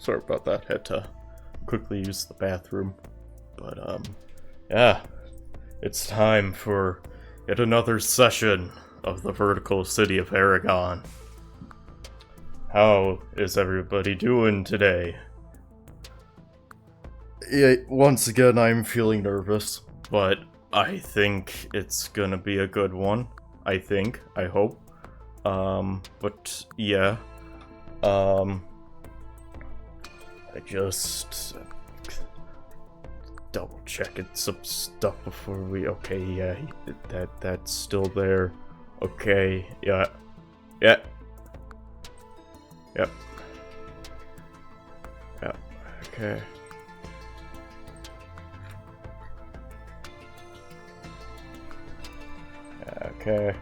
sorry about that. Had to quickly use the bathroom. But, yeah. It's time for yet another session of the vertical city of Airogon. How is everybody doing today? Yeah, once again, I'm feeling nervous, but I think it's gonna be a good one. I hope. But yeah. I just double checking some stuff before we. Okay, yeah, that's still there. Okay, yeah, yep, yeah, okay. Okay.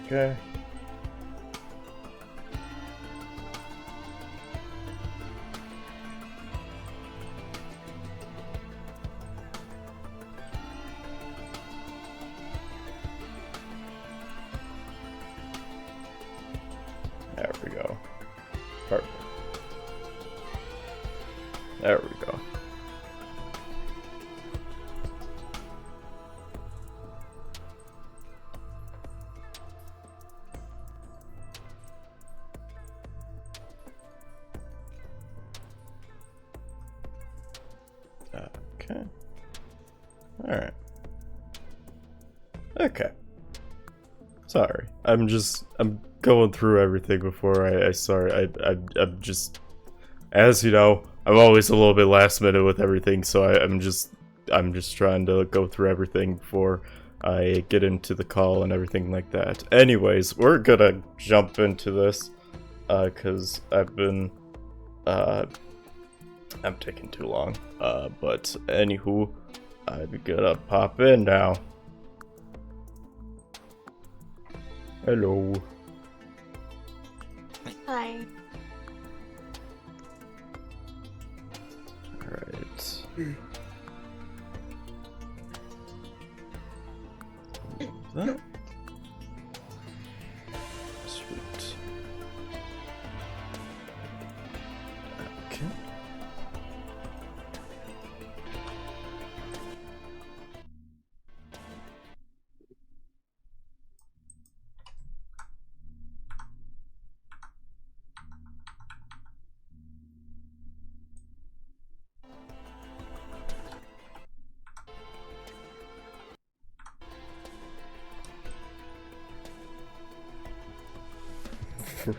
Okay. There we go. Perfect. There we go. Okay. Alright. Okay. Sorry. I'm going through everything before I start. I'm just, as you know, I'm always a little bit last minute with everything, so I'm just trying to go through everything before I get into the call and everything like that. Anyways, we're gonna jump into this, cause I'm taking too long. But anywho, I'm gonna pop in now. Hello. Hi. Alright. That? Sweet. Okay.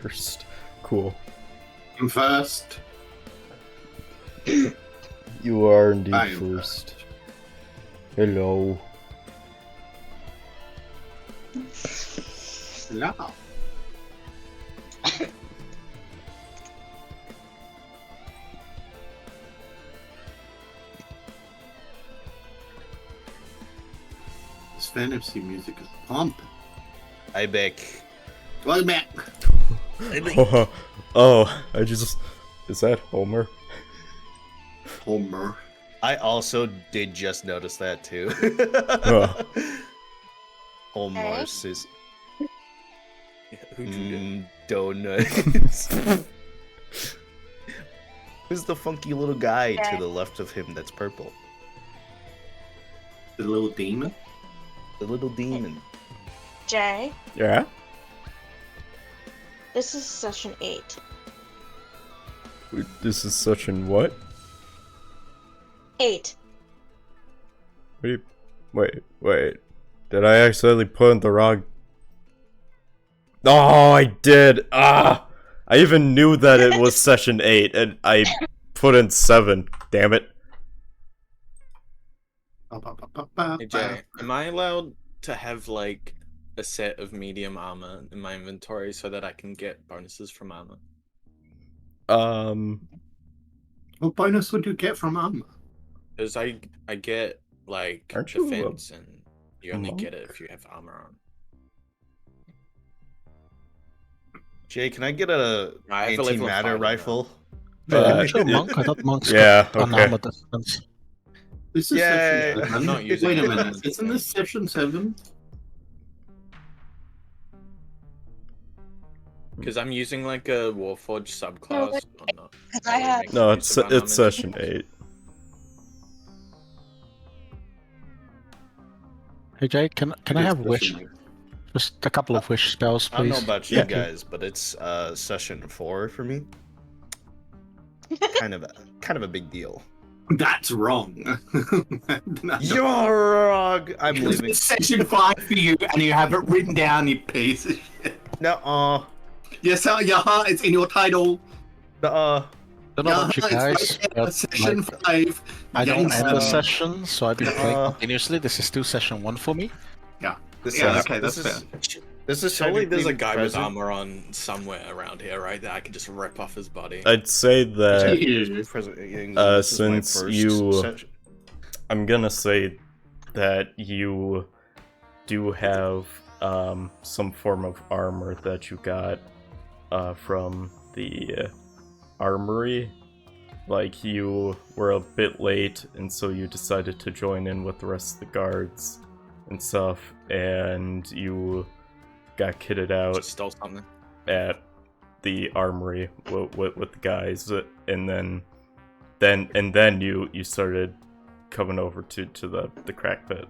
First. Cool. I'm first. You are indeed I am first. Hello. No. This fantasy music is pumping. I back. Welcome back. Oh, is that Homer? Homer. I also did just notice that too. Oh. Almost is Who'd you donuts. Who's the funky little guy to the left of him that's purple? The little demon. The little demon. Jay, Yeah? this is session 8. This is such an what? 8. Wait. Did I accidentally put in the wrong... Oh, I did! Ah! I even knew that it was session 8, and I put in 7. Damn it. Hey Jay, am I allowed to have like a set of medium armor in my inventory so that I can get bonuses from armor? What bonus would you get from armor? Because I get like Aren't you, defense, and you only monk? get it if you have armor on. Jay, can I get a I have a level of antimatter 5 rifle? Aren't you a monk? I thought monks yeah, got okay. unarmored defense. This is Yay. session I'm not using Wait a it. minute. Isn't this session 7? Because I'm using like a Warforged subclass. Or not. Because I have. No, it's session 8. Hey Jay, can I have wish? Just a couple of wish spells, I don't know please. about you Yeah. guys, but it's session 4 for me. kind of a big deal. That's wrong. You're wrong. I'm leaving. It's session 5 for you, and you have it written down, you piece of shit. Nuh-uh. Yes, your heart is in your title. Nuh-uh. I don't know about you Your heart is guys, right there, but session like, 5. I don't end Gangster. the session, so I've been playing Uh, continuously. This is still session 1 for me. This Yeah, is, okay, that's this fair. is, this is Surely there's a technically guy with present. armor on somewhere around here, right? That I could just rip off his body. I'd say that Ew. Present, this is my since first you- session. I'm gonna say that you do have some form of armor that you got from the armory. Like, you were a bit late, and so you decided to join in with the rest of the guards and stuff, and you got kitted out Just stole something. at the armory with the guys, and then you started coming over to the KrakPit.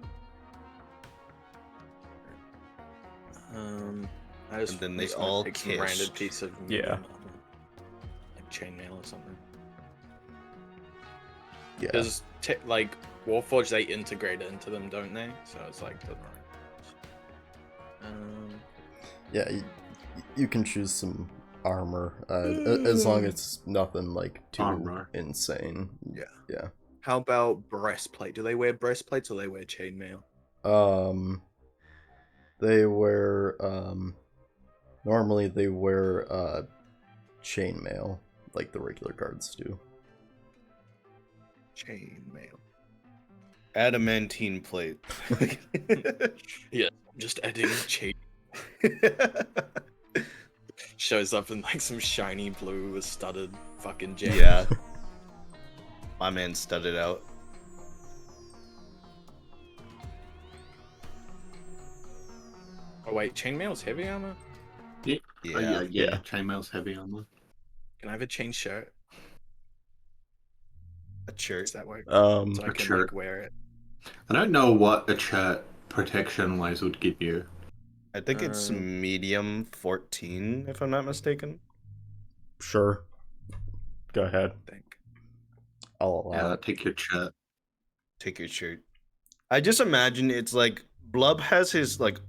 I just And then they was gonna all pick some kissed. random piece of Yeah. like chainmail or something. Yeah. Because like Warforged, they integrate it into them, don't they? So it's like doesn't really. Yeah, you can choose some armor, as long as it's nothing like too Armor. insane. Yeah. Yeah. How about breastplate? Do they wear breastplates or they wear chainmail? They wear normally they wear chainmail like the regular guards do. Chainmail. Adamantine plate. Yeah, just adding chain. Shows up in like some shiny blue with studded fucking gems. Yeah. My man studded out. Oh wait, chainmail's heavy armor? Yeah. Yeah. Chainmail's heavy armor. Can I have a chain shirt? A shirt. Does that work? Um, So I A can shirt. like wear it. I don't know what a shirt protection-wise would give you. I think it's medium 14, if I'm not mistaken. sure. Go ahead. I think. I'll allow it. Take your shirt. Take your shirt. I just imagine it's like Blub has his like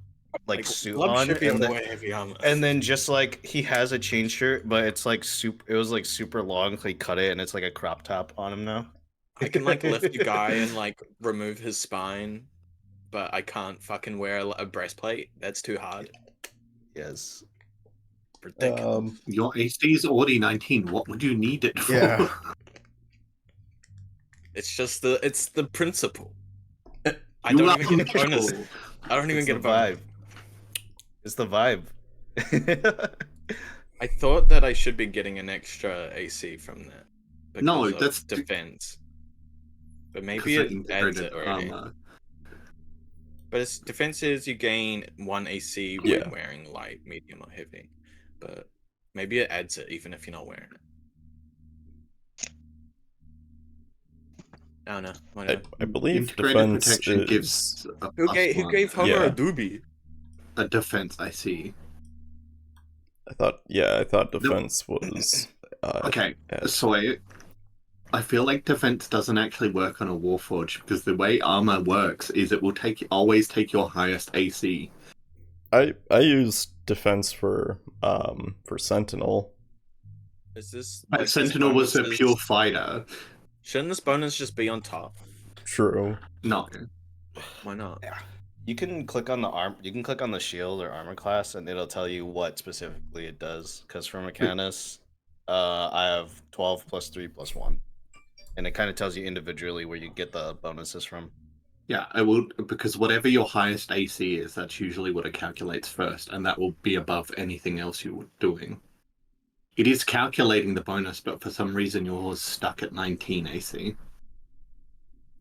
suit Blub on, should be and able to then, wear heavy armor. and then just like he has a chain shirt, but it's like super. It was like super long. So he cut it, and it's like a crop top on him now. I can like lift a guy and like remove his spine, but I can't fucking wear a breastplate. That's too hard. Yes. Ridiculous. Your AC is already 19. What would you need it for? Yeah. It's just the principle. I You don't are even get a bonus. miserable. I don't even It's get the a bonus. vibe. It's the vibe. I thought that I should be getting an extra AC from that. because No, of that's defense. But 'cause maybe they it adds integrated it already. armor. But it's defense is you gain 1 AC when Yeah. wearing light, medium, or heavy. But maybe it adds it even if you're not wearing it. I don't know. Whatever. I believe Integrated defense protection is... gives a Who plus gave one. Homer Yeah. a doobie? A defense, I see. I thought defense was... Okay, as- so I feel like defense doesn't actually work on a Warforged because the way armor works is it will always take your highest AC. I use defense for Sentinel. Is this But like, Sentinel was a pure fighter. Shouldn't this bonus just be on top? True. No. Why not? You can click on the You can click on the shield or armor class, and it'll tell you what specifically it does. Because for Mechanus, I have 12 plus 3 plus 1, and it kind of tells you individually where you get the bonuses from. Yeah, I will, because whatever your highest AC is, that's usually what it calculates first, and that will be above anything else you're doing. It is calculating the bonus, but for some reason yours stuck at 19 AC.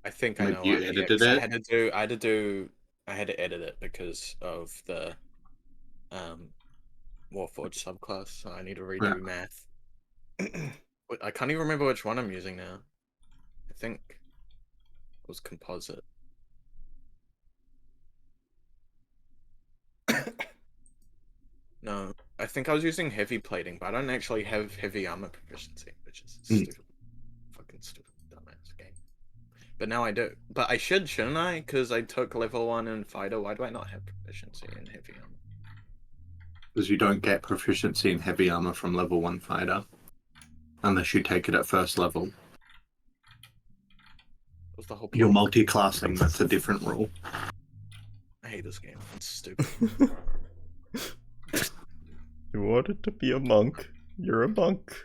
I think I Maybe know you why. Yeah, edited 'cause it? I had to edit it because of the Warforged subclass, so I need to redo math. I can't even remember which one I'm using now. I think it was composite. No, I think I was using heavy plating, but I don't actually have heavy armor proficiency, which is stupid. Fucking stupid, dumbass game. But now I do. But I should, shouldn't I? Because I took level 1 in fighter. Why do I not have proficiency in heavy armor? Because you don't get proficiency in heavy armor from level 1 fighter. Unless you take it at first level. What's the whole point? You're multi-classing, that's a different rule. I hate this game. It's stupid. You wanted to be a monk. You're a monk.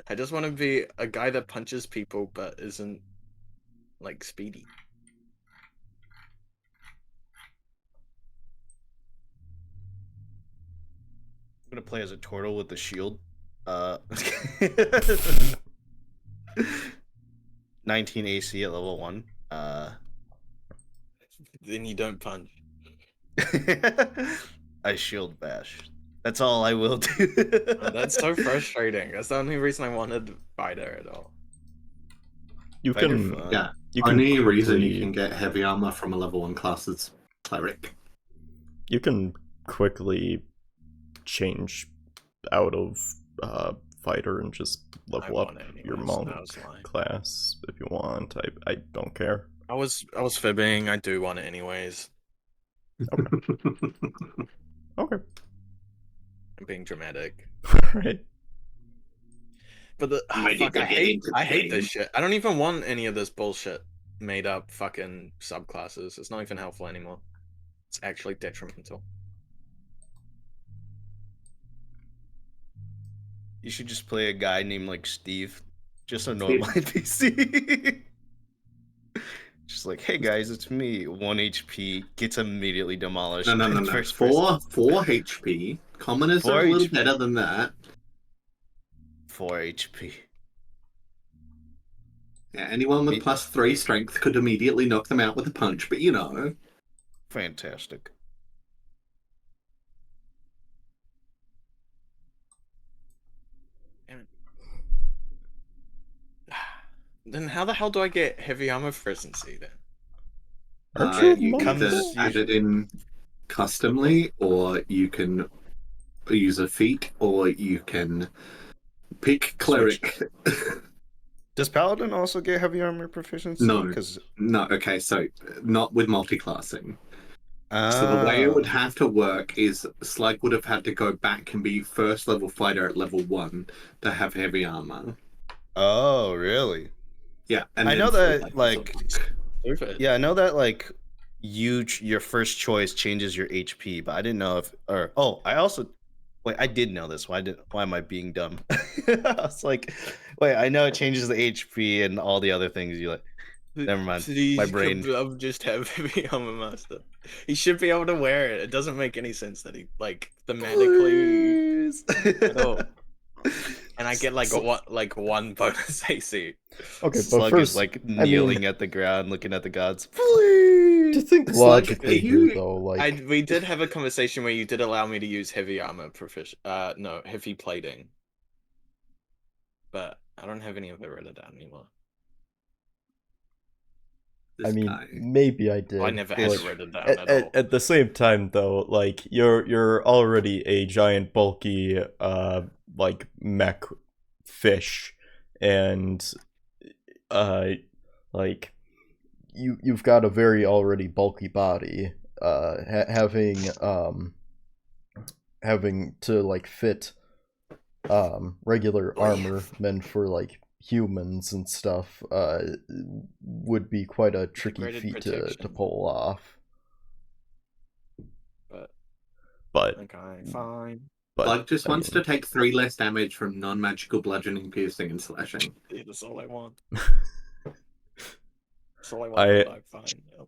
I just want to be a guy that punches people but isn't like speedy. I'm gonna play as a turtle with the shield. 19 AC at level 1. Then you don't punch. I shield bash. That's all I will do. That's so frustrating. That's the only reason I wanted fighter at all. You Fighter can, fun. Yeah. you can Only reason quickly, you can get heavy armor from a level 1 class is cleric. you can quickly change out of fighter and just level up your monk class if you want. I don't care. I was fibbing. I do want it anyways. Okay. I'm being dramatic. Alright. But fuck, I hate this shit. I don't even want any of this bullshit made up fucking subclasses. It's not even helpful anymore. It's actually detrimental. You should just play a guy named like Steve. Just a normal NPC. Just like, hey guys, it's me. 1 HP, gets immediately demolished. No. 4 HP. Commoners are a little better than that. 4 HP. Yeah, anyone with +3 strength could immediately knock them out with a punch, but you know. Fantastic. Then how the hell do I get heavy armor proficiency then? You can either add it in customly, or you can use a feat, or you can pick cleric. Does Paladin also get heavy armor proficiency? No. Okay, so not with multi-classing. So the way it would have to work is Slag would have had to go back and be first level fighter at level 1 to have heavy armor. Oh, really? Yeah, and I know that like I know that like your first choice changes your HP, but I didn't know if I did know this. Why am I being dumb? I was like, wait, I know it changes the HP and all the other things you like. Never mind. My brain. Just have heavy armor master. He should be able to wear it. It doesn't make any sense that he like thematically at all. And I get like one bonus AC. Okay, Slug but first, is like kneeling at the ground, looking at the gods. Please. To think logically here, though, we did have a conversation where you did allow me to use heavy armor heavy plating. But I don't have any of it written down anymore. Maybe I did. I never had it written down at all. At the same time, though, like you're already a giant, bulky, like mech fish, and like you've got a very already bulky body. Having to like fit regular armor meant for like humans and stuff would be quite a tricky feat to pull off. But okay, fine. But just wants to take 3 less damage from non-magical bludgeoning, piercing, and slashing. Yeah, that's all I want. That's all I want. Fine. Yep.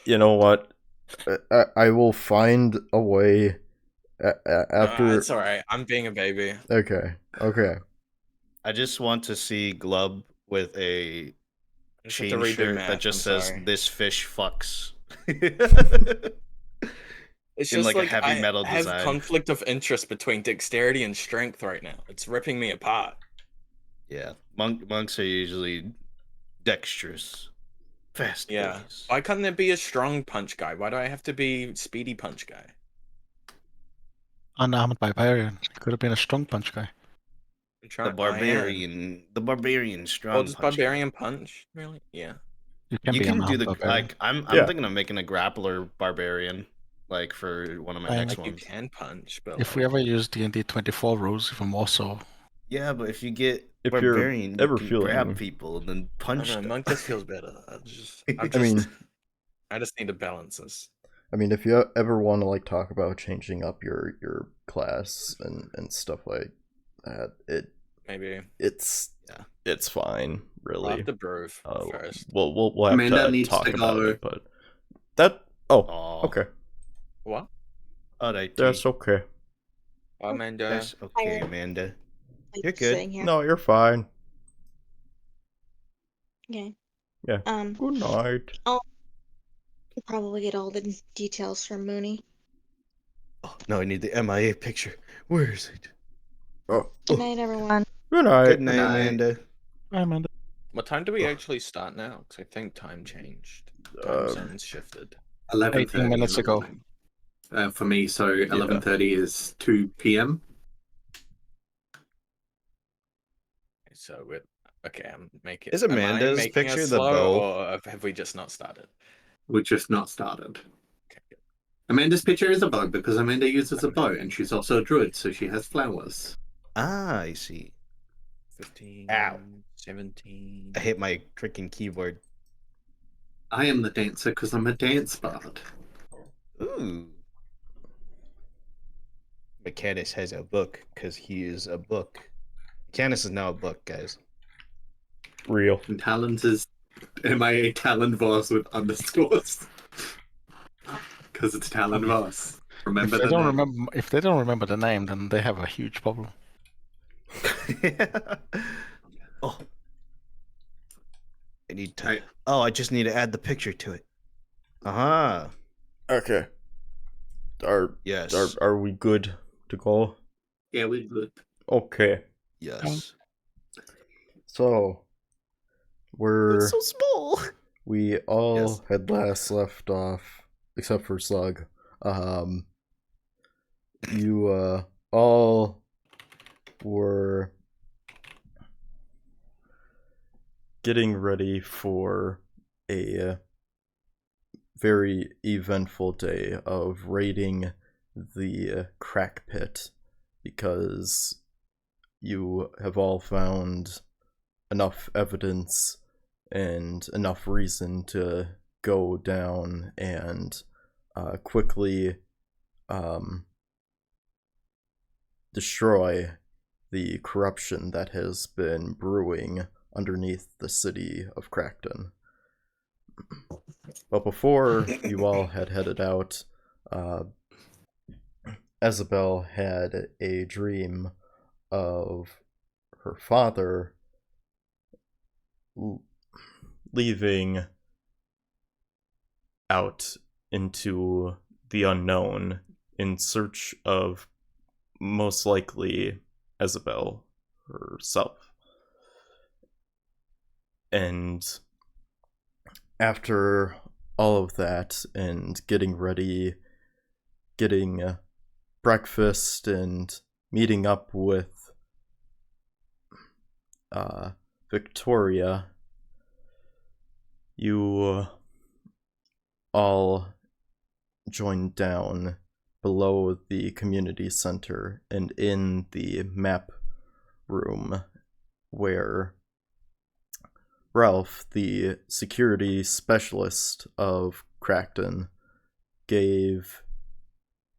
You know what? I will find a way after. It's alright. I'm being a baby. Okay. I just want to see Glub with a just have to chain redo shirt math, that just I'm says sorry. "This fish fucks." It's in, just like, a like heavy I metal have design. conflict of interest between dexterity and strength right now. It's ripping me apart. Yeah, monks are usually dexterous, fast Yeah. boys. Why can't there be a strong punch guy? Why do I have to be speedy punch guy? Unarmored barbarian. Could have been a strong punch guy. I'm trying. The barbarian Oh, strong does punch guy. barbarian punch? Really? Yeah. You can You be can do unarmed the barbarian. like. I'm Yeah. thinking of making a grappler barbarian, like for one of my next Like you ones. can punch, but If like, we ever use D&D 24 rules, even more so. Yeah, but if you get If you're barbarian, you ever can feeling- grab people and then I punch don't know, them. monk just feels better. I mean, I just need to balance this. if you ever want to like talk about changing up your class and stuff like that, Maybe. it's fine, I'll really. have to brew first. We'll have Amanda to needs talk to about go. it, but that Aw. okay, What? Alright, that's okay. Amanda. that's okay, Tired. Amanda. Like, You're good. sitting here. No, you're fine. Okay. Yeah. Good night. I'll probably get all the details from Mooney. Oh, no, I need the MIA picture. Where is it? Oh, Good night, everyone. good night. Good night, night. Amanda. Hi, Amanda. What time do we actually start now? Because I think time changed. Time zones shifted. 11:30 18 minutes in the ago. morning. For me, so 11:30 is 2 p.m. So we're okay. I'm making. Is am I Amanda's making picture us the slow, bow? or have we just not started? We've just not started. Okay, good. Amanda's picture is a bow because Amanda uses a bow and she's also a druid, so she has flowers. Ah, I see. 15. Ow. 17. I hit my freaking keyboard. I am the dancer because I'm a dance bard. Ooh. Mechanus has a book because he is a book. Mechanus is now a book, guys. Real. And Talons is MIA Talon Voss with underscores. Because it's Talon Voss. Remember If they the don't name. if they don't remember the name, then they have a huge problem. Oh. I need to. Right. Oh, I just need to add the picture to it. Uh-huh. Okay. Yes. Are we good to go? Yeah, we good. Okay. Yes. So we're so small. we all Yes. had last left off, except for Slug. You all were getting ready for a very eventful day of raiding the KrakPit because you have all found enough evidence and enough reason to go down and quickly destroy the corruption that has been brewing underneath the city of Crackton. But before you all had headed out, Isabel had a dream of her father leaving out into the unknown in search of most likely Isabel herself. And after all of that and getting ready, getting breakfast and meeting up with Victoria, you all joined down below the community center and in the map room where Ralph, the security specialist of Crackton, gave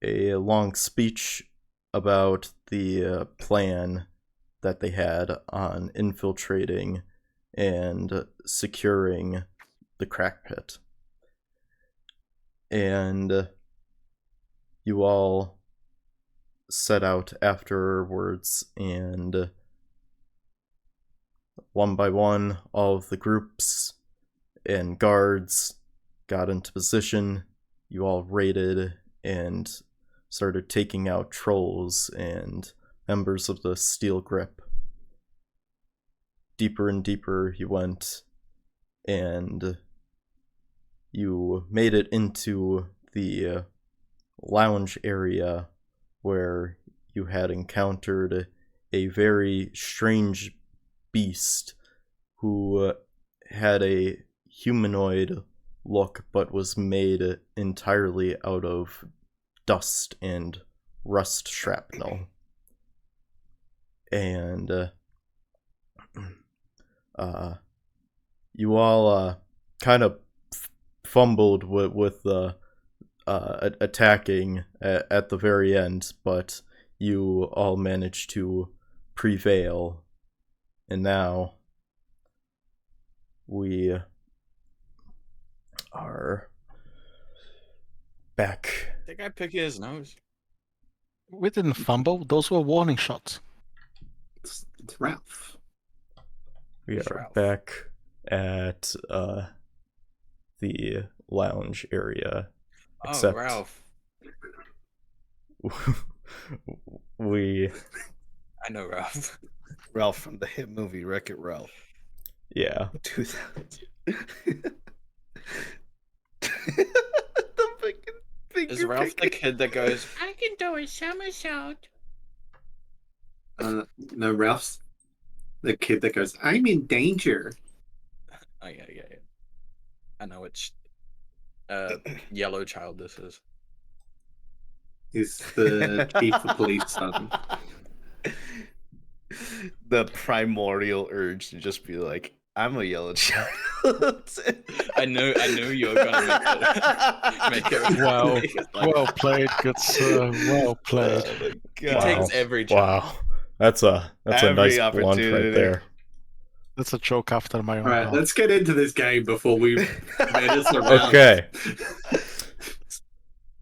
a long speech about the plan that they had on infiltrating and securing the KrakPit. And you all set out afterwards, and one by one, all of the groups and guards got into position. You all raided and started taking out trolls and members of the Steel Grip. Deeper and deeper you went, and you made it into the lounge area where you had encountered a very strange beast who had a humanoid look but was made entirely out of dust and rust shrapnel. And you all kind of fumbled with attacking at the very end, but you all managed to prevail, and now we are back. I think I pick his nose. We didn't fumble. Those were warning shots. It's Ralph. We It's are Ralph. back at the lounge area. Except Oh, Ralph. we, I know Ralph. Ralph from the hit movie Wreck-It Ralph. yeah. 2000. The fucking finger Is Ralph the picking. kid that goes, I can do a somersault. No, Ralph's the kid that goes, I'm in danger. oh, yeah. I know which yellow child this is. He's the chief of police son. The primordial urge to just be like, I'm a yellow child. I knew you were gonna make it. Wow. make it like- Well played, good sir. Well played. Oh my He God. takes every chance. Wow. That's a Every nice blunt right opportunity. there. That's a joke after my own All right, heart. let's get into this game before we made us around. Okay. Yeah, he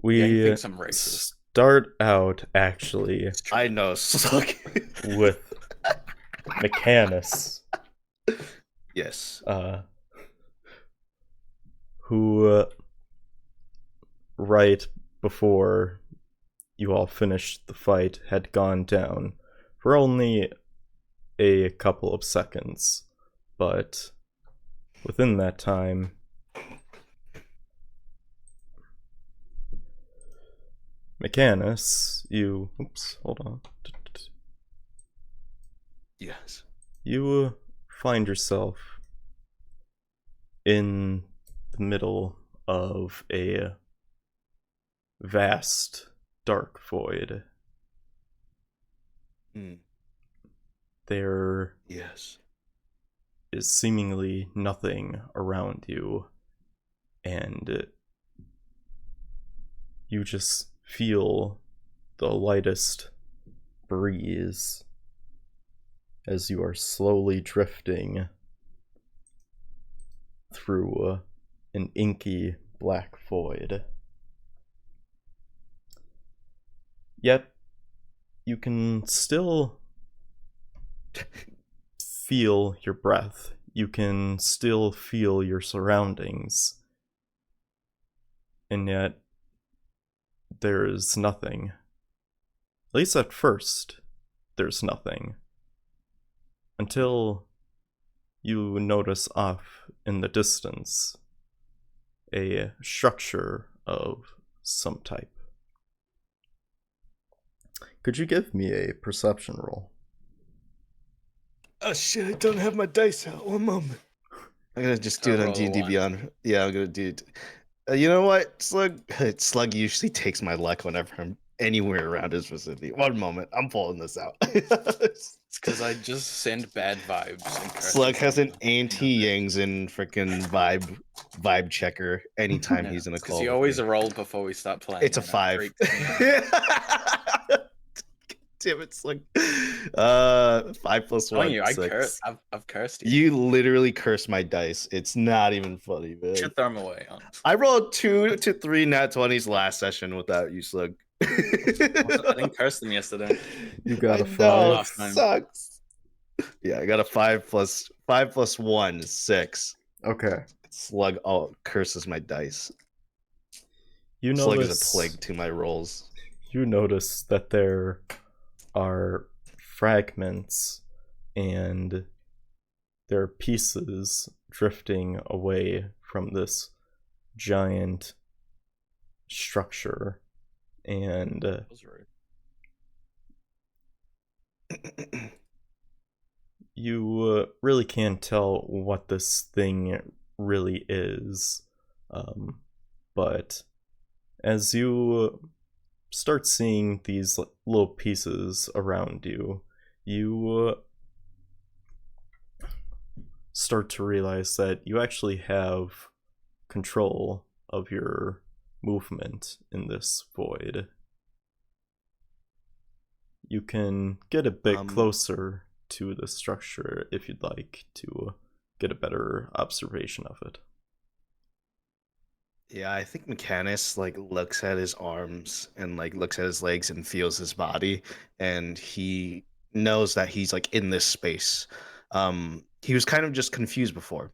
We thinks I'm racist. start out actually I know, suck. with Mechanus, Yes. who right before you all finished the fight had gone down for only a couple of seconds, but within that time Mechanus, you hold on. Yes. You find yourself in the middle of a vast dark void. Mm. There Yes. is seemingly nothing around you, and you just feel the lightest breeze as you are slowly drifting through an inky black void. Yet, you can still feel your breath. You can still feel your surroundings. And yet, there is nothing. At least at first, there's nothing. Until you notice off in the distance a structure of some type. Could you give me a perception roll? Oh shit, I don't have my dice out. One moment. I'm gonna just do it on roll D&D one. Beyond. Yeah, I'm gonna do it. You know what? Slug usually takes my luck whenever I'm anywhere around his vicinity. One moment. I'm pulling this out. It's because I just send bad vibes. And curses Slug has an on- anti-Yangzin freaking vibe checker anytime Yeah, he's in a it's 'cause call. you with always me. roll before we start playing. It's a and that 5. freaks me out. Damn, it's like 5 plus 1. Telling you, six. I've cursed you. You literally curse my dice. It's not even funny, man. should throw them away. Honestly. I rolled 2 to 3 nat 20s last session without you, Slug. I didn't curse them yesterday. You got a I know, 5. Last time. sucks. Yeah, I got a 5 plus 1 is 6. Okay. Slug all curses my dice. You Slug notice is a plague to my rolls. You notice that there are fragments and there are pieces drifting away from this giant structure, and you really can't tell what this thing really is, but as you start seeing these little pieces around you, you start to realize that you actually have control of your movement in this void. You can get a bit closer to the structure if you'd like to get a better observation of it. Yeah, I think Mechanus like looks at his arms and like looks at his legs and feels his body, and he knows that he's like in this space. He was kind of just confused before,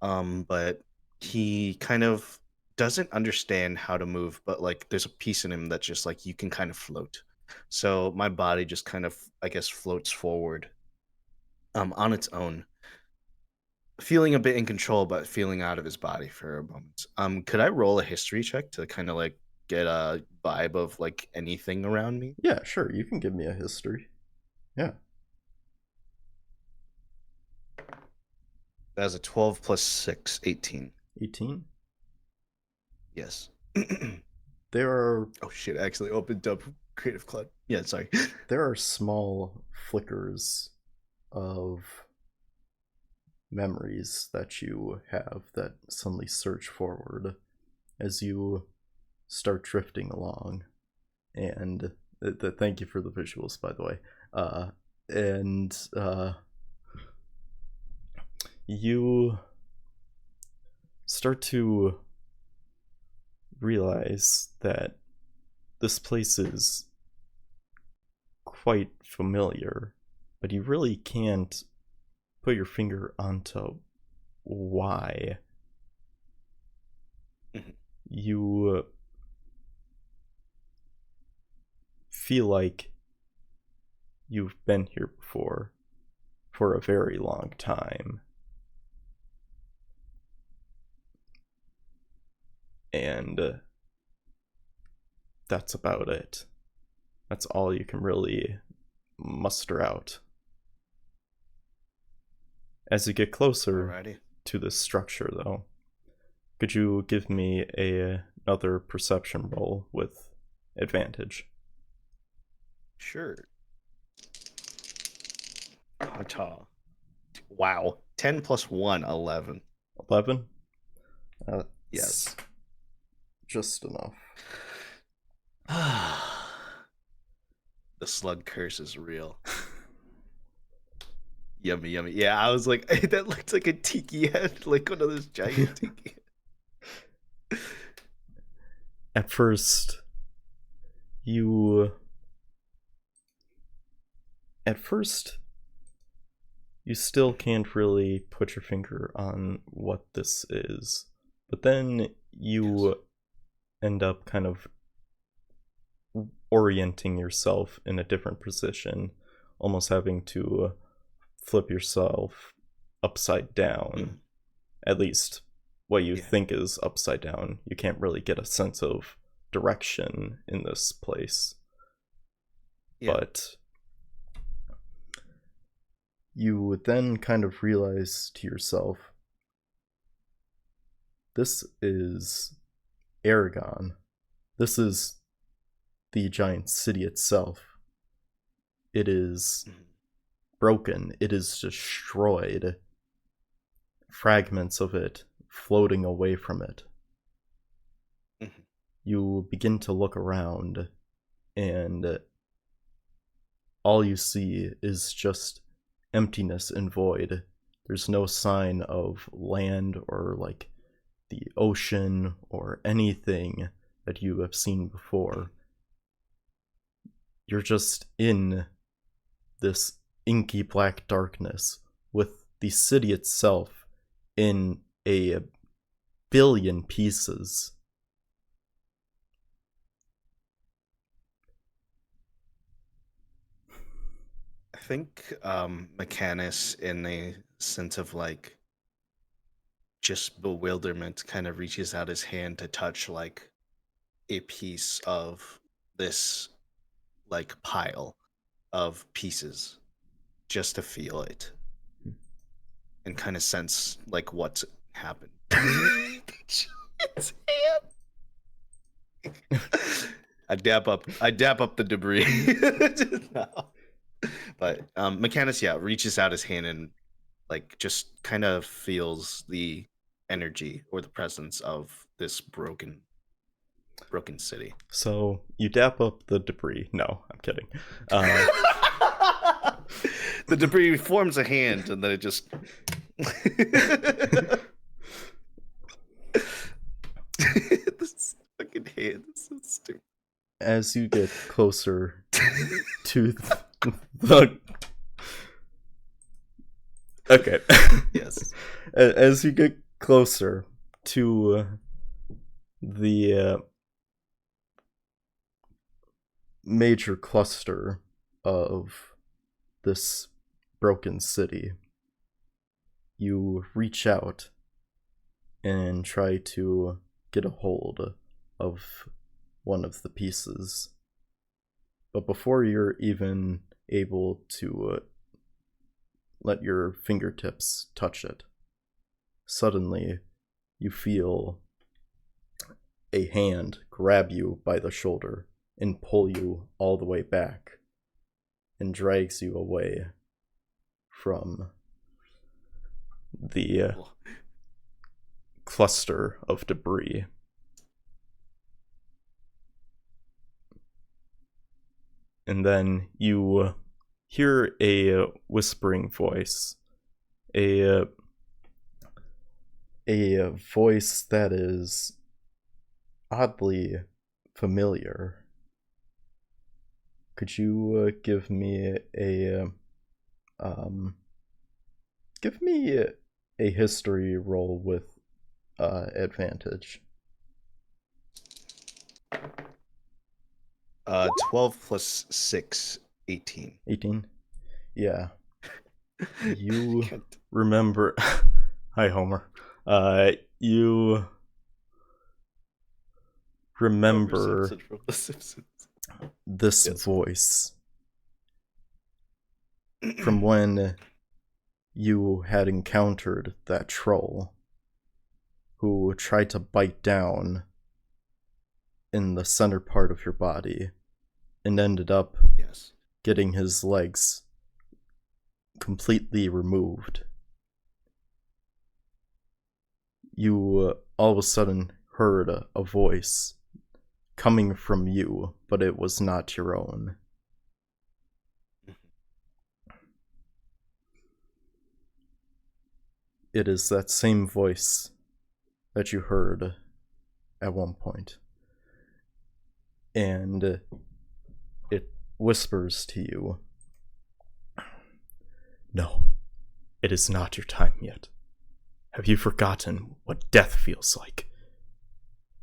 but he kind of doesn't understand how to move. But like, there's a piece in him that's just like you can kind of float. So my body just kind of, I guess, floats forward, on its own, feeling a bit in control, but feeling out of his body for a moment. Could I roll a history check to kind of like get a vibe of like anything around me? Yeah, sure. You can give me a history. Yeah. That's a 12 plus 6, 18. 18? Yes. There are... Oh shit, I actually opened up Creative Cloud. Yeah, sorry. There are small flickers of memories that you have that suddenly surge forward as you start drifting along. And thank you for the visuals, by the way. You start to realize that this place is quite familiar, but you really can't put your finger onto why. You feel like you've been here before for a very long time. And that's about it. That's all you can really muster out. As you get closer to this structure, though, could you give me another perception roll with advantage? Sure. Wow. 10 plus 1, 11. 11? Yes. Just enough. The slug curse is real. Yummy, yummy. Yeah, I was like, that looks like a tiki head, like one of those giant tiki heads. At first, you still can't really put your finger on what this is, but then you end up kind of orienting yourself in a different position, almost having to flip yourself upside down. At least what you think is upside down. You can't really get a sense of direction in this place. But you would then kind of realize to yourself, this is Airogon. This is the giant city itself. It is broken. It is destroyed. Fragments of it floating away from it. You begin to look around, and all you see is just emptiness and void. There's no sign of land or like the ocean or anything that you have seen before. You're just in this inky black darkness with the city itself in a billion pieces. I think Mechanus, in a sense of like just bewilderment, kind of reaches out his hand to touch like a piece of this like pile of pieces, just to feel it and kind of sense like what's happened. His hand. I dap up the debris. No. But Mechanus, yeah, reaches out his hand and like just kind of feels the energy or the presence of this broken city. So you dap up the debris. No, I'm kidding. The debris forms a hand, and then it just. This fucking hand is so stupid. As you get closer to the. Okay. Yes. As you get closer to the major cluster of this broken city, you reach out and try to get a hold of one of the pieces. But before you're even able to let your fingertips touch it, suddenly you feel a hand grab you by the shoulder and pull you all the way back and drags you away from the cluster of debris. And then you hear a whispering voice, a voice that is oddly familiar. Could you give me a history roll with advantage? 12 plus 6, 18. 18? Yeah. You remember... Hi, Homer. You remember this voice from when you had encountered that troll who tried to bite down in the center part of your body and ended up getting his legs completely removed. You all of a sudden heard a voice coming from you, but it was not your own. It is that same voice that you heard at one point. And it whispers to you, "No, it is not your time yet. Have you forgotten what death feels like?"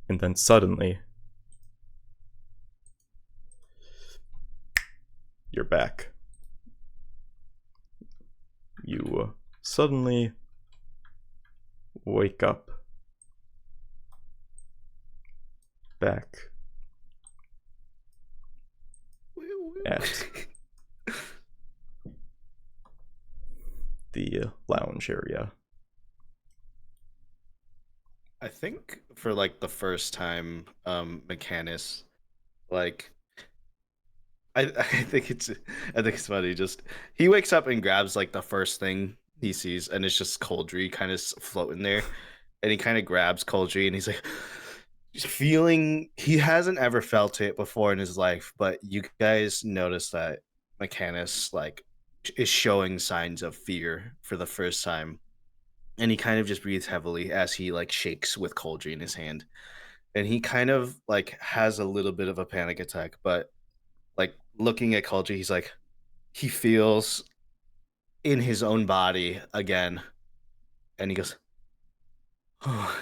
And then suddenly, you're back. You suddenly wake up back at the lounge area. I think for like the first time, Mechanus, like I think it's funny. Just he wakes up and grabs like the first thing he sees, and it's just Coldry kind of floating there, and he kind of grabs Coldry, and he's like, just feeling he hasn't ever felt it before in his life, but you guys notice that Mechanus like is showing signs of fear for the first time. And he kind of just breathes heavily as he like shakes with Coldry in his hand. And he kind of like has a little bit of a panic attack, but like looking at Coldry, he's like, he feels in his own body again. And he goes, "Oh,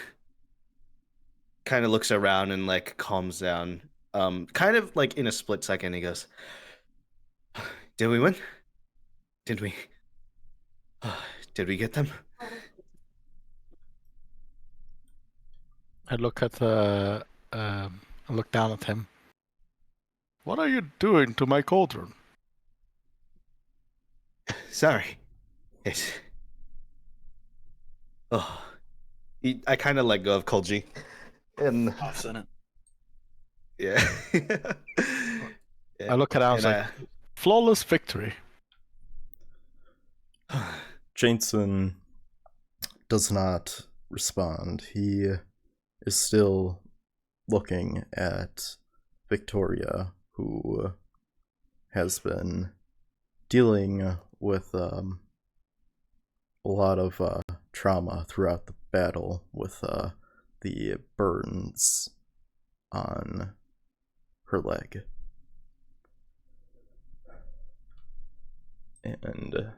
kind of looks around and like calms down. Kind of like in a split second, he goes, "Did we win? Did we? Did we get them?" I look at I look down at him. What are you doing to my cauldron? Sorry. It's... Oh. I kind of let go of Kolji. And... I've seen it. Yeah. I look at Alan like, flawless victory. Jason does not respond. He is still looking at Victoria, who has been dealing with a lot of trauma throughout the battle with the burns on her leg. And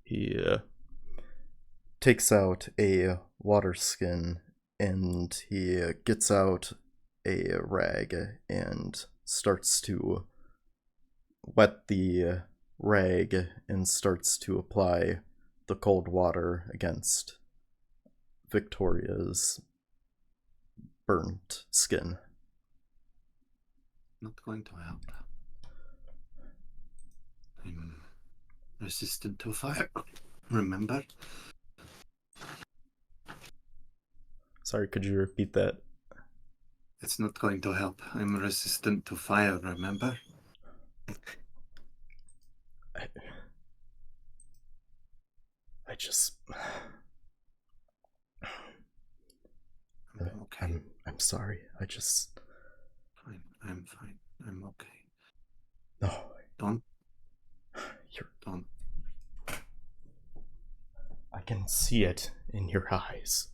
he takes out a water skin and he gets out a rag and starts to wet the rag and starts to apply the cold water against Victoria's burnt skin. Not going to help. I'm resistant to fire. Remember? Sorry, could you repeat that? It's not going to help. I'm resistant to fire, remember? I just... Okay. I'm sorry. I just... Fine. I'm fine. I'm okay. No. Don't. You're... Don't. I can see it in your eyes.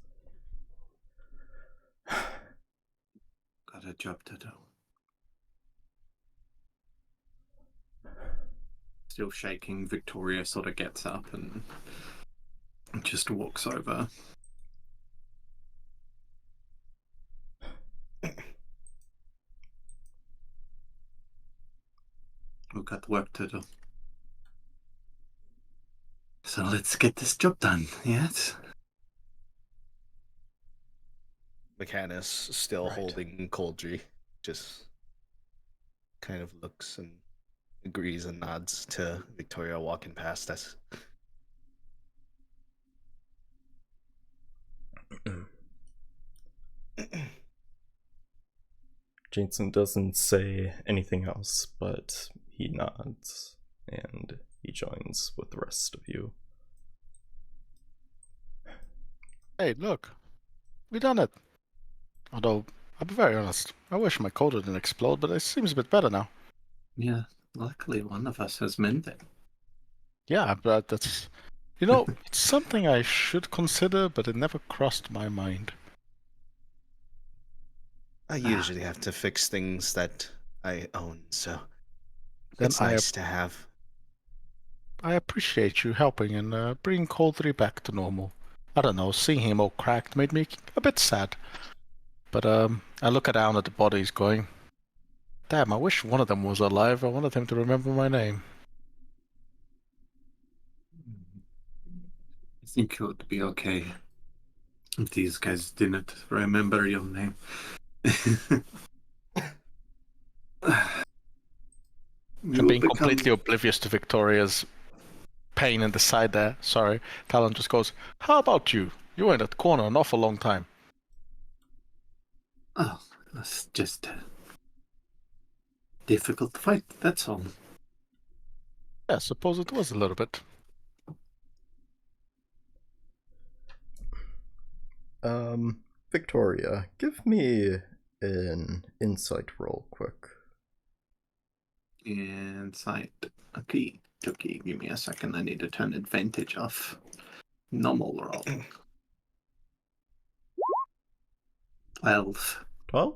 Got a job to do. Still shaking, Victoria sort of gets up and just walks over. We've got work to do. So let's get this job done, yes? Mechanus, still Right. holding Coldry, just kind of looks and agrees and nods to Victoria walking past us. Jason doesn't say anything else, but he nods and he joins with the rest of you. Hey, look. We done it. Although, I'll be very honest, I wish my cauldron didn't explode, but it seems a bit better now. Yeah, luckily one of us has mended. Yeah, but that's... You know, it's something I should consider, but it never crossed my mind. I usually have to fix things that I own, so Then it's nice to have. I appreciate you helping and bringing Coldry back to normal. I don't know, seeing him all cracked made me a bit sad. But I look down at the bodies going, damn, I wish one of them was alive. I wanted him to remember my name. I think it would be okay if these guys didn't remember your name. And being completely oblivious to Victoria's pain in the side there, sorry, Talon just goes, how about you? You were in that corner an awful long time. Oh, that's just a difficult fight, that's all. Yeah, I suppose it was a little bit. Victoria, give me an insight roll quick. Insight. Okay, give me a second. I need to turn advantage off. Normal roll. 12. 12?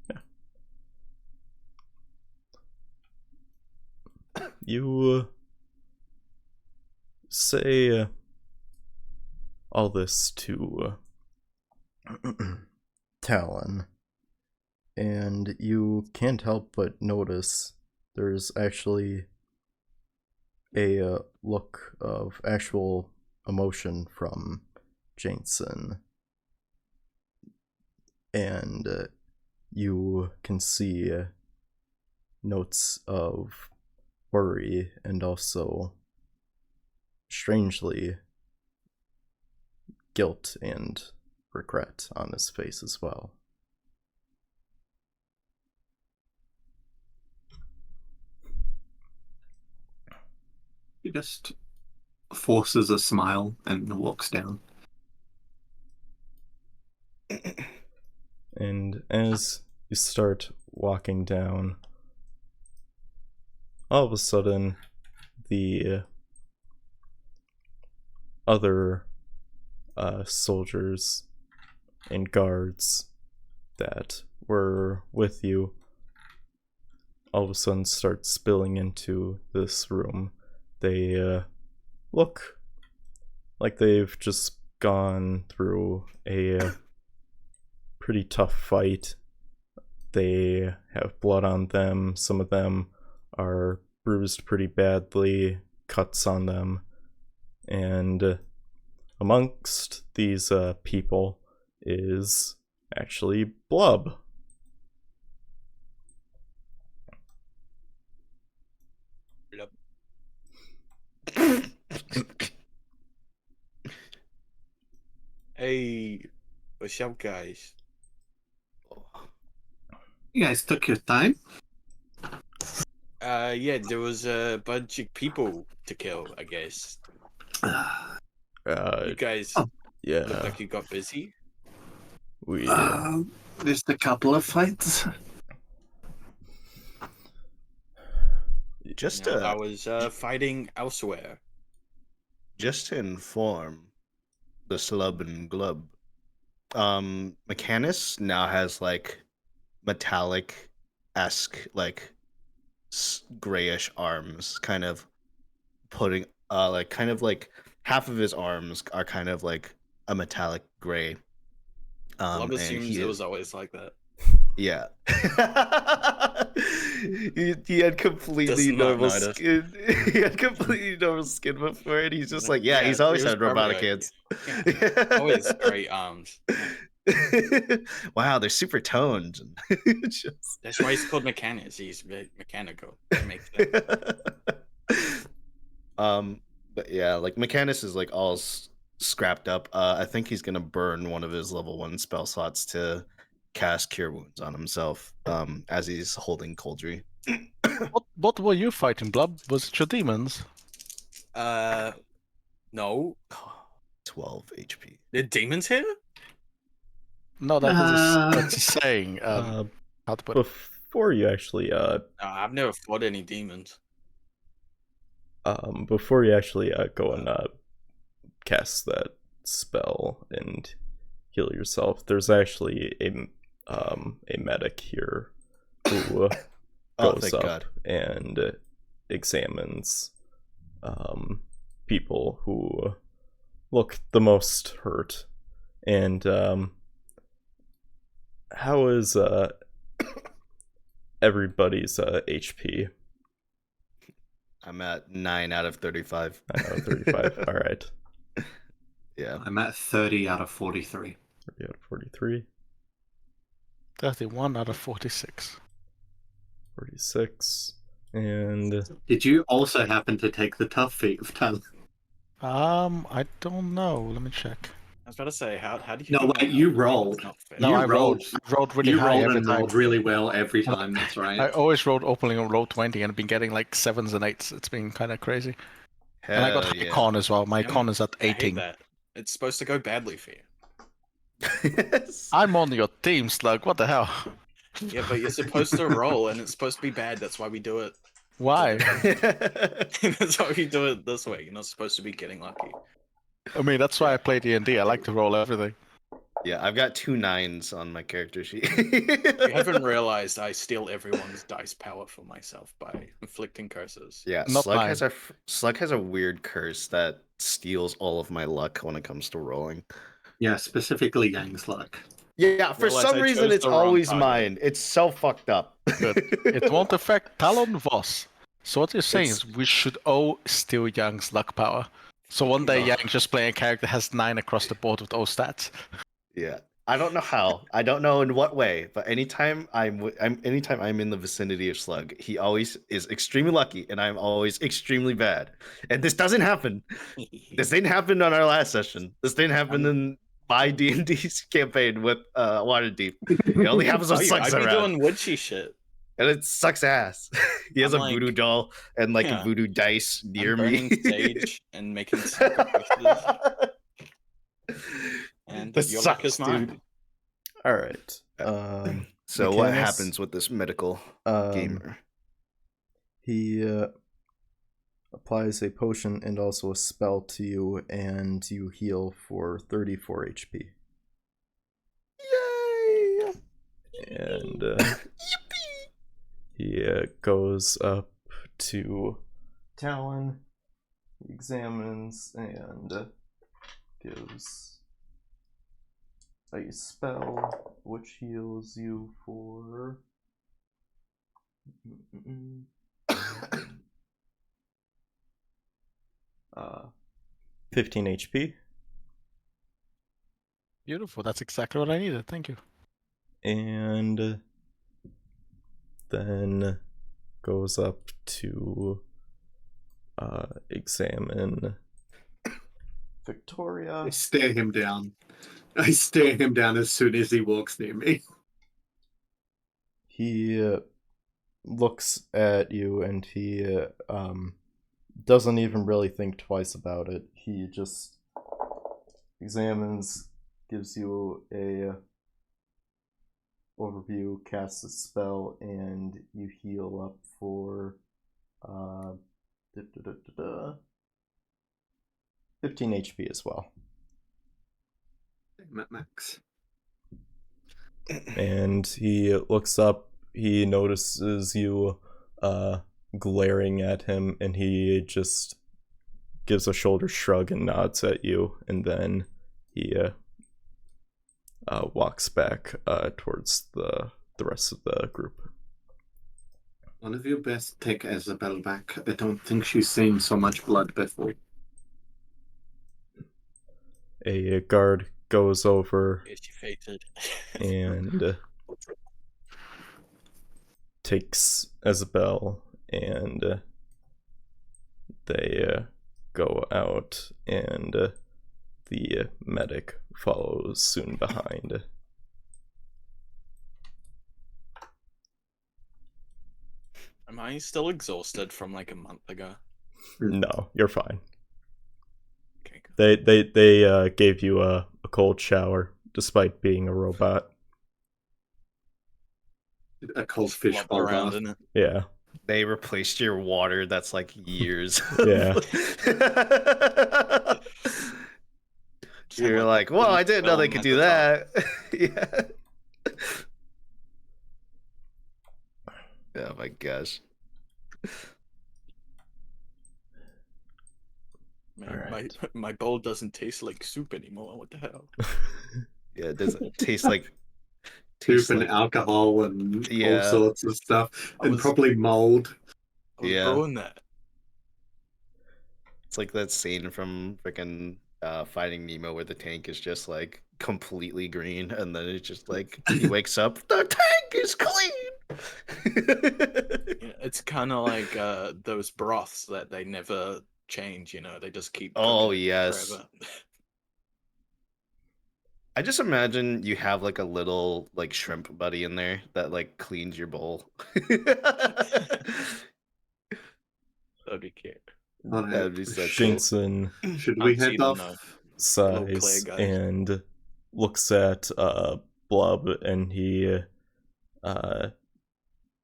Yeah. You say all this to Talon, and you can't help but notice there's actually a look of actual emotion from Jansen, and you can see notes of worry and also, strangely, guilt and regret on his face as well. He just forces a smile and walks down. And as you start walking down, all of a sudden, the other soldiers and guards that were with you all of a sudden start spilling into this room. They look like they've just gone through a pretty tough fight. They have blood on them. Some of them are bruised pretty badly, cuts on them. And amongst these people is actually Blub. Hey, what's up, guys? You guys took your time. Yeah, there was a bunch of people to kill, I guess. You guys look Yeah, like you got busy. we Just a couple of fights. Just No, I to was fighting elsewhere. just to inform the slub and glub, Mechanus now has like metallic esque like grayish arms, kind of putting like kind of like half of his arms are kind of like a metallic gray. Love And assumes it was always like that. yeah. he had completely Does not normal notice. skin. He had completely normal skin before, and he's just like, yeah, he's it always was had robotic probably hands. always great arms. Yeah. Wow, they're super toned. Just... That's why he's called Mechanus. He's mechanical. That makes sense. But yeah, like Mechanus is like all scrapped up. I think he's gonna burn one of his level 1 spell slots to cast Cure Wounds on himself. As he's holding Coldry. What were you fighting, Blub? Was it your demons? No. 12 HP. The demons here? No, that's a saying. How to put it? before you actually No, I've never fought any demons. before you actually go and cast that spell and heal yourself, there's actually a medic here who goes thank up God. and examines people who look the most hurt. And how is everybody's HP? I'm at 9 out of 35. 9 out of 35. All right. Yeah. I'm at 30 out of 43. 30 out of 43. 31 out of 46. 46. And Did you also happen to take the tough feat of talent? I don't know. Let me check. I was about to say, how do you? No, not wait, you know? rolled. That's not fair. No, You I rolled really You high rolled every and time. rolled really well every time. That's right. I always rolled opening on roll 20 and been getting like 7s and 8s. It's been kind of crazy. And I got Hell high con as well. My con is at I hate 18. that. It's supposed to go badly for you. Yes. I'm on your team, Slug. What the hell? Yeah, but you're supposed to roll, and it's supposed to be bad. That's why we do it. Why? That's why we do it this way. You're not supposed to be getting lucky. I mean, that's why I play D&D. I like to roll everything. Yeah, I've got 2 9s on my character sheet. You haven't realized I steal everyone's dice power for myself by inflicting curses. Yeah, Not Slug mine. has a weird curse that steals all of my luck when it comes to rolling. Yeah, specifically Yang's luck. Yeah, for Realize some I reason chose it's the wrong always target. mine. It's so fucked up. Good. It won't affect Talon Voss. So what you're saying It's- is we should all steal Yang's luck power. So one day Ugh. Yang just playing a character has 9 across the board with all stats. Yeah, I don't know how. I don't know in what way, but anytime anytime I'm in the vicinity of Slug, he always is extremely lucky, and I'm always extremely bad. And this doesn't happen. This didn't happen on our last session. This didn't happen in my D&D's campaign with Waterdeep. It only happens when Slug's I'd be around, doing witchy shit. and it sucks ass. He has I'm a voodoo like- doll and like yeah. voodoo dice near I'm me. burning sage and making sacrifices. And This your luck is sucks, mine. dude. All right. So what Mechanus, happens with this medical gamer? He applies a potion and also a spell to you, and you heal for 34 HP. Yay! And he goes up to Talon, examines, and gives a spell which heals you for 15 HP. Beautiful. That's exactly what I needed. Thank you. And then goes up to examine Victoria. I stare him down. I stare him down as soon as he walks near me. He looks at you and he doesn't even really think twice about it. He just examines, gives you a overview, casts a spell, and you heal up for 15 HP as well. Max. And he looks up, he notices you glaring at him, and he just gives a shoulder shrug and nods at you, and then he walks back towards the rest of the group. One of you best take Isabel back. I don't think she's seen so much blood before. A guard goes over Is she fated? and takes Isabel, and they go out, and the medic follows soon behind. Am I still exhausted from like a month ago? No, you're fine. Okay, cool. They gave you a cold shower despite being a robot. A cold fish Flop ball around bath. in it. Yeah. They replaced your water. That's like years. Yeah. You're like, well, I didn't know they could do that. Yeah. Oh my gosh. Man, Alright. my bowl doesn't taste like soup anymore. What the hell? Yeah, it doesn't taste like Soup and alcohol and all Yeah. sorts of stuff. I And was- probably mold. I was Yeah. brewing that. It's like that scene from freaking Finding Nemo where the tank is just like completely green, and then it's just like he wakes up, the tank is clean. Yeah, it's kind of like those broths that they never change. You know, they just keep. Oh, cooking yes. forever. I just imagine you have like a little like shrimp buddy in there that like cleans your bowl. That'd be cute. Alright. That'd be so cool. Shinson Should we I've head seen them, off? Little sighs clay guys. and looks at Blub, and he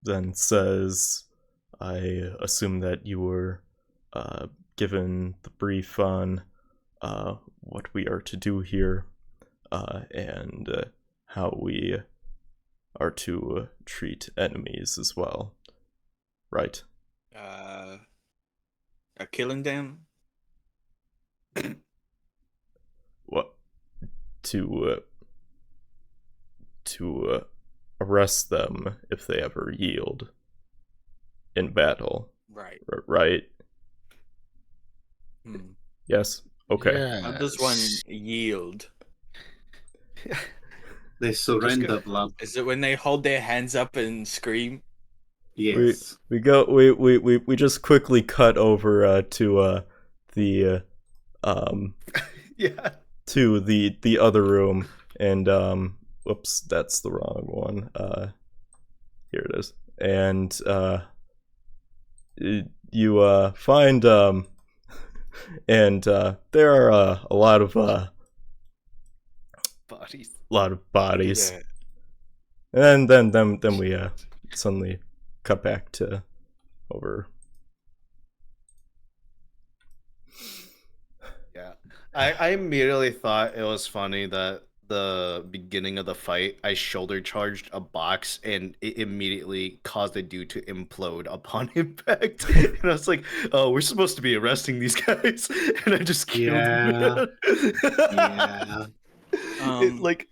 then says, I assume that you were given the brief on what we are to do here, and how we are to treat enemies as well, right? Killing them. What? To arrest them if they ever yield in battle. Right. Right? Hmm. Yes? Okay. Yes. How does one yield? They surrender, blood. Is it when they hold their hands up and scream? Yes. We just quickly cut over to the Yeah. to the other room, and whoops, that's the wrong one. Here it is. And you find and there are a lot of bodies. Yeah. And then we suddenly cut back to over. Yeah. I immediately thought it was funny that the beginning of the fight, I shoulder charged a box and it immediately caused a dude to implode upon impact. And I was like, oh, we're supposed to be arresting these guys. And I just killed him. Yeah. It, like,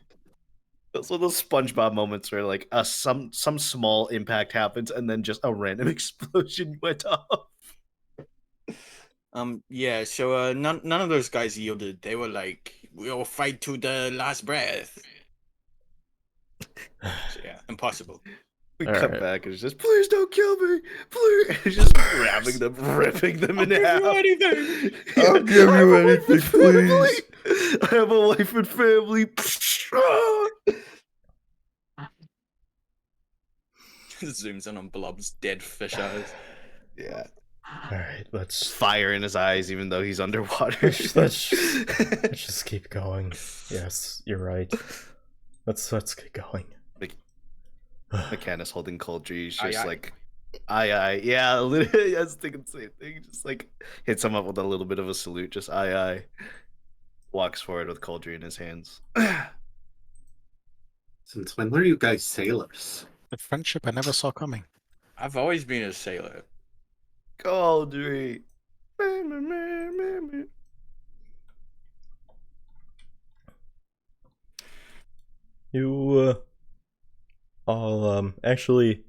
those little SpongeBob moments where like some small impact happens and then just a random explosion went off. Yeah, so none of those guys yielded. They were like, we'll fight to the last breath. So, yeah, impossible. We All cut right. back and it's just, please don't kill me, please. It's just grabbing them, ripping them in half. I'll give you anything. I'll give I have you a wife and anything, please. family. I have a wife and family. Zooms in on Blob's dead fish eyes. Yeah. All right, let's Fire in his eyes, even though he's underwater. let's just keep going. Yes, you're right. Let's get going. McCannis holding Coldry, just Aye, aye. like, aye, yeah, literally, I was thinking the same thing. Just like hits him up with a little bit of a salute, just aye. Walks forward with Coldry in his hands. Since when were you guys sailors? The friendship I never saw coming. I've always been a sailor. Coldry. You all actually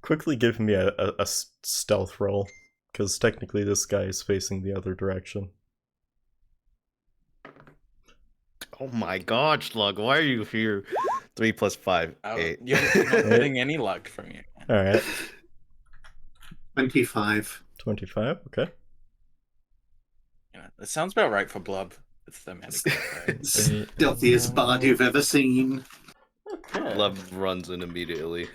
quickly give me a stealth roll, because technically this guy is facing the other direction. Oh my god, Slug, why are you here? 3 + 5, 8. You're not getting any luck from you. All right, 25. 25. Okay. Yeah, that sounds about right for Blob. It's the medical. Stealthiest bard you've ever seen. Okay. Love runs in immediately.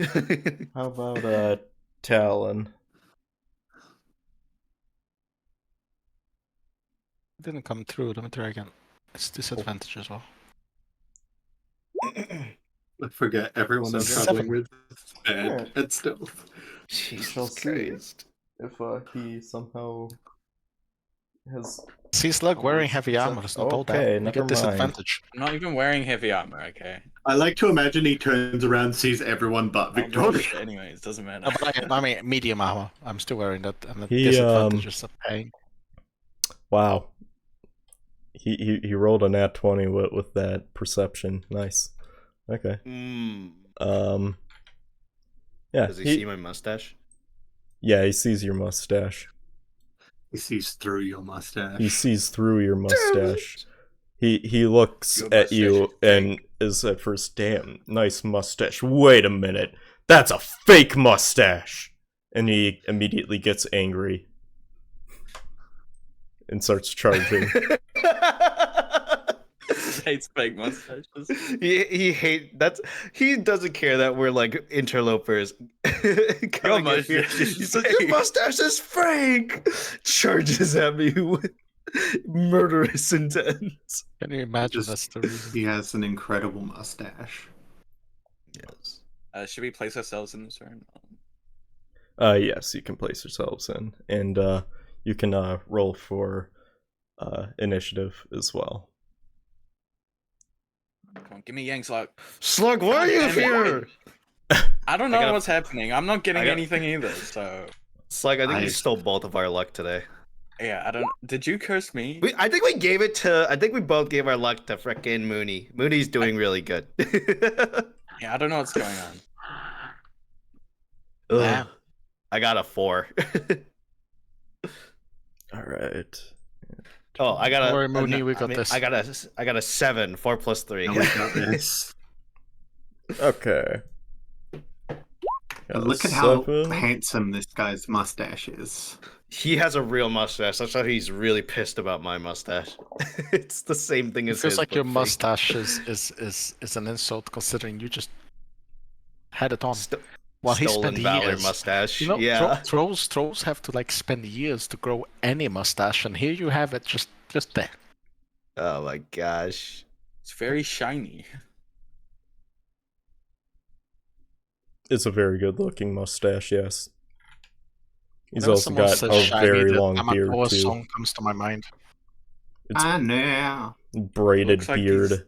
How about Talon? Didn't come through. Let me try again. It's disadvantage as well. I forget everyone So is just struggling 7. with bad at stealth. Jesus Christ. If he somehow has. See Slug wearing heavy armor. There's no build Okay, You never get mind. disadvantage. I'm not even wearing heavy armor, okay? I like to imagine he turns around, sees everyone but I'll roll Victoria. it anyways, doesn't matter. No, but I mean medium armor. I'm still wearing that, and the He, disadvantage is a pain. Wow. He rolled a nat 20 with that perception. Nice. Okay. Yeah. Does he see my mustache? Yeah, he sees your mustache. He sees through your mustache. He sees through your mustache. He looks Your at you mustache is and is at first, damn, nice mustache. Wait a minute. That's a fake mustache. And he immediately gets angry and starts charging. Hates fake mustaches. He doesn't care that we're like interlopers. Your Coming in here. mustache is He's like, your fake." mustache is fake. Charges at me with murderous intent. Can you imagine Just- that's the reason? He has an incredible mustache. Yes. Should we place ourselves in this room? Yes, you can place yourselves in. And you can roll for initiative as well. Come on, give me Yang's luck. Slug, why are you Damn it. here? I don't know gotta- what's happening. I'm not getting I gotta- anything either, so... Slug, I think you Nice. stole both of our luck today. Yeah, I don't. Did you curse me? I think we gave it to. I think we both gave our luck to frickin' Mooney. Mooney's doing really good. Yeah, I don't know what's going on. Ugh. I got a 4. All right. Oh, I got Don't a. worry, Mooney, we got this. I got a 7. 4 plus 3. No, we got this. Okay. Got a Look at how 7. handsome this guy's mustache is. He has a real mustache. That's why he's really pissed about my mustache. It's the same thing It as feels his, like but your fake. mustache is an insult considering you just had it on. While he Stolen spent valor years. mustache. You know, yeah. trolls have to like spend years to grow any mustache, and here you have it just there. Oh my gosh. It's very shiny. It's a very good looking mustache, yes. He's Whenever also someone got says a shiny, very the long beard Tamatoa too. song comes to my mind. It's I know. braided Looks like beard. he's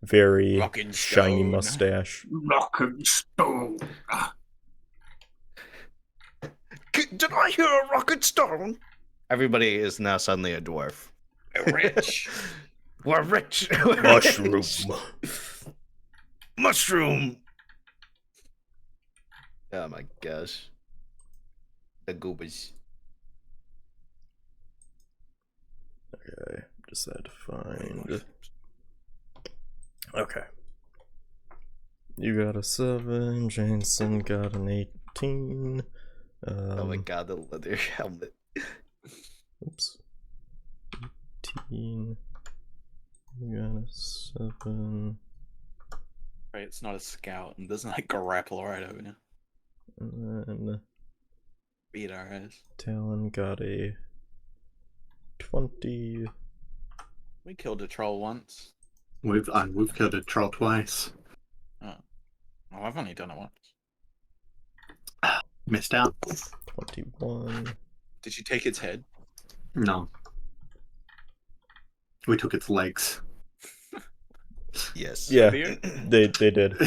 Very rocking shiny stone. mustache. Rock and stone. Did I hear a rocket stone? Everybody is now suddenly a dwarf. Rich. We're rich. We're Mushroom. rich. Mushroom. Oh my gosh. The goobers. Okay, just had to find. Okay. You got a 7. Jason got an 18. Oh my god, the leather helmet. Oops. 18. You got a 7. Right, it's not a scout and doesn't like grapple right over now. And then Beat our ass. Talon got a 20. We killed a troll once. We've killed a troll twice. Oh, I've only done it once. Missed out. 21. Did you take its head? No. We took its legs. Yes. Yeah, Beard? they did.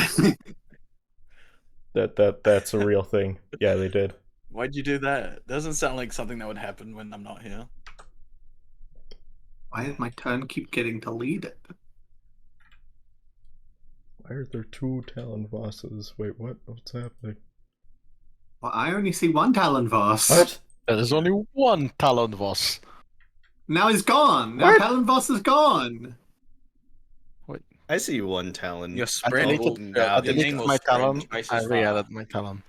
That's a real thing. Yeah, they did. Why'd you do that? Doesn't sound like something that would happen when I'm not here. Why did my turn keep getting deleted? Why are there 2 Talon bosses? Wait, what? What's happening? Well, I only see one Talon Voss. What? There's only one Talon Voss. Now he's gone. Now What? Talon Voss is gone. I see one Talon. Your I spread deleted, will, now I the deleted name will my spread Talon. twice I as far. re-added my Talon.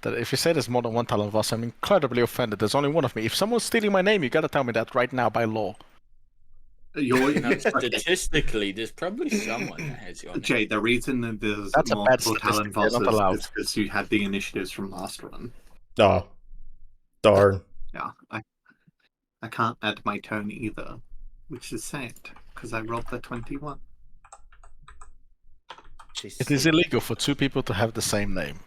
That if you say there's more than one Talon Voss, I'm incredibly offended. There's only one of me. If someone's stealing my name, you gotta tell me that right now by law. You're, Now, statistically, there's probably someone that has your name. Jay, the reason that there's That's a bad multiple Talon statistic. They're not allowed. Vosses is because you had the initiatives from last run. Oh. Darn. Yeah, I can't add my turn either, which is sad because I rolled the 21. It is illegal for 2 people to have the same name.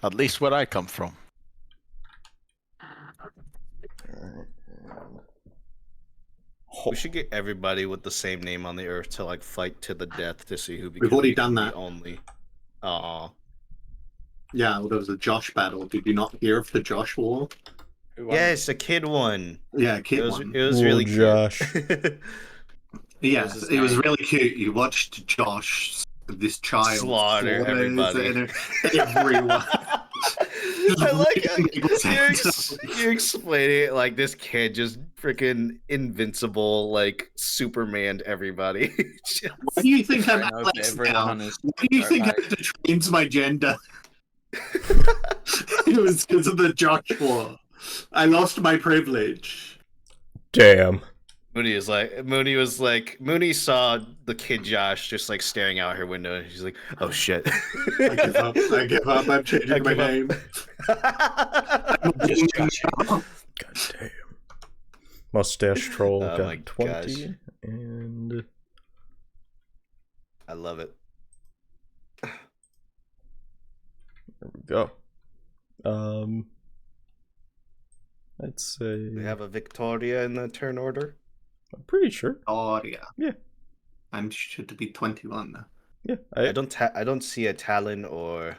At least where I come from. We should get everybody with the same name on the earth to like fight to the death to see who We've already done the that. only. Aw. Yeah, well, there was a Josh battle. Did you not hear of the Josh war? Who won? Yes, a kid one. Yeah, kid It was, one. it was Oh, really Josh. cute. Yeah, What was his it was name? really cute. You watched Josh, this child, Slaughter everybody. Everyone. I like Really you're explaining it like this kid just freaking invincible, like Superman everybody. Why do you think I'm I know that Alex everyone now? on his Why do you think I right. had to change my gender? It was because of the Josh war. I lost my privilege. Damn. Mooney saw the kid Josh just like staring out her window, and she's like, "Oh shit!" I give up. I give up. I'm changing I my give up. name. Just Josh. God damn. Mustache troll Oh my got 20. gosh. And I love it. there we go. I'd say We have a Victoria in the turn order. I'm pretty sure. Oh yeah. Yeah. I'm should be 21 now. Yeah. I don't see a Talon or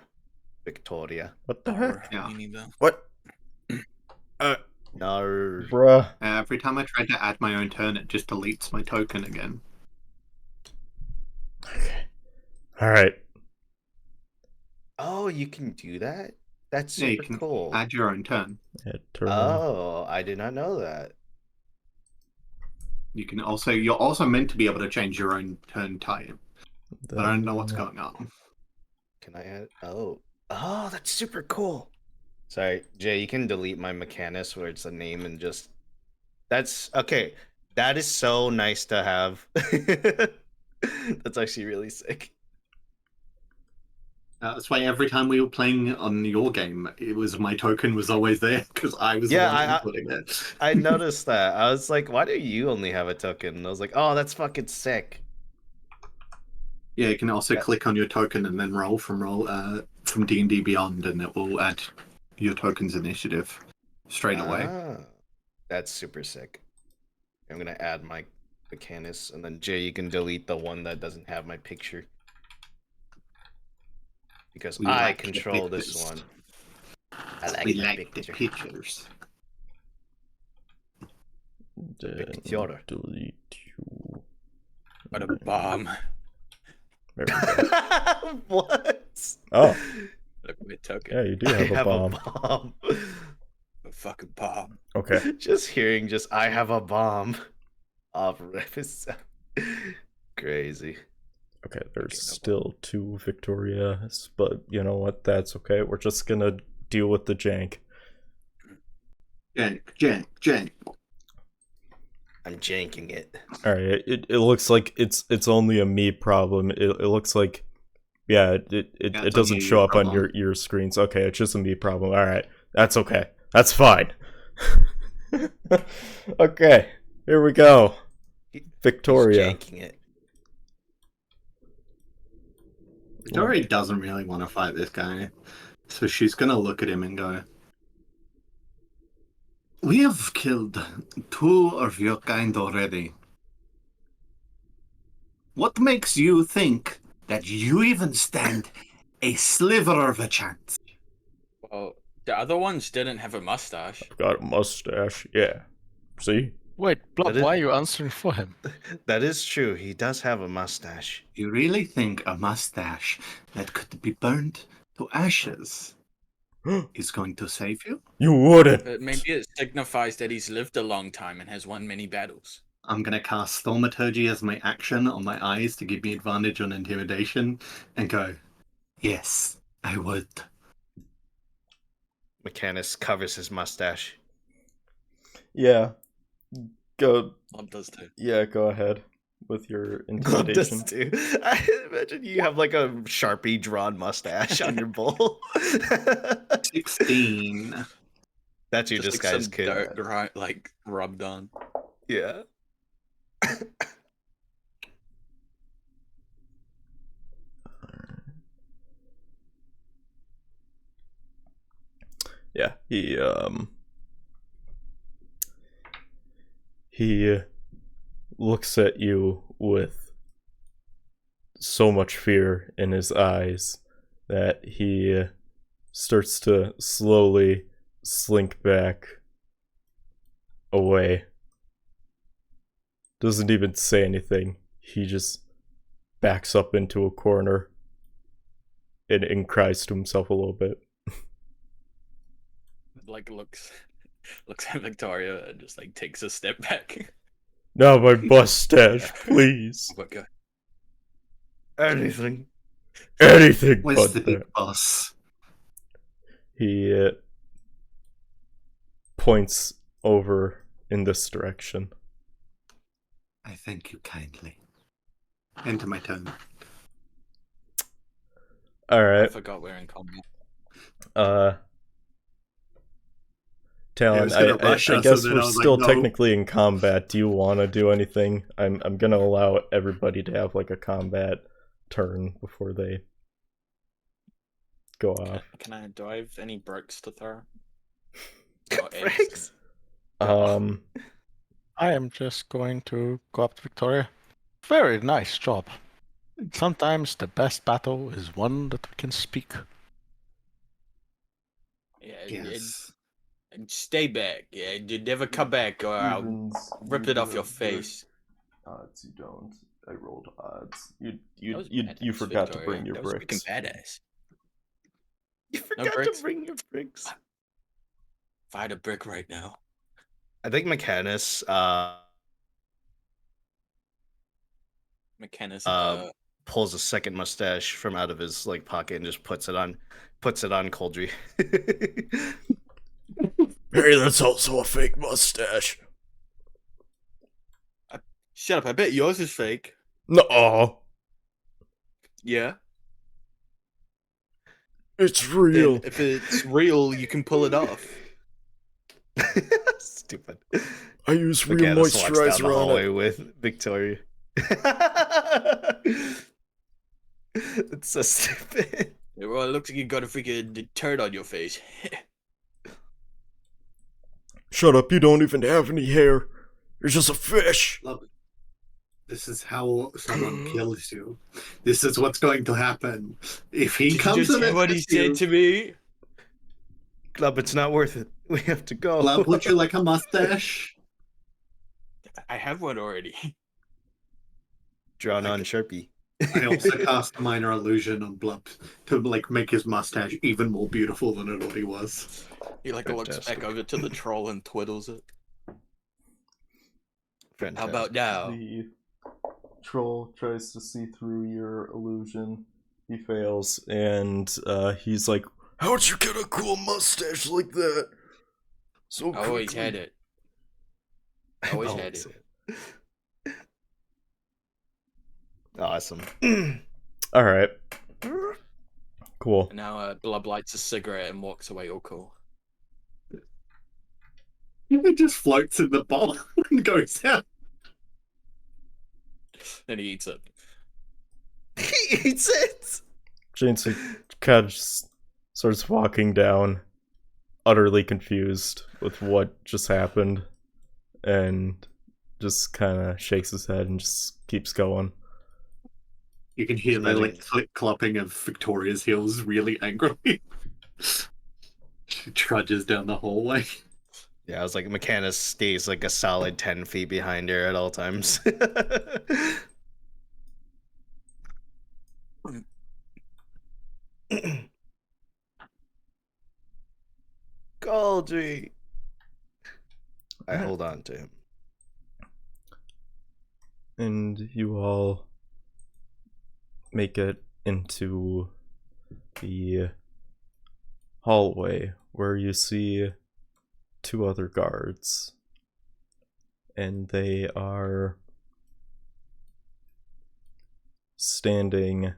Victoria. What the heck? Yeah. Me neither. What? No, No. Bruh. Every time I try to add my own turn, it just deletes my token again. Okay. Alright. Oh, you can do that? That's Yeah, super you can cool. add your own turn. Turn. Oh, I did not know that. You can also you're also meant to be able to change your own turn type. But I don't know what's going on. Can I add? Oh, that's super cool. Sorry, Jay. You can delete my Mechanist where it's a name and just. That's okay. That is so nice to have. That's actually really sick. That's why every time we were playing on your game, it was my token was always there because I was the one inputting it. I noticed that. I was like, why do you only have a token? And I was like, oh, that's fucking sick. Yeah, you can also click on your token and then roll from D&D Beyond, and it will add your token's initiative straight away. That's super sick. I'm gonna add my Mechanist, and then Jay, you can delete the one that doesn't have my picture. Because I control this one. I like the pictures. Delete you. What a bomb. There we go. What? Oh. Look at my token. Yeah, you do have a bomb. A fucking bomb. Okay. Just hearing I have a bomb off rip is crazy. Okay, there's still 2 Victorias, but you know what? That's okay. We're just gonna deal with the jank. Jank. I'm janking it. Alright, it looks like it's only a me problem. It looks like, yeah, it doesn't show up on your screens. Okay, it's just a me problem. Alright, that's okay. That's fine. Okay, here we go. Victoria. He's janking it. Victoria doesn't really want to fight this guy, so she's gonna look at him and go, "We have killed 2 of your kind already. What makes you think that you even stand a sliver of a chance?" Well, the other ones didn't have a mustache. I've got a mustache, yeah. See? Wait, Blob, why are you answering for him? That is true. He does have a mustache. You really think a mustache that could be burned to ashes is going to save you? You wouldn't! But maybe it signifies that he's lived a long time and has won many battles. I'm gonna cast Thaumaturgy as my action on my eyes to give me advantage on intimidation and go, yes, I would. Mechanist covers his mustache. Yeah. Go. Blob does too. Yeah, go ahead with your Glub does intimidation. too. I imagine you have like a Sharpie drawn mustache on your bull. 16. That's your Just disguise like kid. dirt, like rubbed on. Yeah. Yeah, he looks at you with so much fear in his eyes that he starts to slowly slink back away. Doesn't even say anything. He just backs up into a corner and cries to himself a little bit. Like looks at Victoria and just like takes a step back. Not my mustache, please. But go. Anything. Anything Where's but the big that. boss? He points over in this direction. I thank you kindly. Enter my turn. I Alright. forgot we're in combat. Talon, I guess we're still technically in combat. Do you want to do anything? I'm gonna allow everybody to have like a combat turn before they go off. Do I have any bricks to throw? Bricks? I am just going to go up to Victoria. Very nice job. Sometimes the best battle is one that we can speak. Yeah, Yes. And stay back. Yeah, you never come back, or I'll rip it off your face. Odds you don't. I rolled odds. That You was you badass, forgot to Victoria. bring your That was bricks. freaking badass. You No forgot to bricks? bring your bricks. If I had a brick right now. I think Mechanus McKenna's pulls a second mustache from out of his like pocket and just puts it on Coldry. Hey, that's also a fake mustache. Shut up, I bet yours is fake. No, Yeah. it's real. Then if it's real, you can pull it off. Stupid. I use real Mechanus walks down the moisturizer on hallway it. with Victoria. It's so stupid. Well, it looks like you got a freaking turd on your face. Shut up! You don't even have any hair. You're just a fish. Love it. This is how someone kills you. This is what's going to happen. If he Did comes you just and hear what he attacks you, said to me? Club, it's not worth it. We have to go. Glub, would you like a mustache? I have one already. Drawn on Sharpie. I also cast a minor illusion on Blub to like make his mustache even more beautiful than it already was. He like looks Fantastic. back over to the troll and twiddles it. Fantastic. How about now? The troll tries to see through your illusion. He fails, and he's like, "How'd you get a cool mustache like that?" So I always quickly." had it. I always had it. Awesome. All right. Cool. And now Blub lights a cigarette and walks away all cool. It just floats in the bowl and goes out. Then he eats it. He eats it. Jameson kind of just starts walking down, utterly confused with what just happened, and just kind of shakes his head and just keeps going. You can hear the like clip-clopping of Victoria's heels really angrily. She trudges down the hallway. Yeah, I was like, Mechanus stays like a solid 10 feet behind her at all times. Goldry. I hold on to him. And you all make it into the hallway where you see two other guards, and they are standing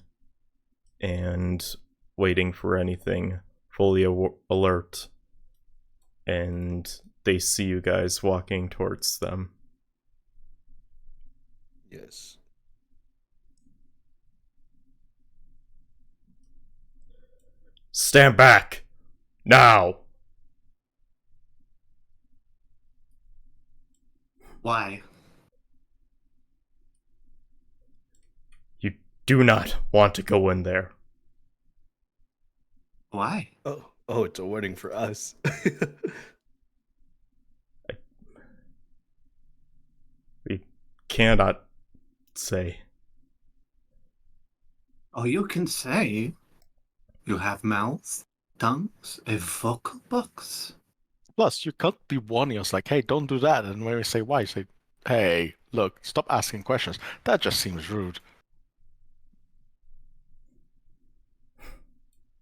and waiting for anything, fully alert, and they see you guys walking towards them. Yes. Stand back! Now! Why? You do not want to go in there. Why? Oh, it's a warning for us. We cannot say. Oh, you can say. You have mouths, tongues, a vocal box. Plus, you can't be warning us like, hey, don't do that. And when we say why, you say, hey, look, stop asking questions. That just seems rude.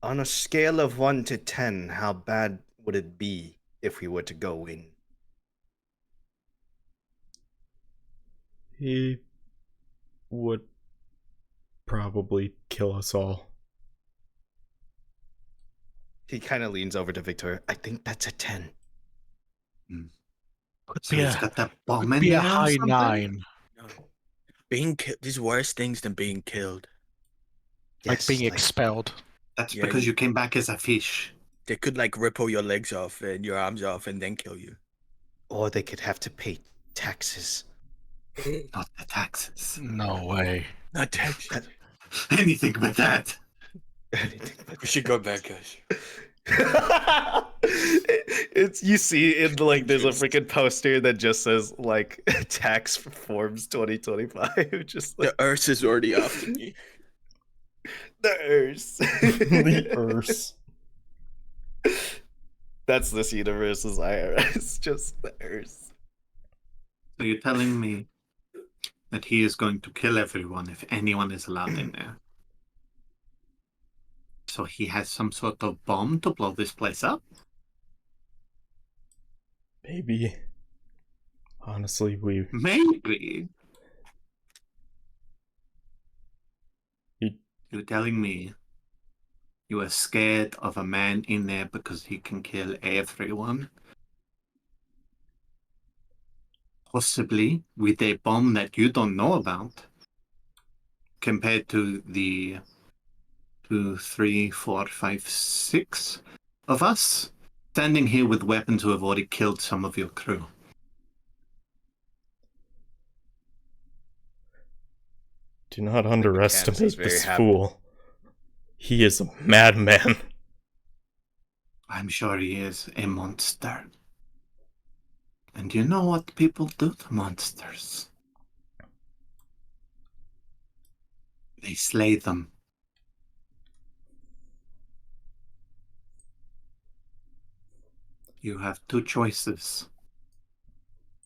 On a scale of 1 to 10, how bad would it be if we were to go in? He would probably kill us all. He kind of leans over to Victoria. I think that's a 10. So he's got that bomb Could in be there a or high something? 9. No. Being killed. There's worse things than being killed. Like Yes, being expelled. That's Yeah, because you came back as a fish. They could like rip all your legs off and your arms off and then kill you. Or they could have to pay taxes. Not the taxes. No way. Not tax. Anything but that. We should go back, guys. It's you see in like there's a freaking poster that just says like tax reforms 2025. Just like The Earth is already after me. the Earth. The Earth. That's this universe's IRS. Just the Earth. So you're telling me that he is going to kill everyone if anyone is allowed in there? So he has some sort of bomb to blow this place up? Maybe. Honestly, Maybe. He- You're telling me you are scared of a man in there because he can kill everyone? Possibly with a bomb that you don't know about. Compared to the 2, 3, 4, 5, 6 of us standing here with weapons who have already killed some of your crew. do not Candace is underestimate very this happy. fool. He is a madman. I'm sure he is a monster. And you know what people do to monsters? They slay them. You have two choices.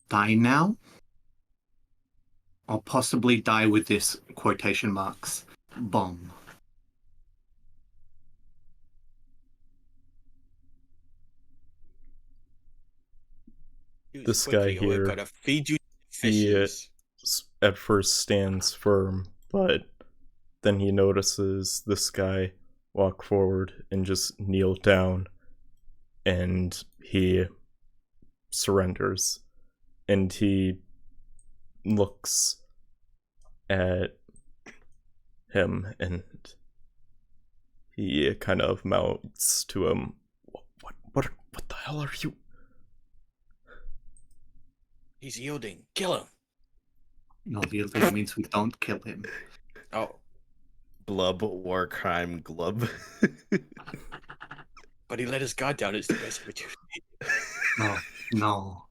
Die now, or possibly die with this, quotation marks, bomb. This guy Quickly, we're here, gonna feed you he fishes. at first stands firm, but then he notices this guy walk forward and just kneel down, and he surrenders, and he looks at him, and he kind of mouths to him, what the hell are you? He's yielding. Kill him. No, yielding means we don't kill him. Oh, Glub war crime glub. but he let his guard down. It's the best opportunity. No, no.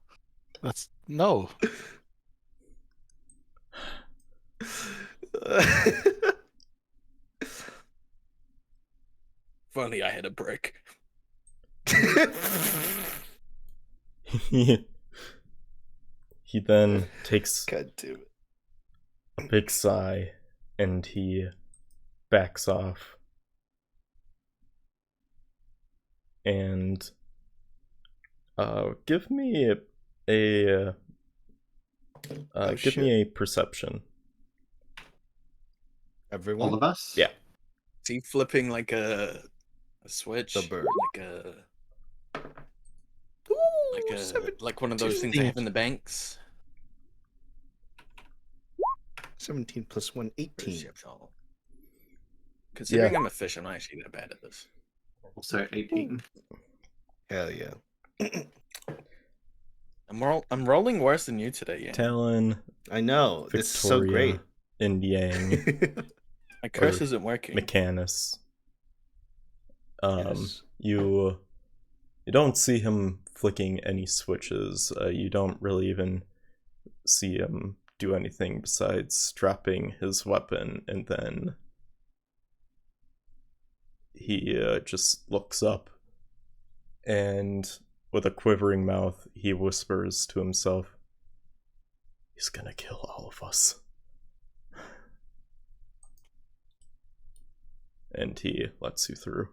That's no. If only I had a brick. He then takes God damn it. a big sigh and he backs off. And give me a give me a perception. Everyone? All of us? Yeah. Is he flipping like a switch? The bird. Like one of those things they have in the banks? 17 plus 1, 18. Considering I'm a fish, I'm not actually that bad at this. Also 18. Hell yeah. I'm rolling worse than you today, yeah. Talon, I know. Victoria, It's so great. and Yang, My curse or isn't working. Mechanus. Yes. You don't see him flicking any switches. You don't really even see him do anything besides dropping his weapon, and then he just looks up, and with a quivering mouth, he whispers to himself, "He's gonna kill all of us." And he lets you through.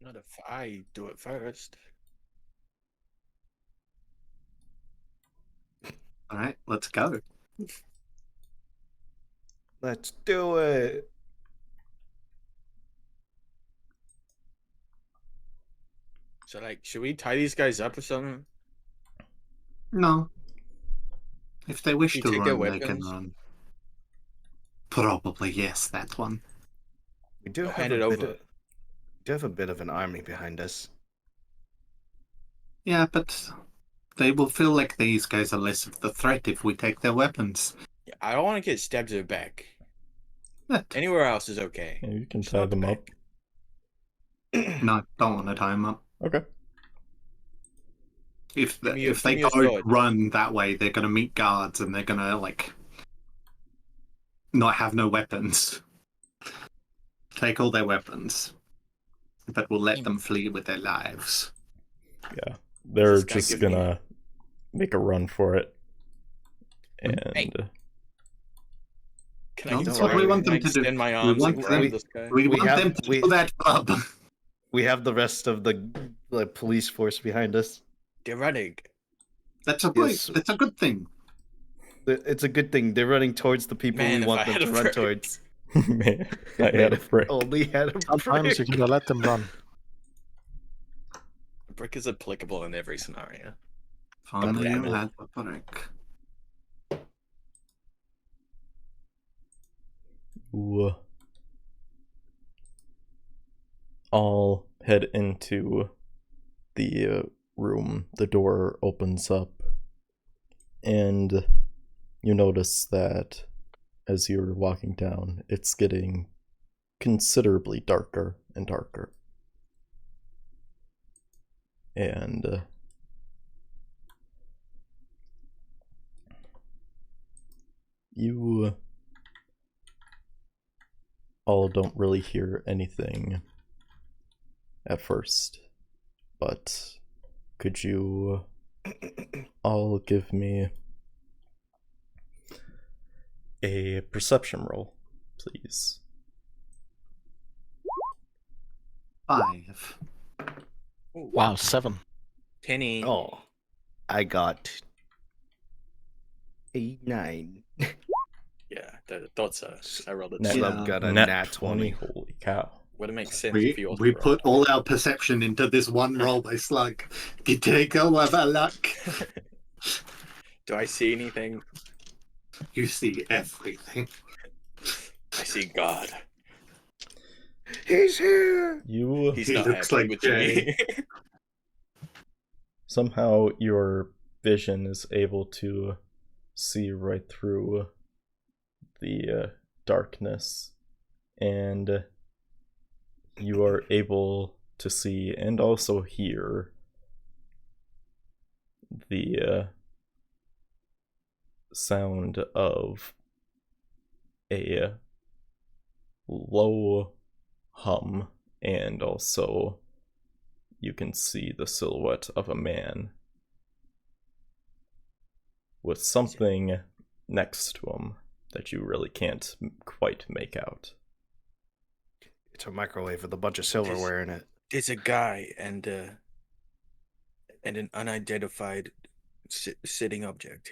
Not if I do it first. Alright, let's go. Let's do it. So, like, should we tie these guys up or something? No. If they wish You to take their run, they can weapons? run. Probably, yes, that one. We do I'll have hand a it bit over. of, we do have a bit of an army behind us. Yeah, but they will feel like these guys are less of the threat if we take their weapons. Yeah, I don't want to get stabbed in the back. That- Anywhere else is okay. Yeah, you can Just tie not the them up. back. No, don't want to tie him up. Okay. If Give me your- if they give me your don't sword. run that way, they're gonna meet guards and they're gonna like not have no weapons. Take all their weapons, but we'll let them flee with their lives. Yeah. They're This guy just give me- gonna make a run for it. And Hey. Can I No, that's can what we I- want can them I to do. extend my We arms want and grab them- this guy? We want have- them to we- do that club. We have the rest of the police force behind us. They're running. That's a great. Yes. That's a good thing. It's a good thing. They're running towards the people Man, we if want I them had to a run brick. towards. man, I had Man, a if break. only had a Sometimes you brick. gotta let them run. A brick is applicable in every scenario. Finally, you Double. had a brick. Ooh. I'll head into the room. The door opens up, and you notice that as you're walking down, it's getting considerably darker and darker. And you all don't really hear anything at first, but could you all give me a perception roll, please? 5. Wow, 7. Penny. Oh, I got a 9. Yeah, I thought so. I rolled it. Nat- too. Slub got a Nat nat 20. Holy cow. Would it make sense We if yours we were put all our perception into this one roll by Slug. You take all of our luck. Do I see anything? You see everything. I see God. He's here. You He's He not looks happy like with Jay. me. somehow your vision is able to see right through the darkness, and you are able to see and also hear the sound of a low hum, and also you can see the silhouette of a man with something next to him that you really can't quite make out. It's a microwave with a bunch of silverware in it. There's a guy and an unidentified sitting object.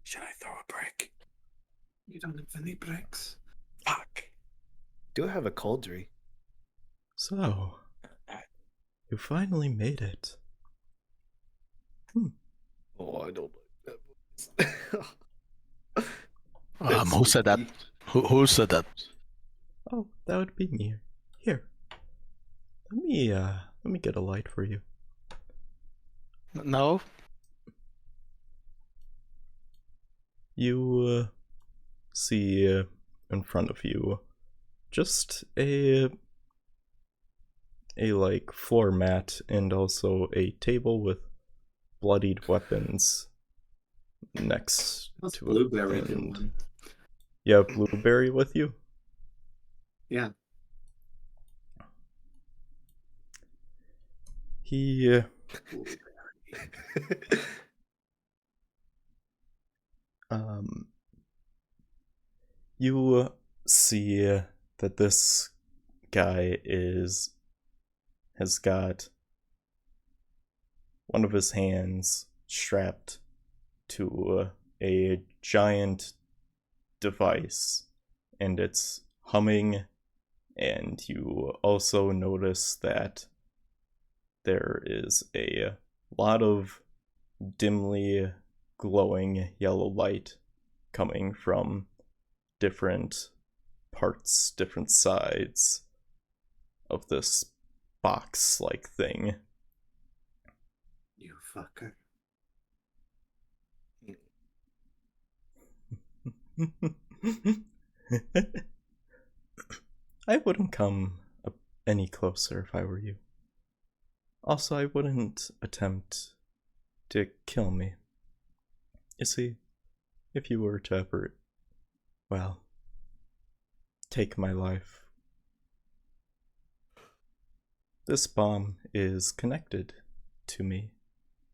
Should I throw a brick? You don't have any bricks. Fuck. Do have a cauldron. So, you finally made it. Oh, I don't like that. Who said that? Who said that? Oh, that would be me. Here. Let me get a light for you. No? You see in front of you just a like floor mat and also a table with bloodied weapons next What's to Blueberry it. And doing? you have Blueberry with you? Yeah. He you see that this guy has got one of his hands strapped to a giant device, and it's humming, and you also notice that there is a lot of dimly glowing yellow light coming from different parts, different sides of this box-like thing. You fucker. I wouldn't come any closer if I were you. Also, I wouldn't attempt to kill me. You see, if you were to ever, well, take my life, this bomb is connected to me,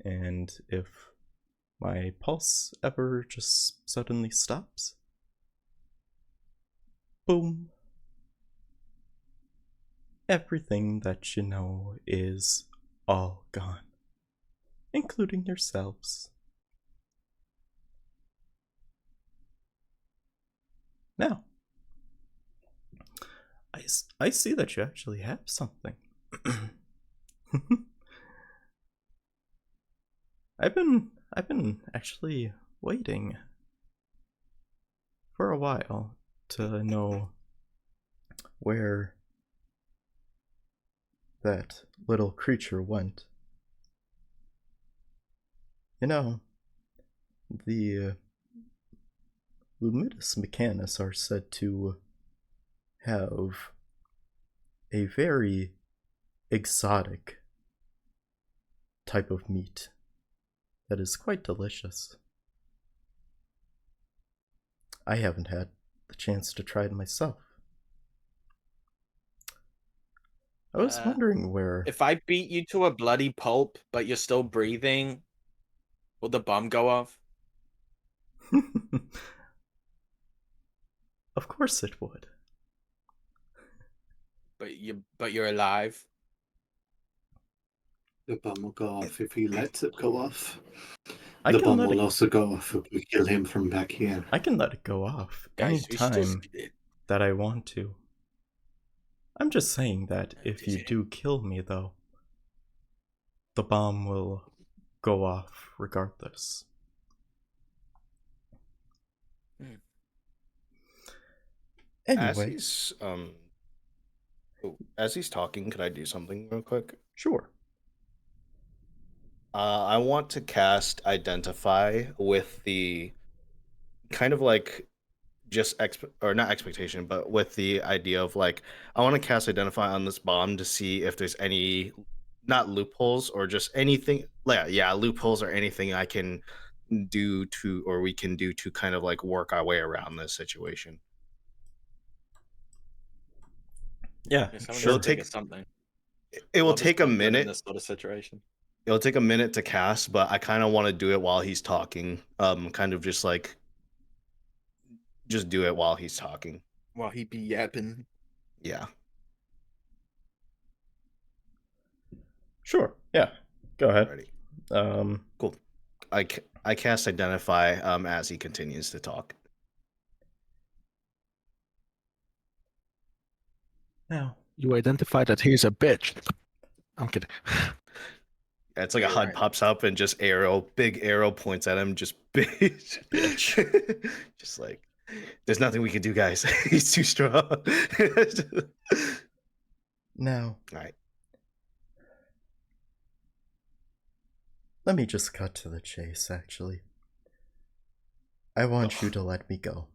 and if my pulse ever just suddenly stops, boom, everything that you know is all gone, including yourselves. Now, I see that you actually have something. I've been actually waiting for a while to know where that little creature went. You know, the Lumidus Mechanus are said to have a very exotic type of meat that is quite delicious. I haven't had the chance to try it myself. I was wondering where... If I beat you to a bloody pulp, but you're still breathing, will the bomb go off? Of course it would. But you're alive. The bomb will go off if he lets it go off. I The can bomb let will it... also go off if we kill him from back here. I can let it go off Guys, we should anytime just... that I want to. I'm just saying that if you do kill me, though, the bomb will go off regardless. Anyway, as he's talking, could I do something real quick? sure. I want to cast Identify with the kind of like just not expectation, but with the idea of like I want to cast Identify on this bomb to see if there's any not loopholes or just anything loopholes or anything I can do to or we can do to kind of like work our way around this situation. Yeah, It'll take something. It will take a minute. In this sort of situation. It'll take a minute to cast, but I kind of want to do it while he's talking. Kind of just do it while he's talking. While he be yapping. Yeah. Sure. Yeah. Go ahead. Ready. Cool. I cast Identify as he continues to talk. Now You identify that he's a bitch. I'm kidding. Yeah, it's like a HUD pops up and just big arrow points at him, just bitch. Just like, there's nothing we can do, guys. He's too strong. Now. All right. Let me just cut to the chase, actually. I want you to let me go.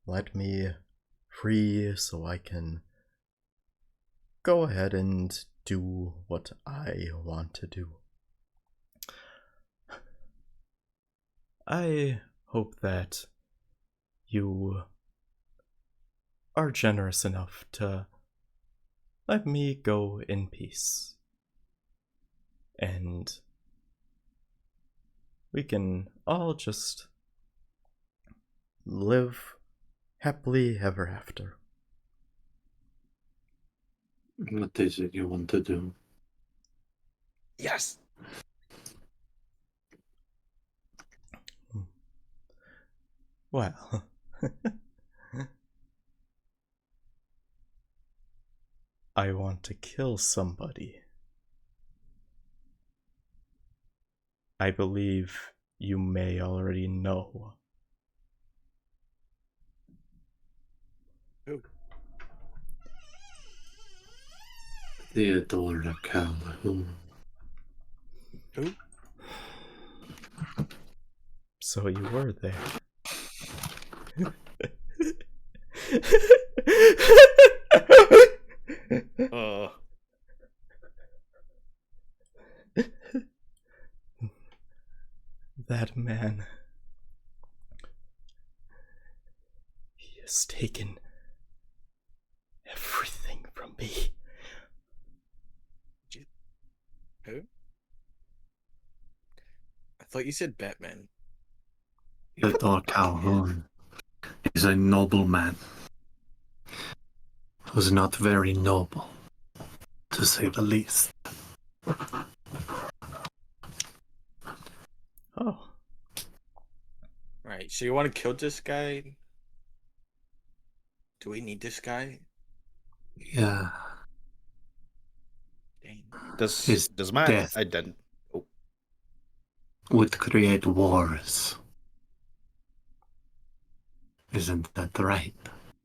Let me free so I can go ahead and do what I want to do. I hope that you are generous enough to let me go in peace. And we can all just live happily ever after. What is it you want to do? Yes. Well, I want to kill somebody. I believe you may already know. Who? Theodora Calhoun. Who? So you were there. Oh. That man. He has taken everything from me. Who? I thought you said Batman. Theodore Calhoun is a noble man. Was not very noble, to say the least. Oh. Right, so you want to kill this guy? Do we need this guy? Yeah. Dang. His Does my death identity would create wars. Isn't that right,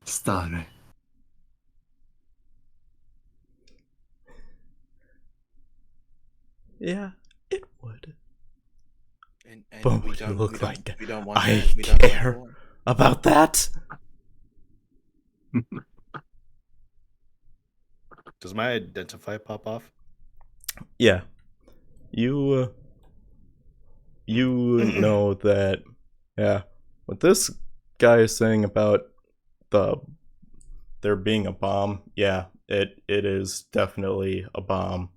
Starry? Yeah, it would. And But we would you don't, look we don't, like we don't want I that. We don't want care war. about that? does my identify pop off? Yeah. You know that, yeah, what this guy is saying about there being a bomb, yeah, it is definitely a bomb,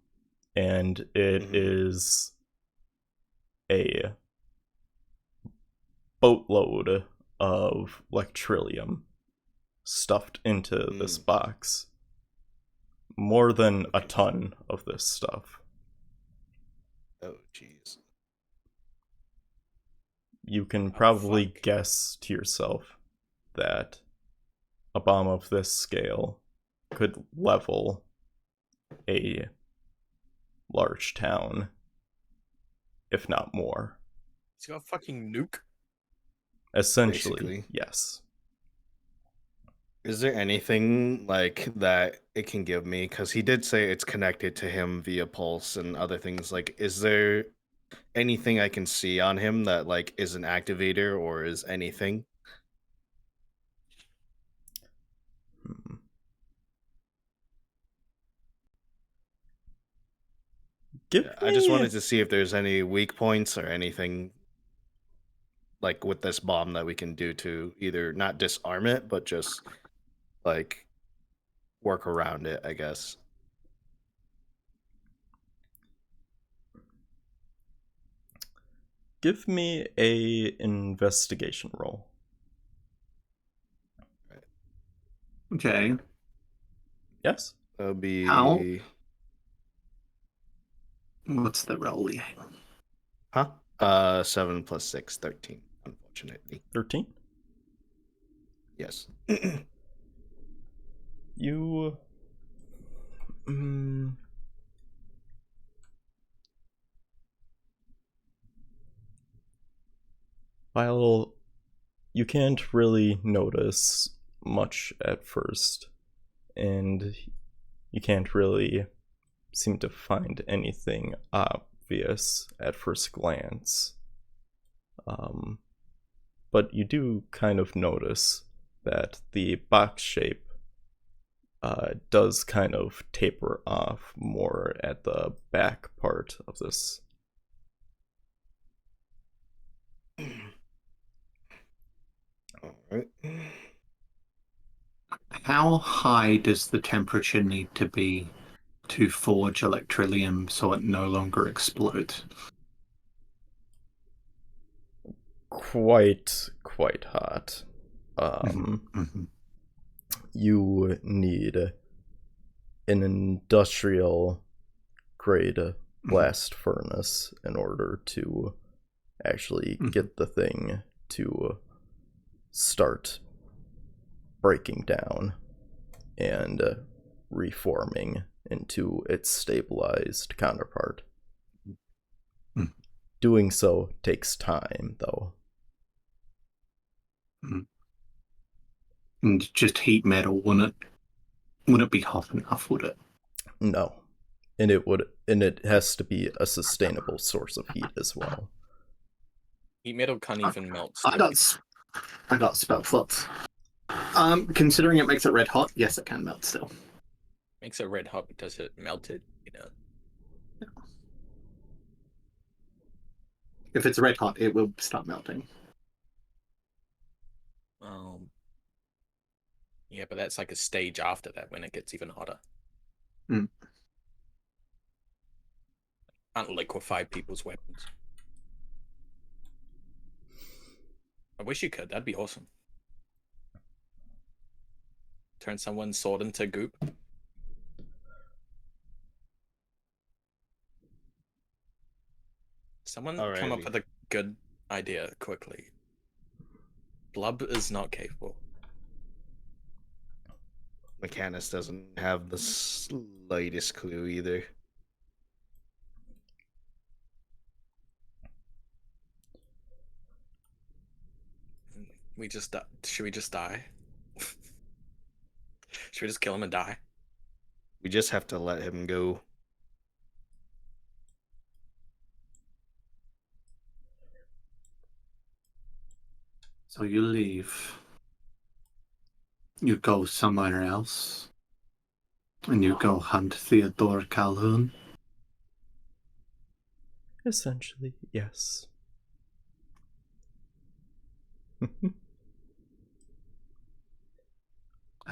and it is a boatload of electrillium stuffed into this box. More than a ton of this stuff. Oh, jeez. You can probably guess to yourself that a bomb of this scale could level a large town, if not more. He's got a fucking nuke. Essentially, Basically. yes. Is there anything like that it can give me? Because he did say it's connected to him via pulse and other things. Like, is there anything I can see on him that like is an activator or is anything? I just wanted to see if there's any weak points or anything like with this bomb that we can do to either not disarm it, but just like work around it, I guess. Give me a investigation roll. Okay. Yes? That'll be How? What's the roll? 7 plus 6, 13, unfortunately. 13? Yes. You while you can't really notice much at first, and you can't really seem to find anything obvious at first glance, but you do kind of notice that the box shape does kind of taper off more at the back part of this. Alright. How high does the temperature need to be to forge electrillium so it no longer explodes? Quite hot. You need an industrial grade blast furnace in order to actually get the thing to start breaking down and reforming into its stabilized counterpart. Doing so takes time, though. And just heat metal wouldn't be hot enough, would it? No. And it has to be a sustainable source of heat as well. Heat metal can't even melt. I got spell slots. Considering it makes it red hot, yes, it can melt still. Makes it red hot. Does it melt it? You know. If it's red hot, it will start melting. Yeah, but that's like a stage after that when it gets even hotter. Mm. Can't liquefy people's weapons. I wish you could. That'd be awesome. Turn someone's sword into goop. Someone come up Alrighty. with a good idea quickly. Blub is not capable. Mechanus doesn't have the slightest clue either. We just should we just die? Should we just kill him and die? We just have to let him go. So you leave. You go somewhere else. And you go hunt Theodore Calhoun. Essentially, yes.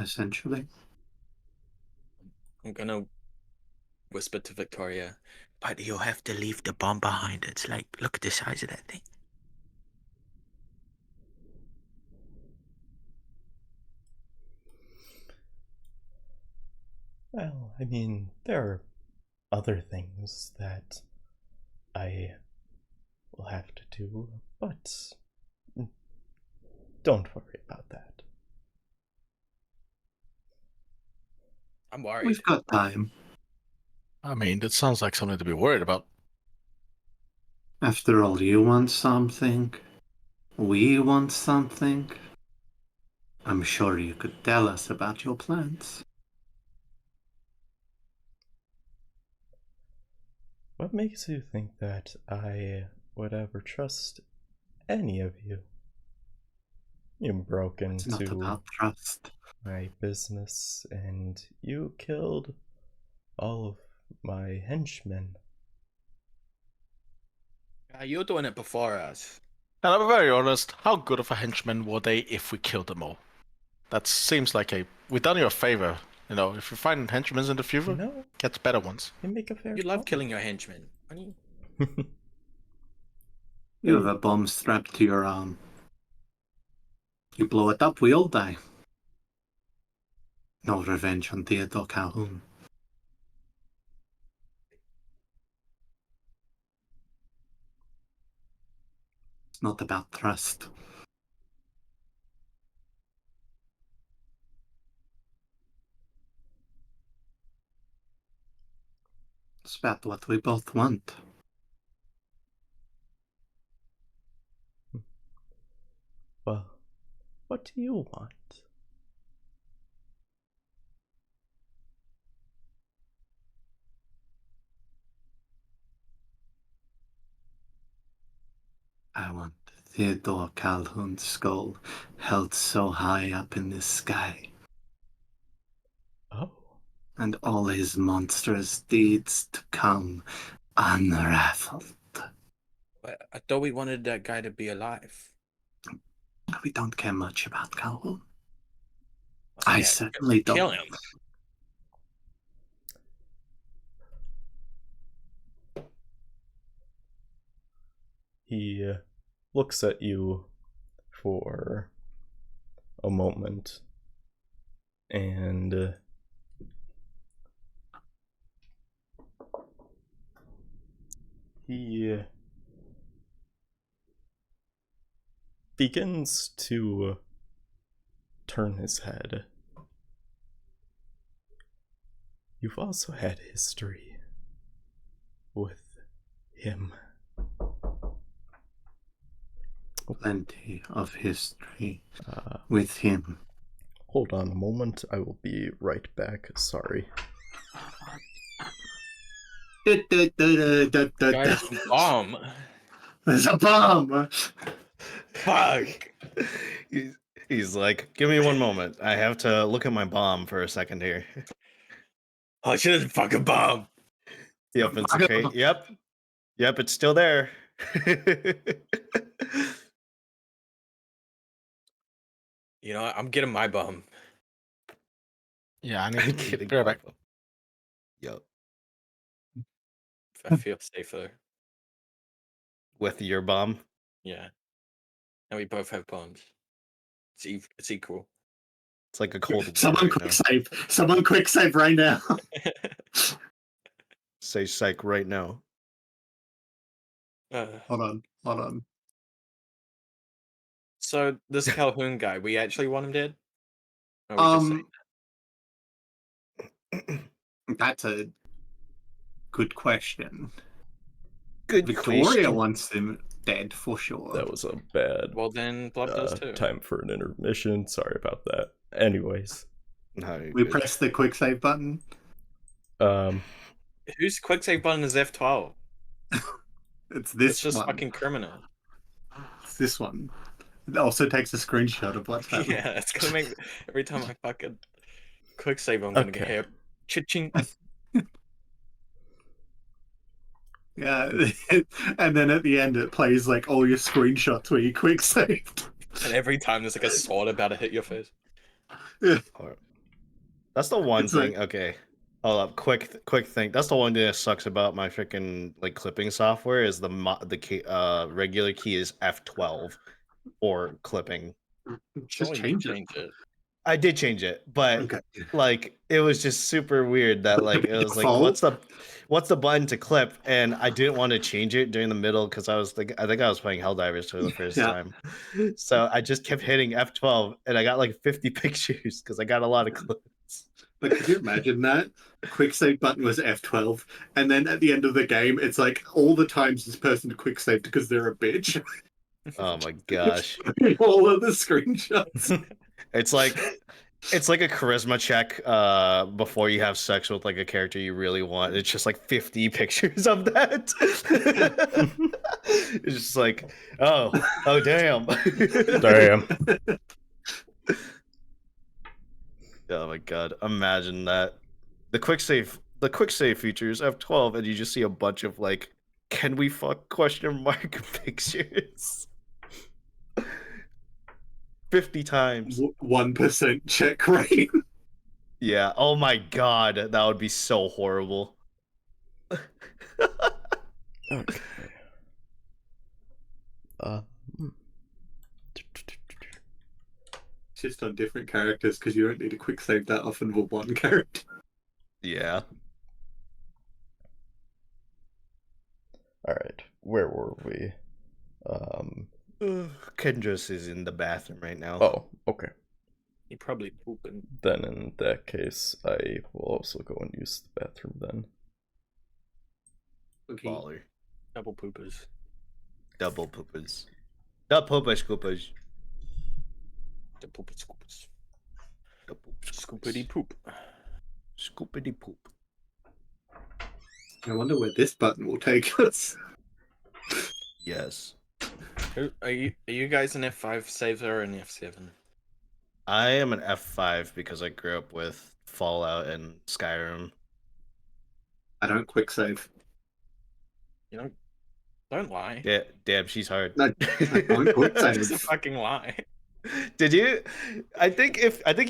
Essentially. I'm gonna whisper to Victoria, but you'll have to leave the bomb behind. It's like, look at the size of that thing. Well, I mean, there are other things that I will have to do, but don't worry about that. I'm worried. We've got time. I mean, that sounds like something to be worried about. After all, you want something. We want something. I'm sure you could tell us about your plans. What makes you think that I would ever trust any of you? You broke It's not into about trust. my business and you killed all of my henchmen. You're doing it before us. And I'm very honest, how good of a henchman were they if we killed them all? That seems like we've done you a favor. You know, if you find henchmen in the future, You know, get better ones. you make a fair You love point. killing your henchmen. What do you... You have a bomb strapped to your arm. You blow it up, we all die. No revenge on Theodore Calhoun. It's not about trust. It's about what we both want. Well, what do you want? I want Theodore Calhoun's skull held so high up in the sky, Oh, and all his monstrous deeds to come unraveled. I thought we wanted that guy to be alive. We don't care much about Calhoun. Well, I yeah, certainly don't. kill him. he looks at you for a moment and he begins to turn his head. You've also had history with him. Plenty of history with him. Hold on a moment, I will be right back. Sorry. Guys, bomb. There's a bomb! Fuck. He's like, give me one moment. I have to look at my bomb for a second here. Oh, shit, it's a fucking bomb. The offensive crate. Yep. Yep, it's still there. You know what? I'm getting my bomb. Yeah, I need to be Kidding. right back. Yep. I feel safer. With your bomb. Yeah. And we both have bombs. It's equal. It's like a cold war Someone right quick now. save. Someone quick save right now. Say psych right now. Hold on. So this Calhoun guy, we actually want him dead? Or are we just saying That's a good question. Good Victoria question. wants him dead for sure. That was a bad well, then Blob does too. time for an intermission. Sorry about that. Anyways, No, you're We good. press the quick save button. Whose quick save button is F12? It's this It's just one. fucking criminal. It's this one. It also takes a screenshot of what's happening. Yeah, it's gonna make every time I fucking quick save, I'm gonna get Okay. hit. Cha-ching. Yeah, and then at the end it plays like all your screenshots where you quick saved. And every time there's like a sword about to hit your face. Alright. That's the one It's thing. Okay. Hold up. Quick thing. That's the one thing that sucks about my freaking like clipping software is the key, regular key is F12 for clipping. Just Oh, you change it. change it. I did change it, but Okay. like it was just super weird that like it was like Default? what's the button to clip, and I didn't want to change it during the middle because I think I was playing Helldivers for the first Yeah. time, so I just kept hitting F12 and I got like 50 pictures because I got a lot of clips. But could you imagine that? Quick save button was F12, and then at the end of the game, it's like all the times this person quick saved because they're a bitch. Oh my gosh, All of the screenshots. it's like a charisma check before you have sex with like a character you really want. It's just like 50 pictures of that. It's just like, oh damn. damn. Oh my god, imagine that. The quick save features F12 and you just see a bunch of like, can we fuck question mark pictures 50 times. 1% check rate. Yeah, oh my god, that would be so horrible. Okay. It's just on different characters because you don't need a quick save that often with one character. Yeah. All right. Where were we? Kendra's is in the bathroom right now. Oh, okay. He probably pooping. Then in that case, I will also go and use the bathroom then. Okay. Baller. Double poopers. Double poopers. The poopers scoopers. The poopers scoopers. The poop Scoopity poop. Scoopity poop. I wonder where this button will take us. Yes. Are you guys an F5 saver or an F7? I am an F5 because I grew up with Fallout and Skyrim. I don't quick save. You know, don't lie. Yeah, damn, she's hard. I don't quick It's a save. fucking lie. Did you? I think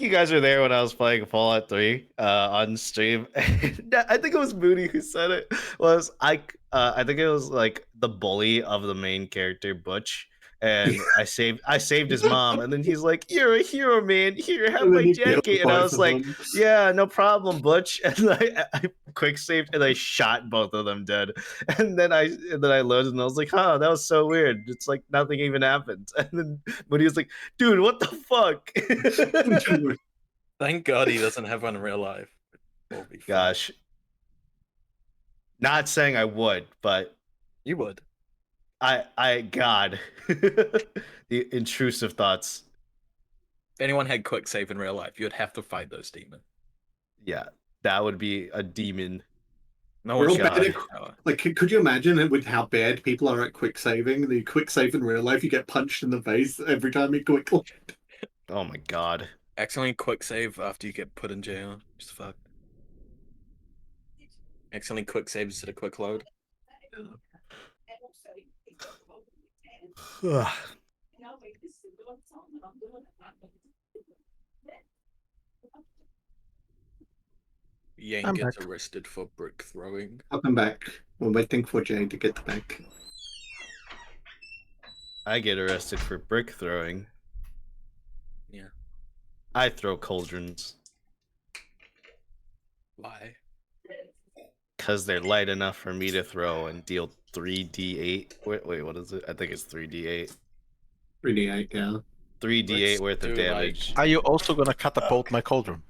you guys were there when I was playing Fallout 3 on stream. I think it was Moody who said it. I think it was like the bully of the main character Butch, and I saved his mom, and then he's like, "You're a hero, man. Here, have And my then you killed jacket." And I both was of like, them. "Yeah, no problem, Butch." And I quick saved and I shot both of them dead. And then I loaded and I was like, "Huh, that was so weird. It's like nothing even happened." And then Moody was like, "Dude, what the fuck?" Thank God he doesn't have one in real life. We'll be fine. Gosh. Not saying I would, but You would. God. The intrusive thoughts. If anyone had quick save in real life, you'd have to fight those demons. Yeah, that would be a demon. No We're one's all got bad that at- power. Like, could you imagine it with how bad people are at quick saving? The quick save in real life, you get punched in the face every time you quick. Oh my god. Accidentally quick save after you get put in jail. Just fuck. Accidentally quick save instead of quick load. Yang I'm gets back. arrested for brick throwing. Welcome back. We're waiting for Jay to get back. I get arrested for brick throwing. Yeah. I throw cauldrons. Why? Because they're light enough for me to throw and deal 3d8. Wait, what is it? I think it's 3d8. 3d8, yeah. 3d8 worth of do, damage. Are you also gonna catapult my cauldron?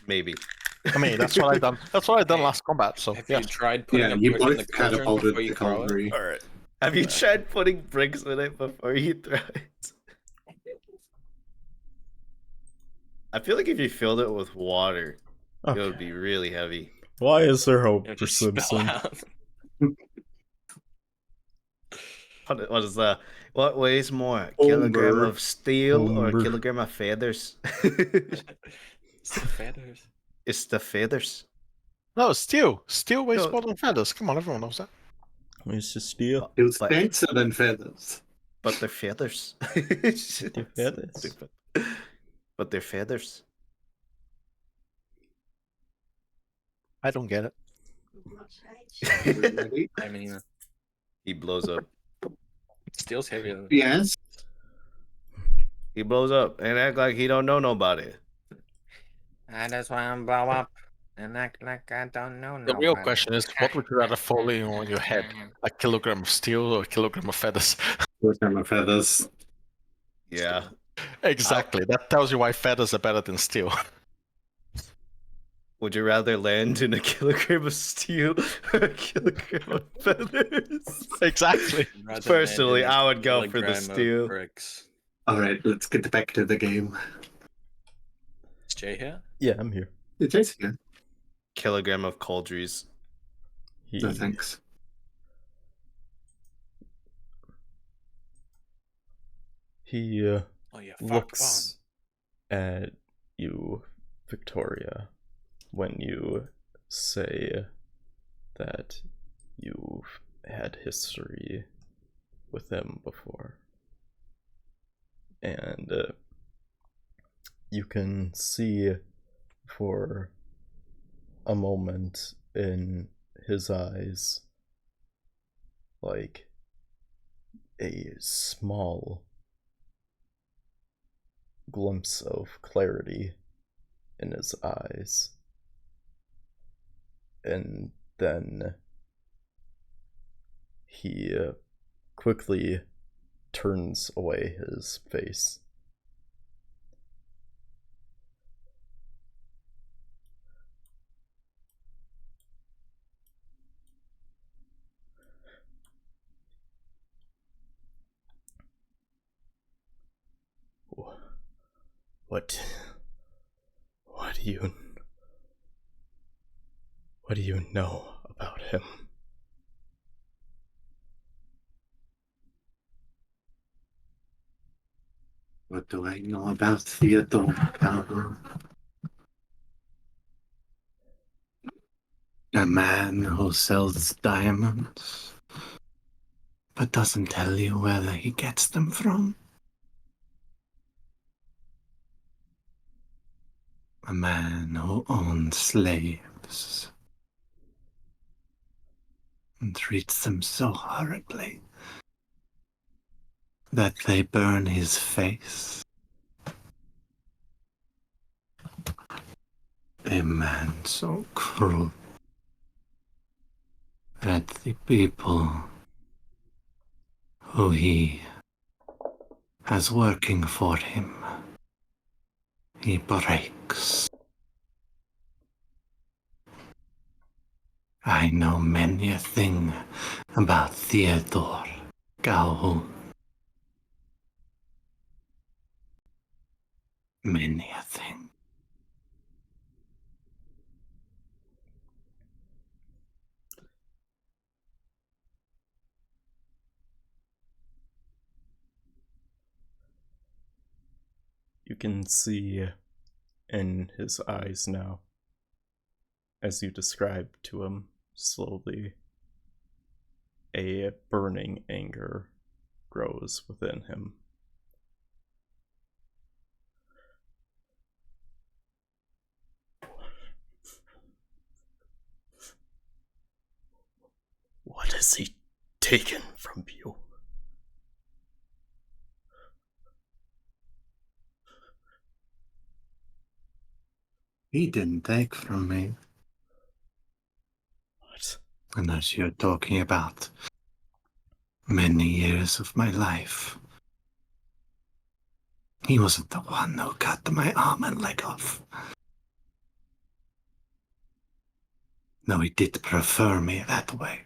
Maybe. I mean, that's what I done. That's what I done last combat. So Have yes. you tried putting Yeah, a you brick in the both cauldron catapulted before you the throw it? cauldron. Alright. Have you tried putting bricks in it before you throw it? I feel like if you filled it with water, it would Okay. be really heavy. Why is there hope It'll for just spill Simpson? out. What is that? What weighs more, kilogram Umber. of steel or a Umber. kilogram of feathers? It's the feathers. It's the feathers. No, steel. Steel weighs No. more than feathers. Come on, everyone knows that. It's just steel. It was But- denser than feathers. But they're feathers. They're feathers. Stupid. But they're feathers. I don't get it. Ready? I mean, He blows up. steel's heavier than Yes. He blows up and act like he don't know nobody. I just want to blow up and act like I don't know The real nobody. question is, what would you rather fall in on your head? A kilogram of steel or a kilogram of feathers? Kilogram of feathers. Yeah. Exactly. That tells you why feathers are better than steel. Would you rather land in a kilogram of steel or a kilogram of feathers? Exactly. Rather Personally, than a I would go for the kilogram of steel. bricks. Alright, let's get back to the game. Is Jay here? Yeah, I'm here. It's Jason again. Kilogram of cauldries. He, No thanks. he Oh yeah, fuck looks at you, Victoria, when you say that you've had history with him before. And you can see for a moment in his eyes like a small glimpse of clarity in his eyes. And then he quickly turns away his face. What do you know about him? What do I know about Theodore Calvin? A man who sells diamonds, but doesn't tell you where he gets them from. A man who owns slaves and treats them so horribly that they burn his face. A man so cruel that the people who he has working for him, he breaks. I know many a thing about Theodore Calhoun. Many a thing. You can see in his eyes now as you described to him, slowly a burning anger grows within him. What has he taken from you? He didn't take from me. What? Unless you're talking about many years of my life. He wasn't the one who cut my arm and leg off. No, he did prefer me that way.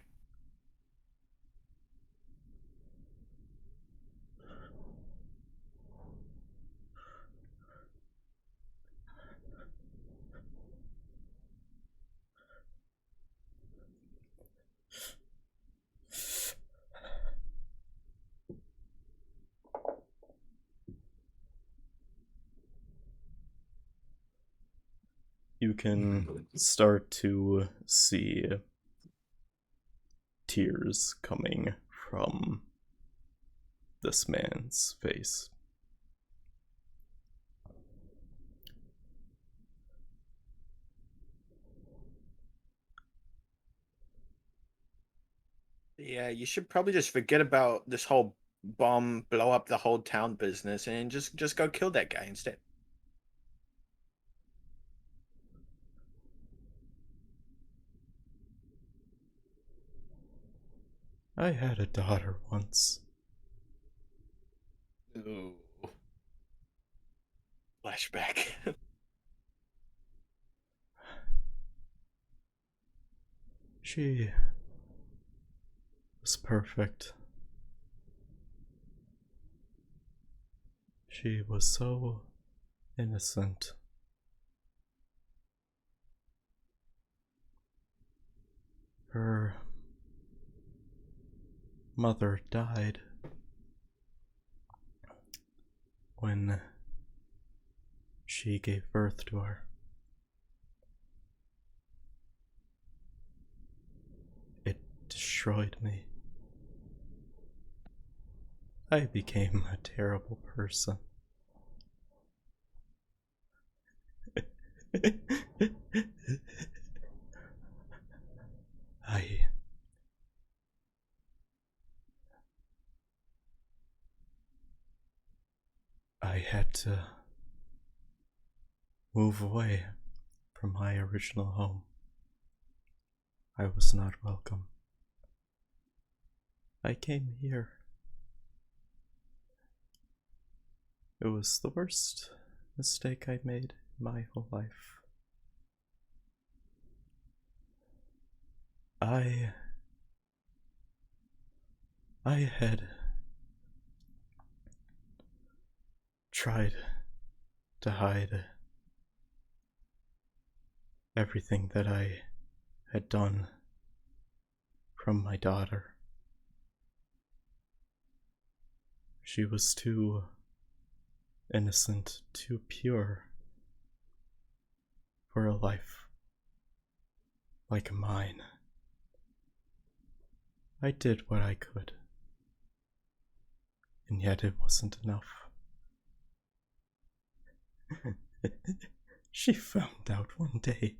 You can start to see tears coming from this man's face. Yeah, you should probably just forget about this whole bomb, blow up the whole town business, and just go kill that guy instead. I had a daughter once. Ooh. Flashback. She was perfect. She was so innocent. Her mother died when she gave birth to her. It destroyed me. I became a terrible person. I had to move away from my original home. I was not welcome. I came here. It was the worst mistake I made in my whole life. I had tried to hide everything that I had done from my daughter. She was too innocent, too pure for a life like mine. I did what I could, and yet it wasn't enough. She found out one day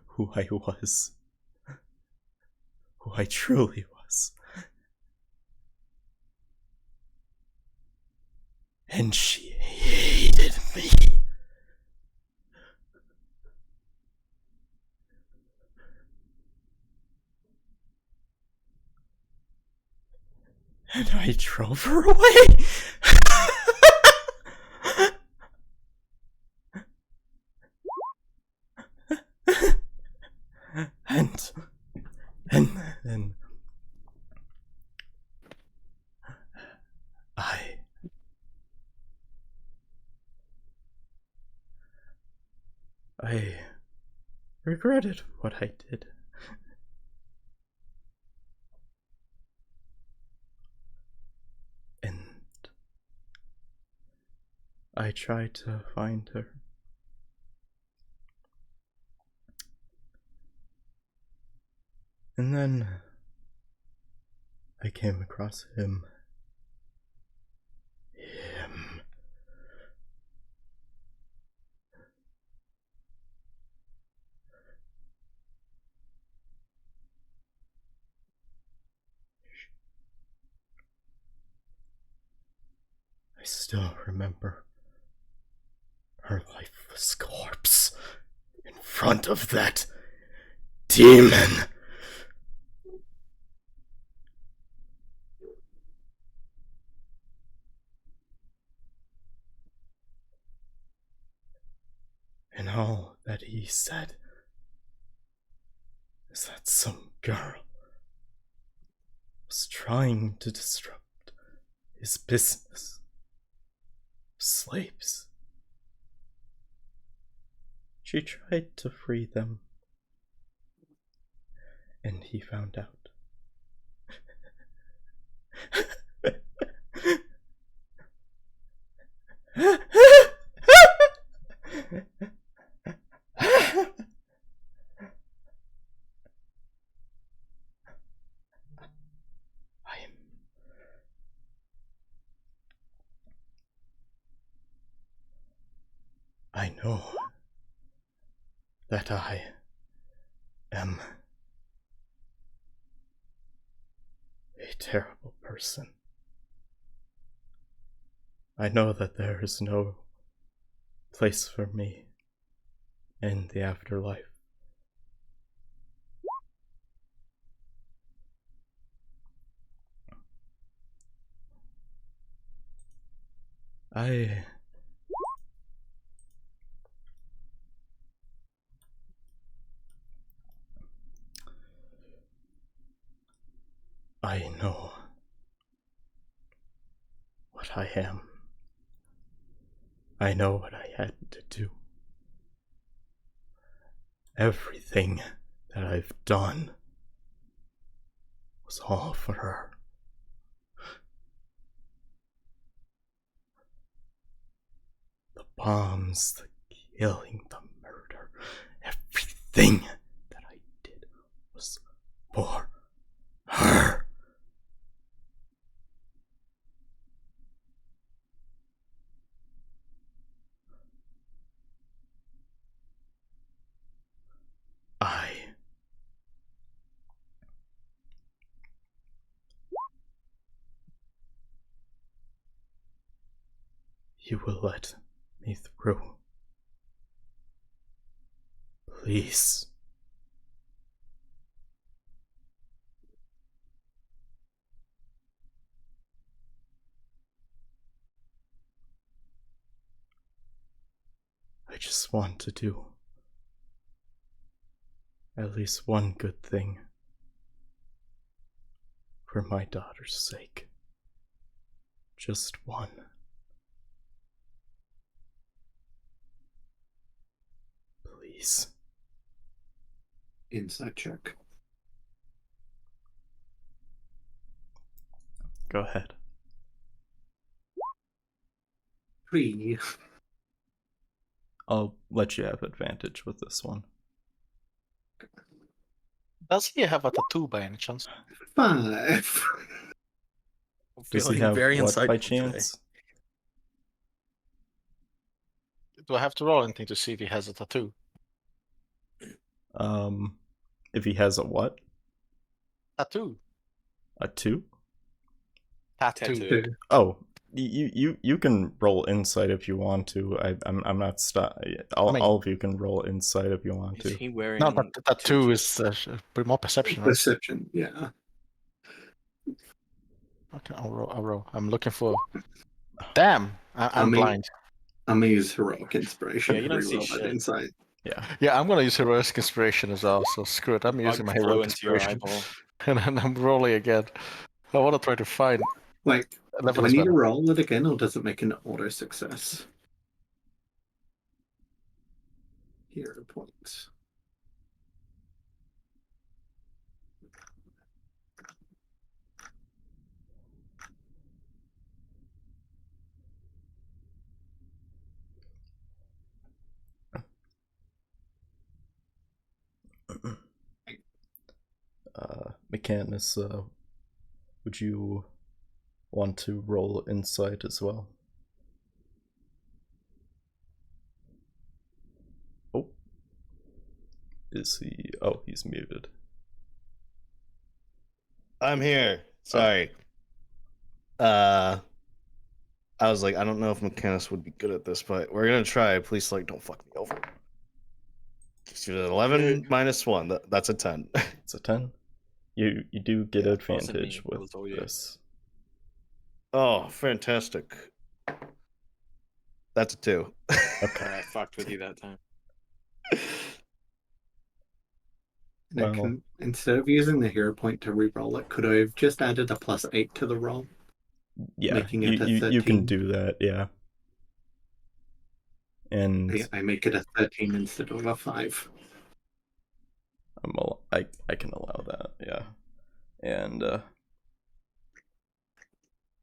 who I was, who I truly was. And she hated me. And I drove her away. and then I regretted what I did. And I tried to find her. And then I came across him. I still remember her lifeless corpse in front of that demon. And all that he said is that some girl was trying to disrupt his business of slaves. She tried to free them, and he found out. I know that I am a terrible person. I know that there is no place for me in the afterlife. I know what I am. I know what I had to do. Everything that I've done was all for her. The bombs, the killing, the murder, everything that I did was for her. You will let me through. Please. I just want to do at least one good thing for my daughter's sake. Just one. Please. Insight check. Go ahead. 3. I'll let you have advantage with this one. Does he have a tattoo by any chance? 5. Does he Feeling have very what by insightful today. chance? Do I have to roll anything to see if he has a tattoo? If he has a what? Tattoo. A 2? Tattoo. Oh, you can roll insight if you want to. I'm not all of you can roll insight if you want Is to. he wearing No, but the tattoo tattoos? is more perception, right? Perception, yeah. Okay, I'll roll. I'm looking for. Damn, I'm blind. I'm gonna use heroic inspiration Yeah, you to don't see reroll that shit. insight. Yeah. Yeah, I'm gonna use heroic inspiration as well. So screw it. I'm using my Bug flew heroic into your inspiration, eyeball. and then I'm rolling again. I want to try to find. Like, Level do I is need to better. roll it again, or does it make an auto success? Hero points. Mechanus, would you want to roll insight as well? Oh. Is he? Oh, he's muted. I'm here. Sorry. I was like, I don't know if Mechanus would be good at this, but we're gonna try. Please, like, don't fuck me over. Just do 11 minus 1. That's a 10. It's a 10. You do get Yeah, it wasn't advantage me, it with was all you. this. Oh, fantastic. That's a 2. Okay. I fucked with you that time. Well, Instead of using the hero point to reroll it, could I have just added a +8 to the roll? yeah, Making it a you can 13. do that, yeah. And I make it a 13 instead of a 5. I can allow that, yeah. And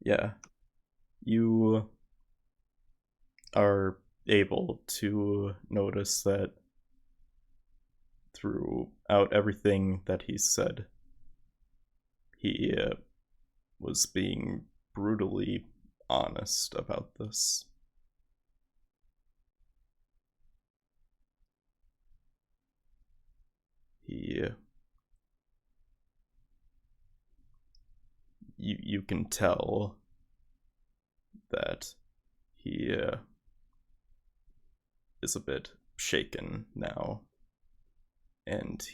yeah, you are able to notice that throughout everything that he said, he was being brutally honest about this. You can tell that he is a bit shaken now, and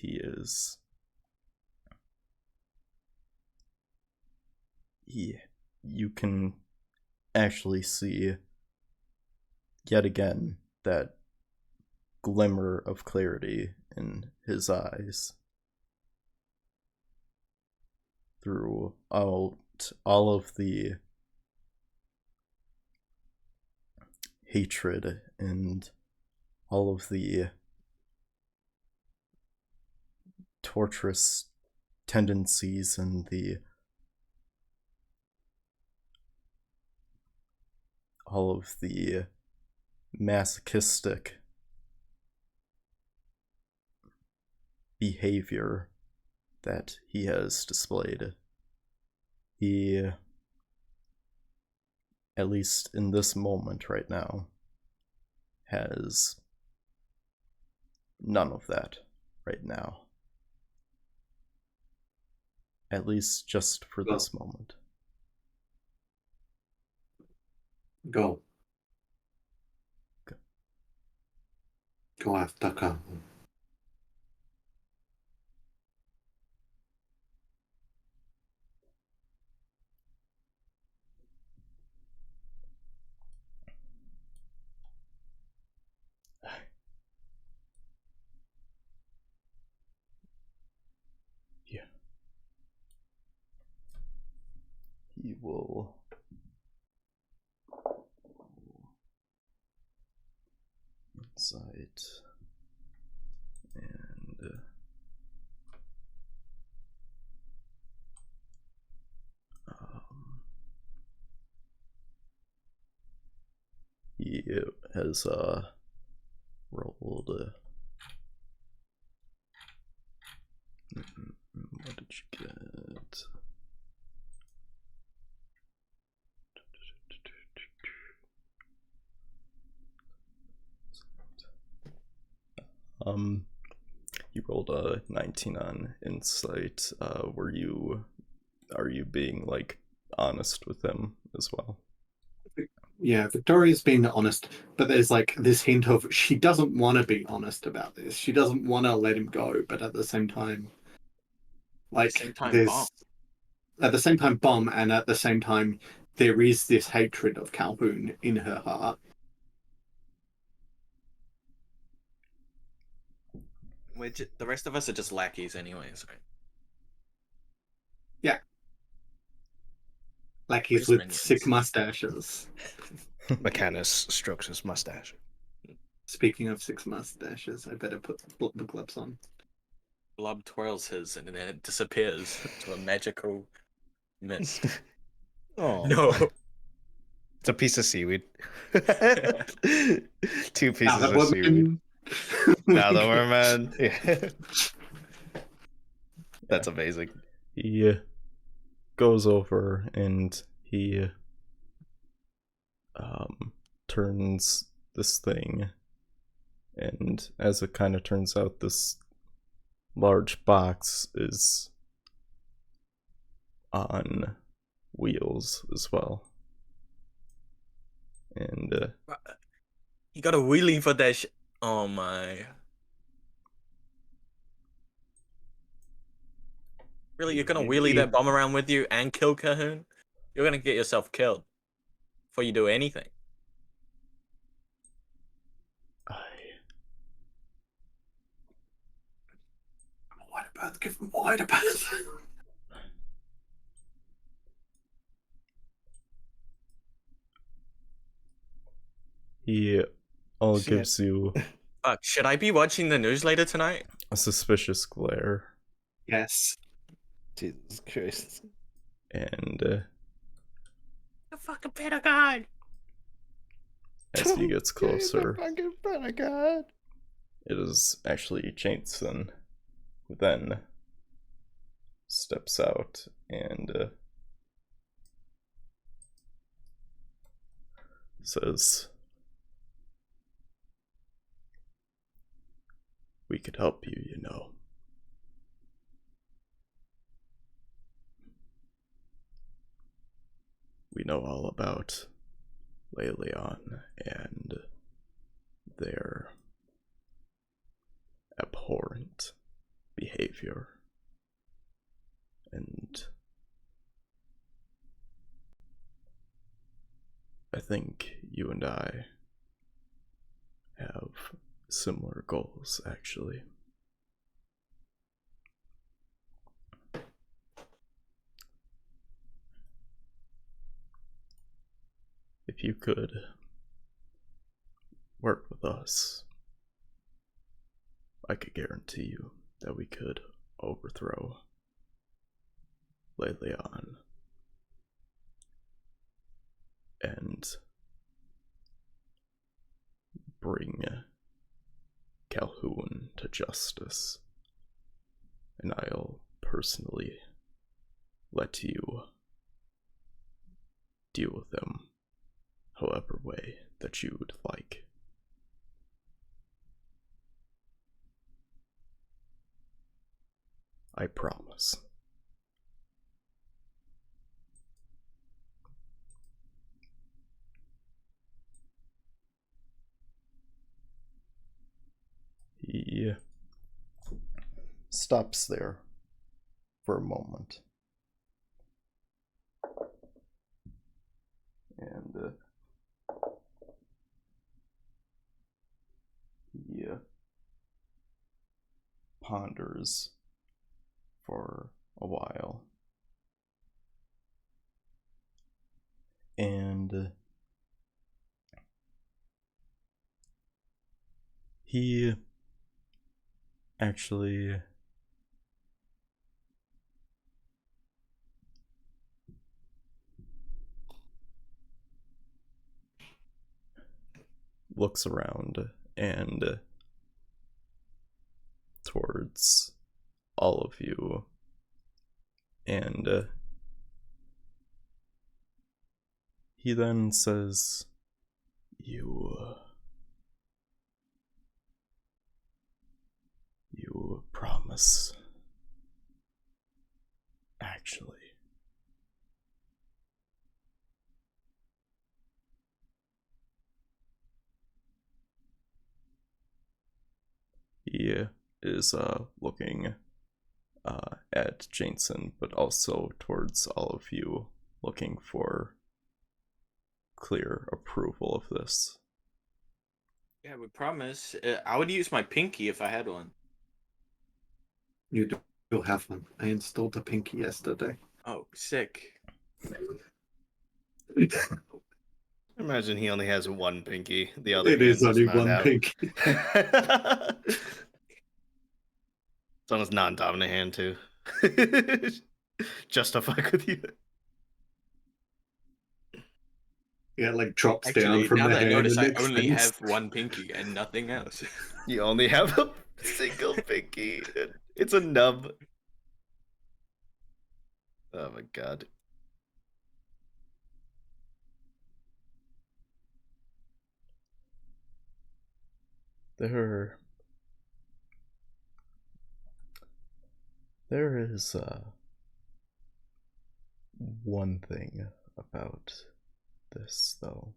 you can actually see yet again that glimmer of clarity in his eyes through all of the hatred and all of the torturous tendencies and all of the masochistic behavior that he has displayed. He, at least in this moment right now, has none of that right now. At least just for this moment. Go. Go after Calhoun. He will insight and he has rolled what did you get? You rolled a 19 on insight. Are you being like honest with him as well? Yeah, Victoria's being honest, but there's like this hint of she doesn't want to be honest about this. She doesn't want to let him go, but at the same time, there's at the same time bomb, and at the same time there is this hatred of Calhoun in her heart. The rest of us are just lackeys anyways, right? Yeah. Lackeys with sick mustaches. Mechanus strokes his mustache. Speaking of sick mustaches, I better put the gloves on. Blob twirls his and then it disappears into a magical mist. Oh No. It's a piece of seaweed. 2 pieces Now of seaweed. Now that we're men. Yeah. That's amazing. he goes over and he turns this thing, and as it kind of turns out, this large box is on wheels as well. And You got a wheelie for that oh my. Really, you're gonna wheelie that bomb around with you and kill Cahoon? You're gonna get yourself killed before you do anything. What about give him what about? he all Shit. gives you Fuck, should I be watching the news later tonight? a suspicious glare, Yes. Jesus Christ. and The fucking Pentagon! as he gets closer, God. it is actually Jason who then steps out and says, "We could help you, you know. We know all about Airogon and their abhorrent behavior. And I think you and I have similar goals, actually. If you could work with us, I could guarantee you that we could overthrow Airogon and bring Calhoun to justice. And I'll personally let you deal with them however way that you would like. I promise." He stops there for a moment. And he ponders for a while. And he actually looks around and towards all of you, and he then says, you promise, actually. He is looking at Jason, but also towards all of you, looking for clear approval of this. Yeah, we promise. I would use my pinky if I had one. You'll have one. I installed a pinky yesterday. Oh, sick. Imagine he only has one pinky. The other It is hand's only not one out. pinky. It's on his non-dominant hand too. Just to fuck with you. Yeah, like drops down Actually, from now the that I hand notice, and I only extends. have one pinky and nothing else. You only have a single pinky. It's a nub. Oh my god. There is one thing about this, though,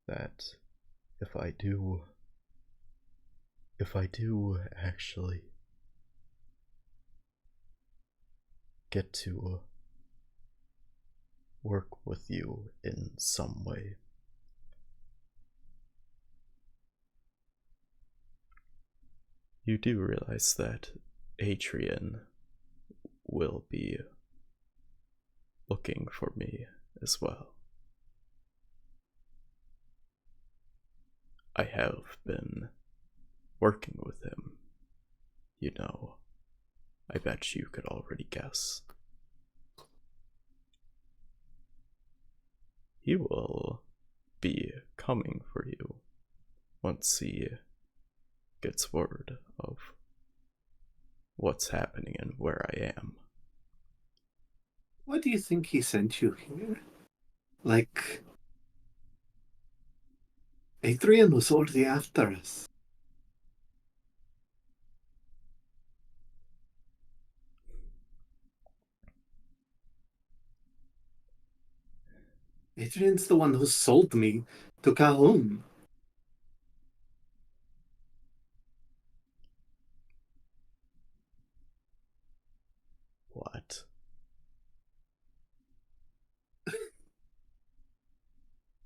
that if I do actually get to work with you in some way, you do realize that Adrian will be looking for me as well. I have been working with him. You know, I bet you could already guess. He will be coming for you once he gets word of what's happening and where I am. Why do you think he sent you here? Like, Adrian was already after us. Adrian's the one who sold me to Calhoun. What?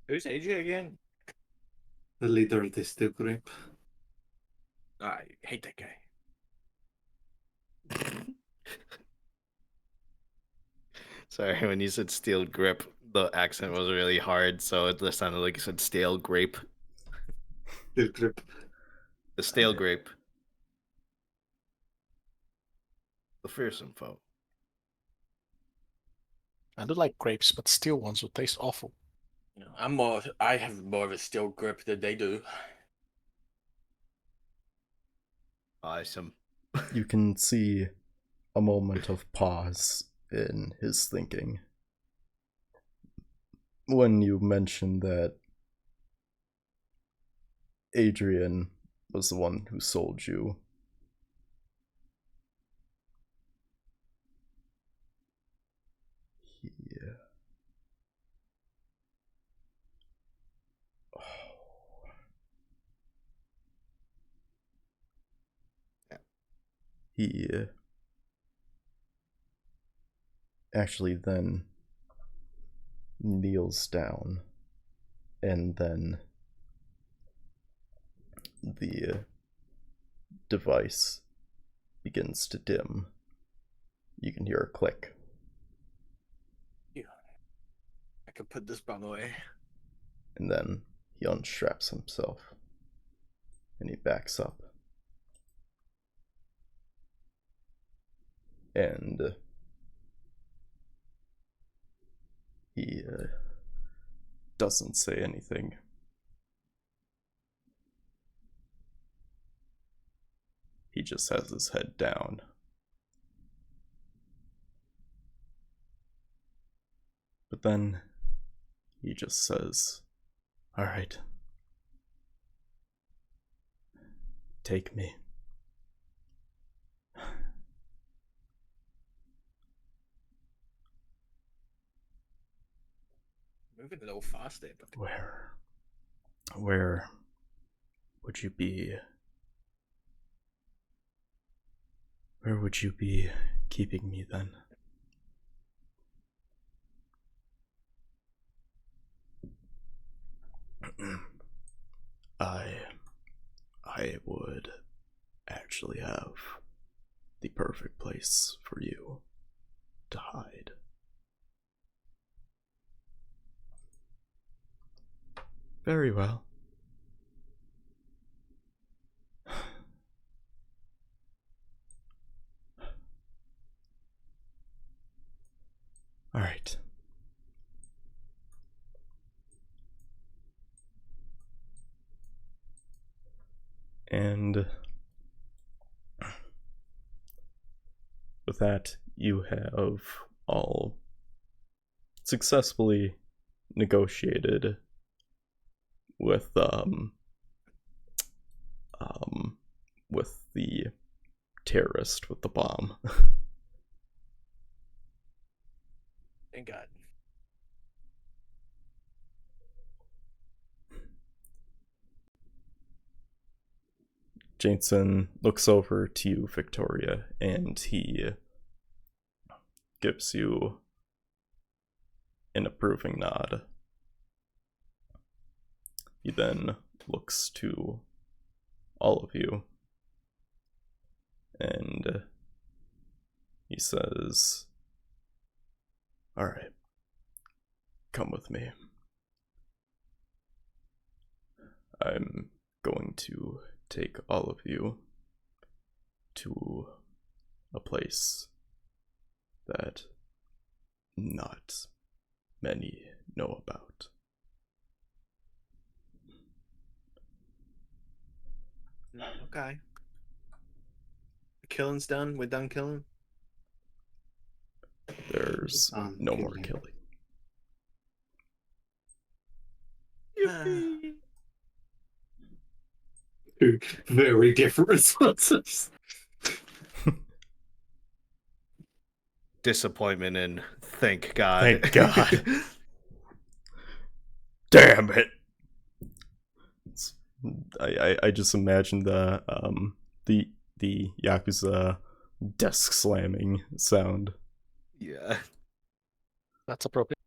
Who's AJ again? The leader of the steel group. I hate that guy. Sorry, when you said steel grip, the accent was really hard, so it just sounded like you said stale grape. Steel group. The stale grape. The fearsome foe. I do like grapes, but steel ones would taste awful. You know, I have more of a steel grip than they do. Awesome. You can see a moment of pause in his thinking when you mentioned that Adrian was the one who sold you. He actually then kneels down, and then the device begins to dim. You can hear a click. Yeah. I could put this bomb away. And then he unstraps himself and he backs up. And he doesn't say anything. He just has his head down. But then he just says, "All right, take me." Moving a little fast there, but Where would you be? Where would you be keeping me then? I would actually have the perfect place for you to hide. Very well. All right. And with that, you have all successfully negotiated with the terrorist with the bomb. Thank God. Jameson looks over to you, Victoria, and he gives you an approving nod. He then looks to all of you, and he says, "All right, come with me. I'm going to take all of you to a place that not many know about." Okay. The killing's done. We're done killing. There's no more killing. Two very different responses. Disappointment and thank God. Thank God. Damn it. I just imagine the Yakuza desk slamming sound. Yeah. That's appropriate.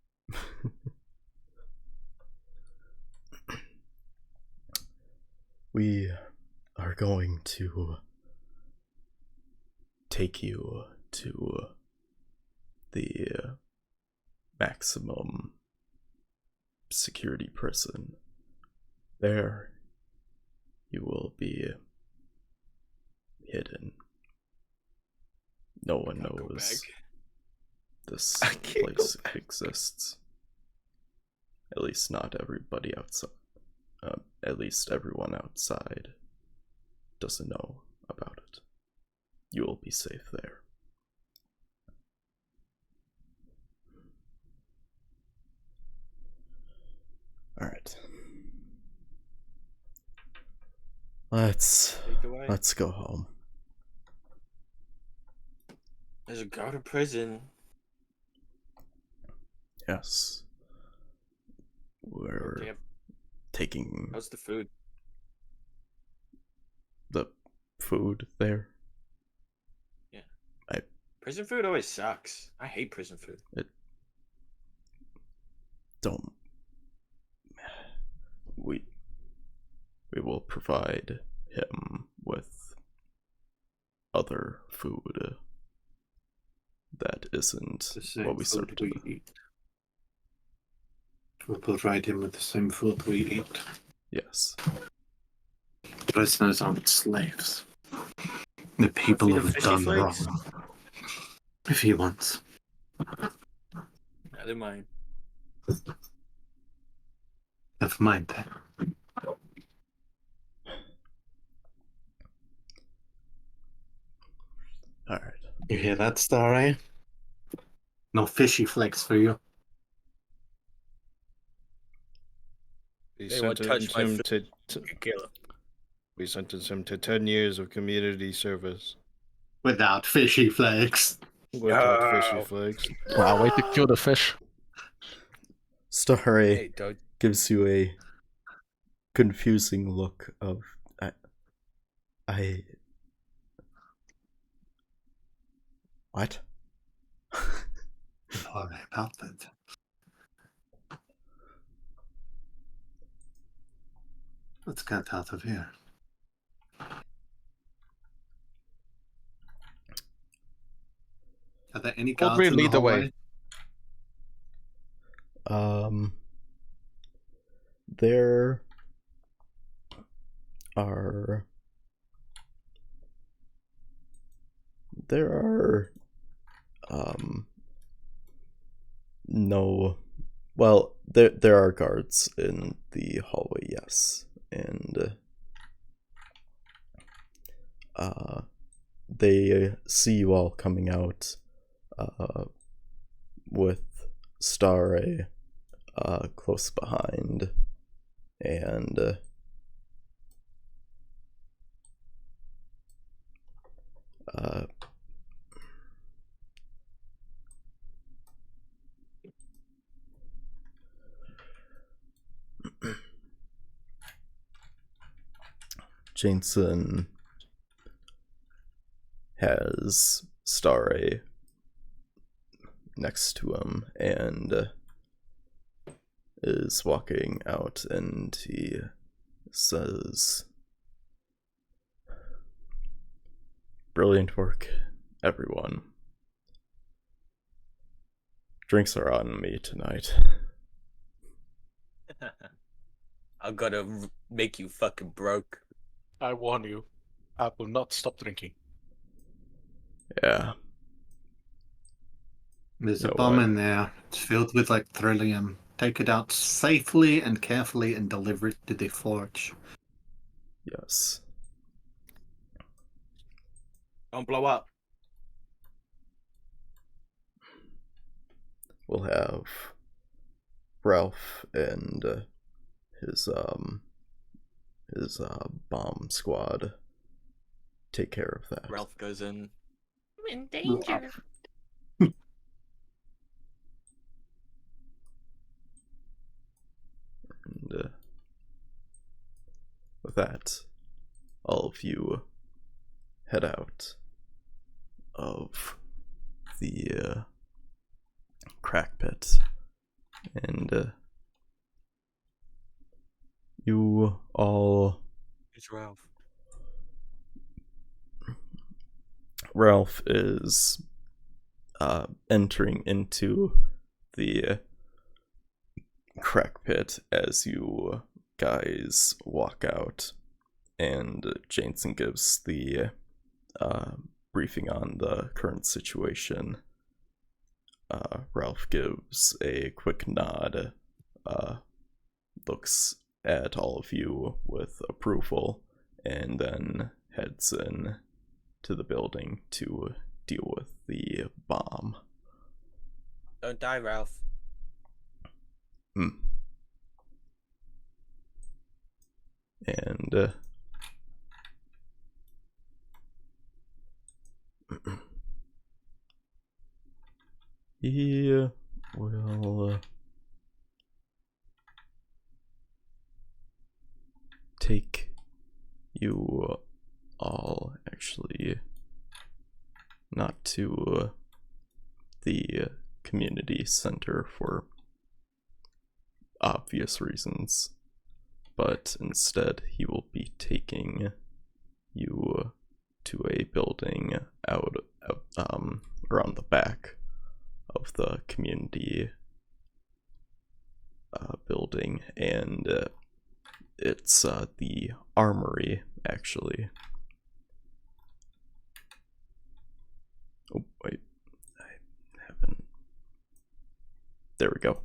We are going to take you to the maximum security prison. There, you will be hidden. No one knows this place exists. At least not everybody outside. At least everyone outside doesn't know about it. You will be safe there. Alright. Let's go home. Let's go to prison. Yes. We're taking How's the food? the food there. Yeah. Prison food always sucks. I hate prison food. We will provide him with other food that isn't The same what we food served. we eat. We'll provide him with the same food we eat. Yes. Prisoners aren't slaves. The people Feed him have fishy done flakes? wrong. If he wants. Never mind. Never mind that. Alright. You hear that, Starry? No fishy flakes for you. We Anyone touch my sentenced him food? Kill him. we sentenced him to 10 years of community service Without fishy flakes. without No. fishy flakes. Wow, way to kill the fish. Starry Hey, don't. gives you a confusing look of I what? Sorry about that. Let's get out of here. Are there any guards Audrey, in the lead the way. hallway? There are no, well, there are guards in the hallway, yes, and they see you all coming out, with Starry close behind, and Jameson has Starry next to him and is walking out, and he says, "Brilliant work, everyone. Drinks are on me tonight." I'm gonna make you fucking broke. I warn you, I will not stop drinking. Yeah. There's No, a bomb I- in there. It's filled with like trillium. Take it out safely and carefully and deliver it to the forge. Yes. Don't blow up. We'll have Ralph and his bomb squad take care of that. Ralph goes in. I'm in danger. And with that, all of you head out of the KrakPit, and you all. It's Ralph. Ralph is entering into the KrakPit as you guys walk out, and Jansen gives the briefing on the current situation. Ralph gives a quick nod, looks at all of you with approval, and then heads in to the building to deal with the bomb. Don't die, Ralph. And he will take you all, actually, not to the community center for obvious reasons, but instead he will be taking you to a building out around the back of the community building, and it's the armory, actually. Oh, wait, I haven't. There we go.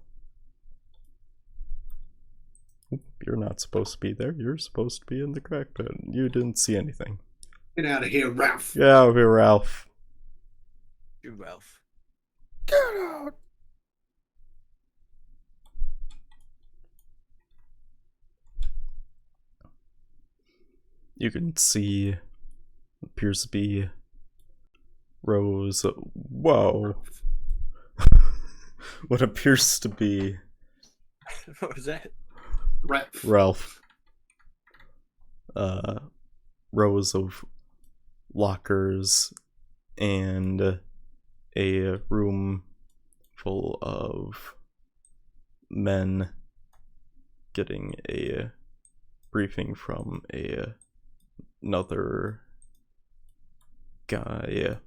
Oop, you're not supposed to be there. You're supposed to be in the KrakPit. You didn't see anything. Get out of here, Ralph. Get out of here, Ralph. You, Ralph. Get out! You can see appears to be rows. Whoa. What appears to be What was that? Ralph. rows of lockers and a room full of men getting a briefing from another guy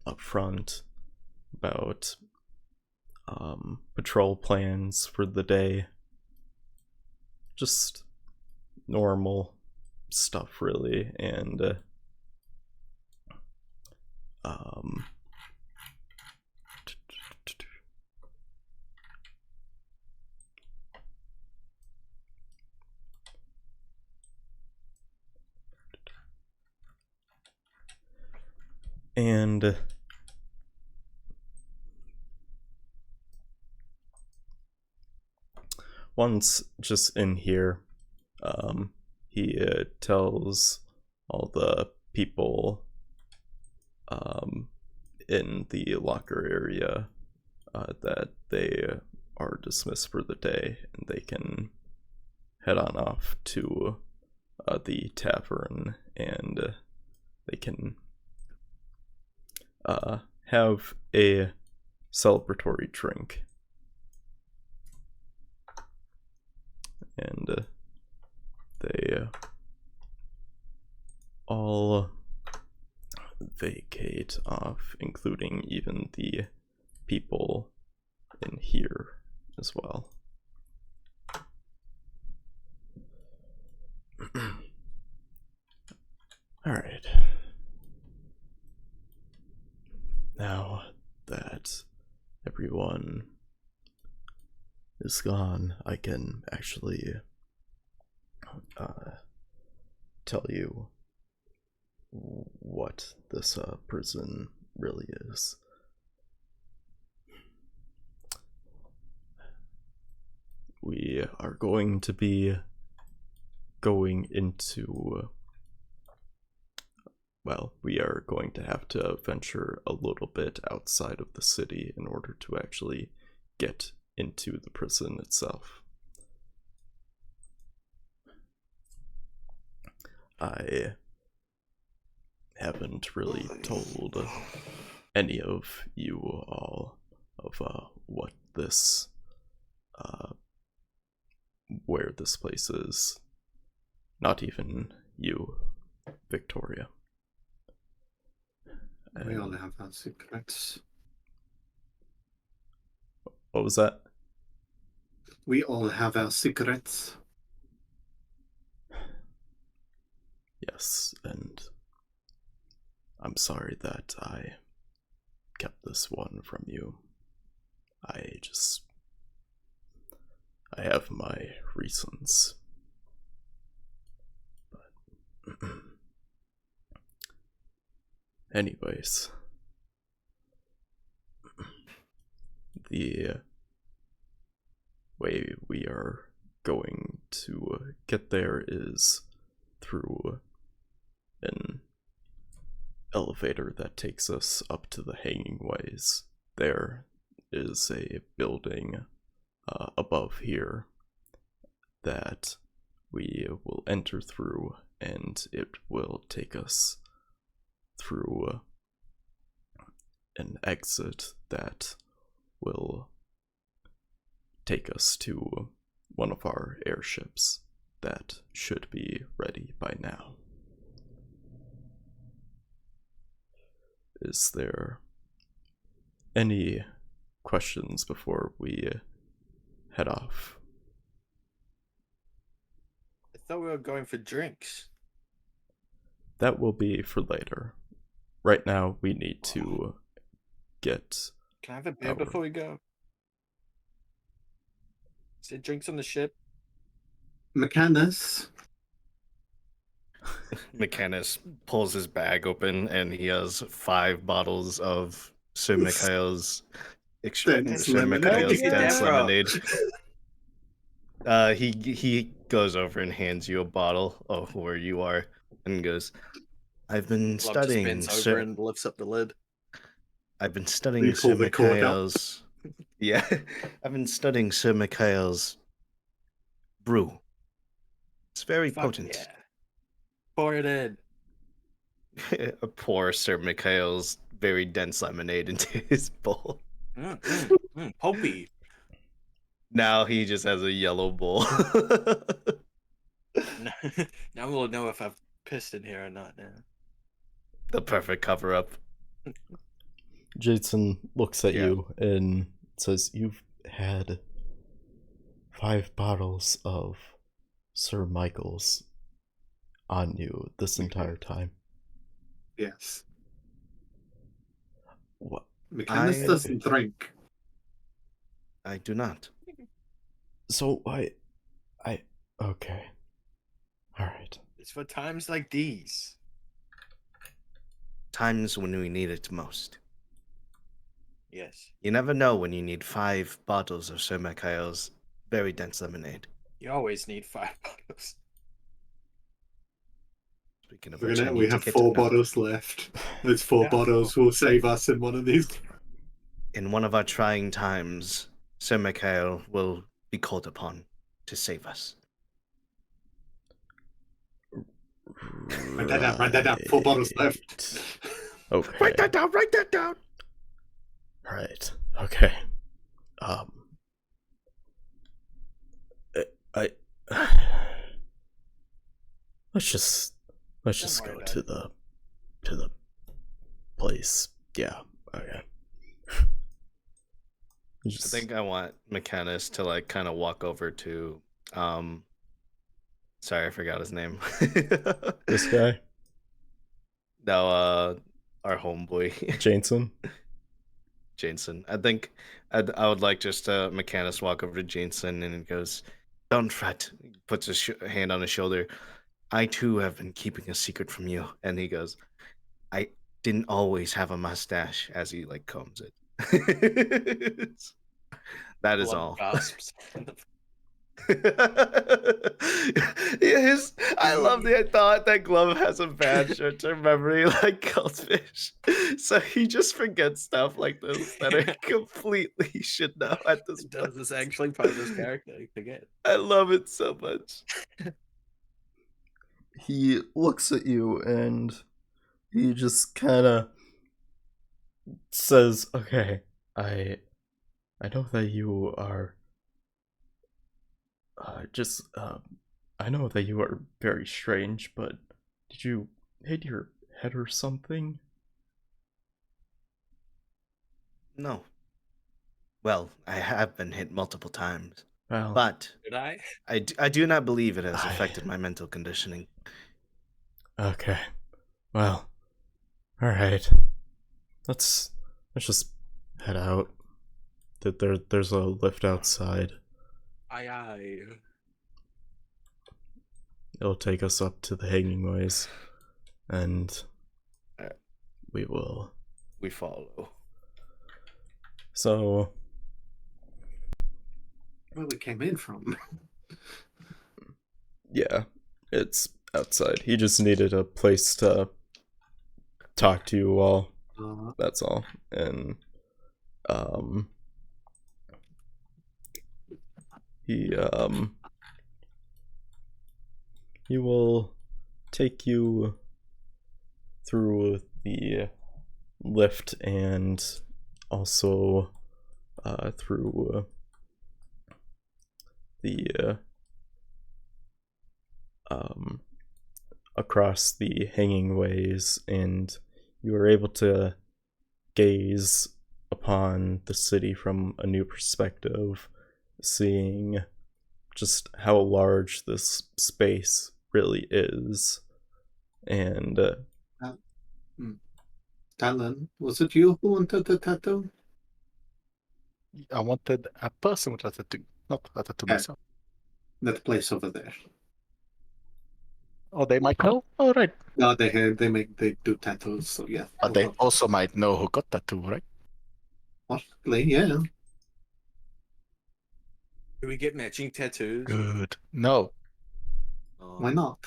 up front about patrol plans for the day. Just normal stuff, really. And and once just in here, he tells all the people in the locker area that they are dismissed for the day and they can head on off to the tavern, and they can have a celebratory drink. And they all vacate off, including even the people in here as well. Alright. Now that everyone is gone, I can actually tell you what this prison really is. We are going to be going into, well, we are going to have to venture a little bit outside of the city in order to actually get into the prison itself. I haven't really told any of you all of what this, where this place is. Not even you, Victoria. We all have our secrets. What was that? We all have our secrets. Yes, and I'm sorry that I kept this one from you. I have my reasons. But anyways, the way we are going to get there is through an elevator that takes us up to the hanging ways. There is a building above here that we will enter through, and it will take us through an exit that will take us to one of our airships that should be ready by now. Is there any questions before we head off? I thought we were going for drinks. That will be for later. Right now, we need to get... Can I have a beer before we go? Is there drinks on the ship? McCandless. McCandless pulls his bag open and he has 5 bottles of Sir Mikhail's Dense lemonade. dense Yeah, bro. lemonade. He goes over and hands you a bottle of where you are and goes, I've been Love just studying bends over Sir, and lifts up the lid. I've been You studying pull Sir the cork out. Mikhail's yeah, I've been studying Sir Mikhail's brew. It's very Fuck potent. yeah. Pour it in. Pour Sir Mikhail's very dense lemonade into his bowl. Pulpy. Now he just has a yellow bowl. Now we'll know if I've pissed in here or not now. The perfect cover up. Jason looks at Yeah. you and says, "You've had 5 bottles of Sir Michael's on you this entire time." Yes. What? McCandless doesn't drink. I do not. So okay. Alright. It's for times like these. Times when we need it most. Yes. You never know when you need 5 bottles of Sir Mikhail's very dense lemonade. You always need 5 bottles. Speaking of which, I need We to have get 4 to, bottles left. Those 4 bottles will save us in one of these. in one of our trying times, Sir Mikhail will be called upon to save us. Write that down. Write that down. 4 bottles left. Okay. Write that down. Write that down. Right. Okay. I let's just Don't worry go about to it. the place. Yeah. Okay. I think I want Mechanus to like kind of walk over to sorry, I forgot his name. This guy, No, our homeboy. Jameson. Jameson. I think I would like just Mechanus walk over to Jameson and he goes, "Don't fret." He puts his hand on his shoulder. "I too have been keeping a secret from you." And he goes, "I didn't always have a mustache," as he like combs it. That is Blood all. gasps. I love the thought that Glove has a bad short-term memory like Goldfish. So he just forgets stuff like this that I completely should know at this point. Does this actually part of this character? I forget. I love it so much. He looks at you and he just kind of says, "Okay, I know that you are I know that you are very strange, but did you hit your head or something?" No. Well, I have been hit multiple times, Well, but Did I? I do not believe it has affected my mental conditioning. okay. Well, all right. Let's just head out. There's a lift outside. Aye. It'll take us up to the hanging ways, and we follow. So, Where we came in from. yeah, it's outside. He just needed a place to talk to you all. That's all. And he will take you through the lift and also through the across the hanging ways, and you are able to gaze upon the city from a new perspective, seeing just how large this space really is. And Talon, was it you who wanted the tattoo? I wanted a person with a tattoo, not a tattoo myself. That place over there. Oh, they might know? All right. No, they do tattoos, so yeah. But they also might know who got tattoo, right? Possibly, yeah. Do we get matching tattoos? Good. No. Why not?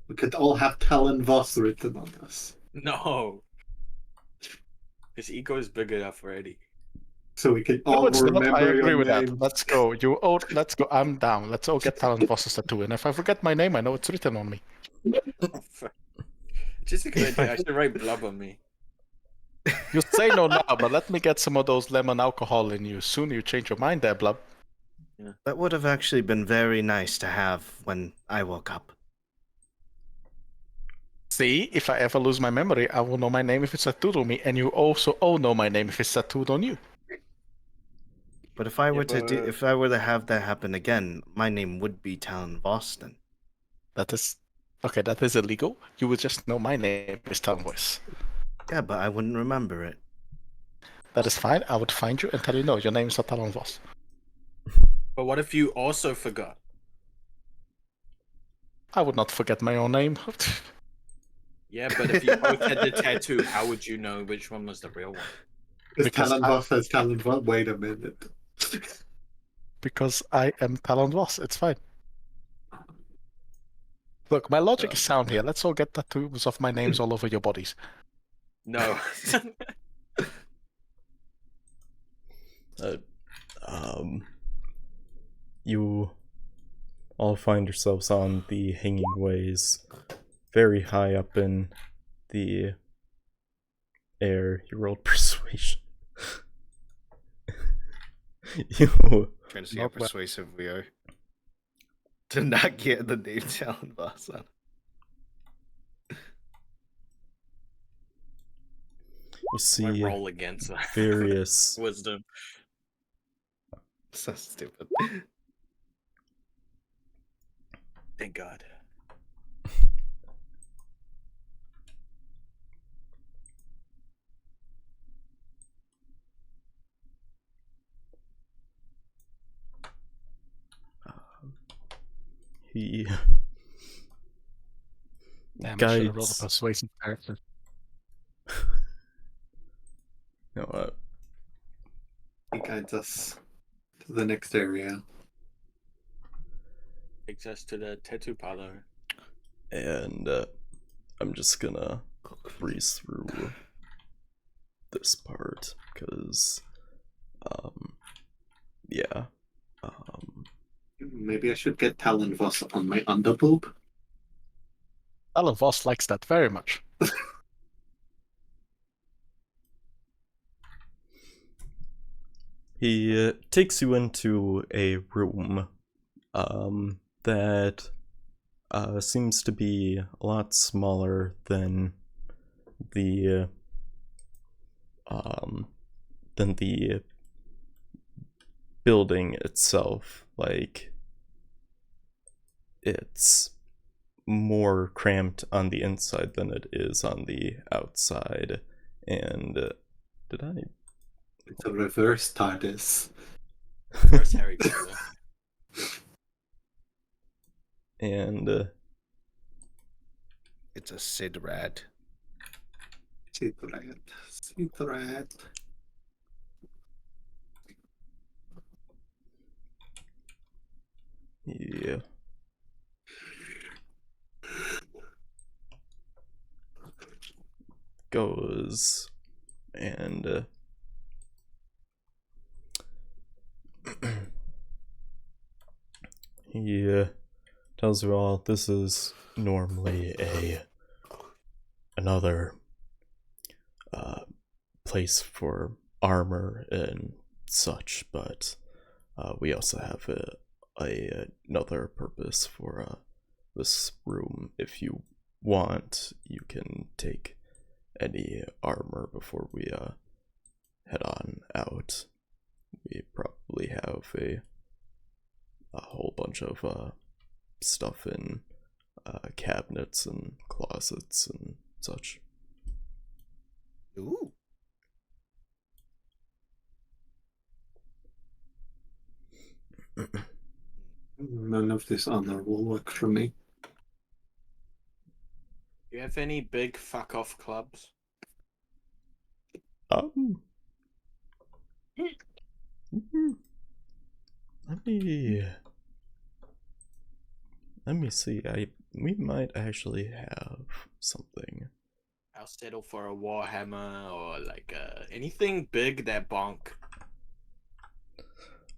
We could all have Talon Voss written on us. No. His ego is big enough already. So we can No, all it's not. remember I agree your with name. that. Let's go. Let's go. I'm down. Let's all get Talon Voss's tattoo. And if I forget my name, I know it's written on me. Just a good idea. I should write Blub on me. You say no now, but let me get some of those lemon alcohol in you. Soon you change your mind there, Blub. Yeah. That would have actually been very nice to have when I woke up. See, if I ever lose my memory, I will know my name if it's tattooed on me, and you also all know my name if it's tattooed on you. But if I were but- if I were to have that happen again, my name would be Talon Boston. That is okay. That is illegal. You would just know my name is Talon Voice. Yeah, but I wouldn't remember it. That is fine. I would find you and tell you no, your name is not Talon Voss. But what if you also forgot? I would not forget my own name. Yeah, but if you both had the tattoo, how would you know which one was the real one? It's Because Talon Boss says Talon Boss. Wait a minute. because I am Talon Voss. It's fine. Look, my logic is sound here. Let's all get tattoos of my names all over your bodies. No. You all find yourselves on the hanging ways, very high up in the air. You rolled persuasion. You Trying to see how persuasive we are. To not get the name Talon Boss on. You see roll against various wisdom. So stupid. Thank God. he Damn, I should have rolled a guides. persuasion character. You know what? He guides us to the next area. Takes us to the tattoo parlor. And I'm just gonna breeze through this part because yeah. Maybe I should get Talon Voss on my underboob. Talon Voss likes that very much. He takes you into a room that seems to be a lot smaller than the building itself. Like, it's more cramped on the inside than it is on the outside. And did I? It's a reverse TARDIS. First Harry Potter. And It's a Sid rat. Secret. yeah. Goes and he tells you all this is normally another place for armor and such, but we also have another purpose for this room. If you want, you can take any armor before we head on out. We probably have a whole bunch of stuff in cabinets and closets and such. Ooh. None of this honor will work for me. You have any big fuck off clubs? Mhm. Let me see. We might actually have something. I'll settle for a Warhammer or like anything big that bonk.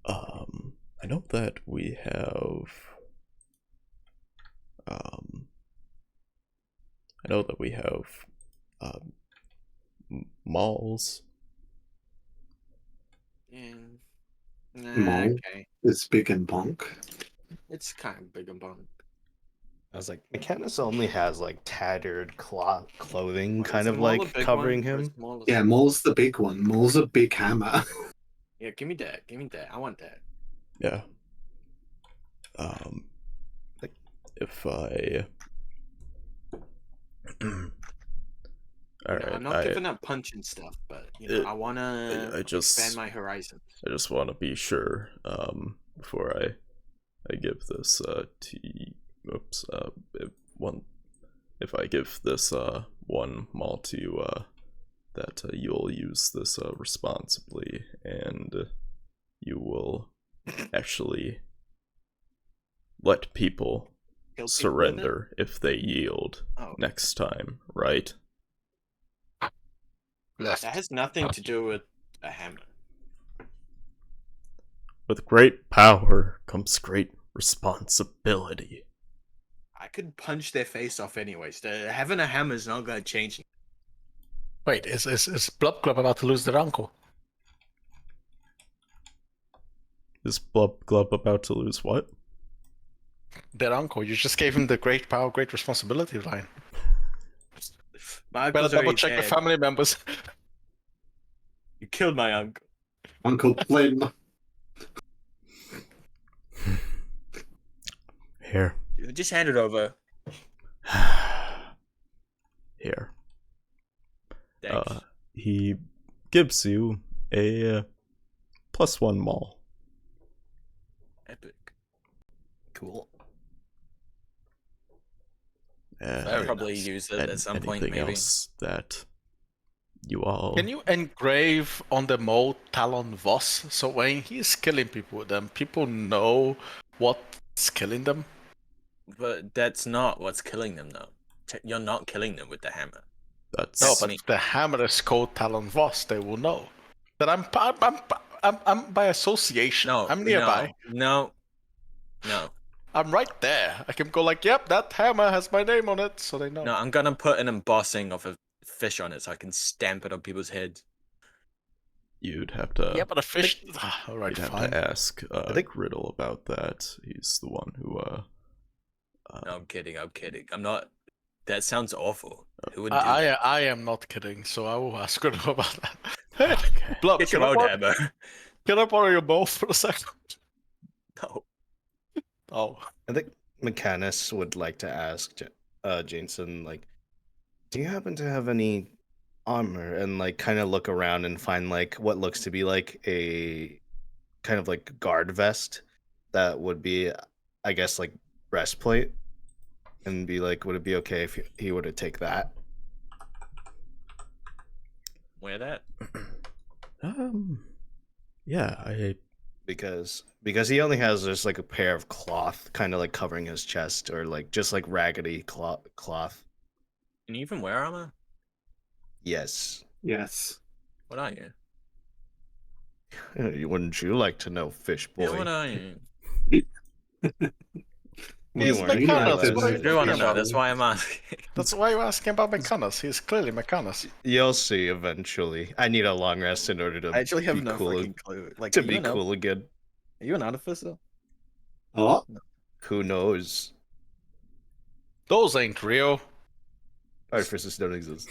I know that we have. I know that we have malls. Yeah. Mall? Okay. It's big and bonk. It's kind of big and bonk. I was like, Mechanus only has like tattered clothing What, kind is of the mall a like big covering one, or is him. the mall a Yeah, small- Maul's the big one. Maul's a big hammer. Yeah, give me that. Give me that. I want that. Yeah. If I. Alright, I'm not giving up punching stuff, but I wanna expand my horizons. I just want to be sure before I give this if I give this one mall to that you'll use this responsibly, and you will actually let people Kill people with it? surrender if they yield Oh. next time, right? That has nothing to do with a hammer. With great power comes great responsibility. I could punch their face off anyways. Having a hammer is not going to change. Wait, is Blub Club about to lose their uncle? Is Blub Glub about to lose what? Their uncle. You just gave him the great power, great responsibility line. My Better uncle's double already check your dead. family members. You killed my uncle. Uncle Flynn. Here. Just hand it over. Here. Thanks. He gives you a +1 maul. Epic. Cool. I'll probably use it at some point, anything maybe. else that you all... Can you engrave on the mold Talon Voss so when he's killing people with them, people know what's killing them? But that's not what's killing them, though. You're not killing them with the hammer. That's... No, but if the hammer is called Talon Voss, they will know that I'm by association. No, I'm nearby. No. I'm right there. I can go like, yep, that hammer has my name on it, so they know. No, I'm gonna put an embossing of a fish on it so I can stamp it on people's heads. You'd have to... Yeah, but a fish. All right, You'd have fine. to ask think- Griddle about that. He's the one who... No, I'm kidding. I'm not... That sounds awful. Who would do I that? I am not kidding, so I will ask her about that. Hey, Blub, Get can your I, own borrow, hammer. can I borrow your bow for a second? No. Oh. I think Mechanus would like to ask Jason, like, do you happen to have any armor? And like kind of look around and find like what looks to be like a kind of like guard vest that would be, I guess, like breastplate, and be like, would it be okay if he were to take that? Wear that? Yeah, Because he only has just like a pair of cloth kind of like covering his chest, or like just like raggedy cloth. Can you even wear armor? Yes. Yes. What are you? Wouldn't you like to know, fish boy? Yeah, what are you? You He's weren't Mechanus. allowed What to are I you say do want to talking know. about? That's why I'm asking. That's why you're asking about Mechanus. He's clearly Mechanus. You'll see eventually. I need a long rest in order to I actually have be no cool, freaking clue. Like, to are you be an elf? cool again. Are you an artificer? Oh, Who knows? Those ain't real. Artificers don't exist.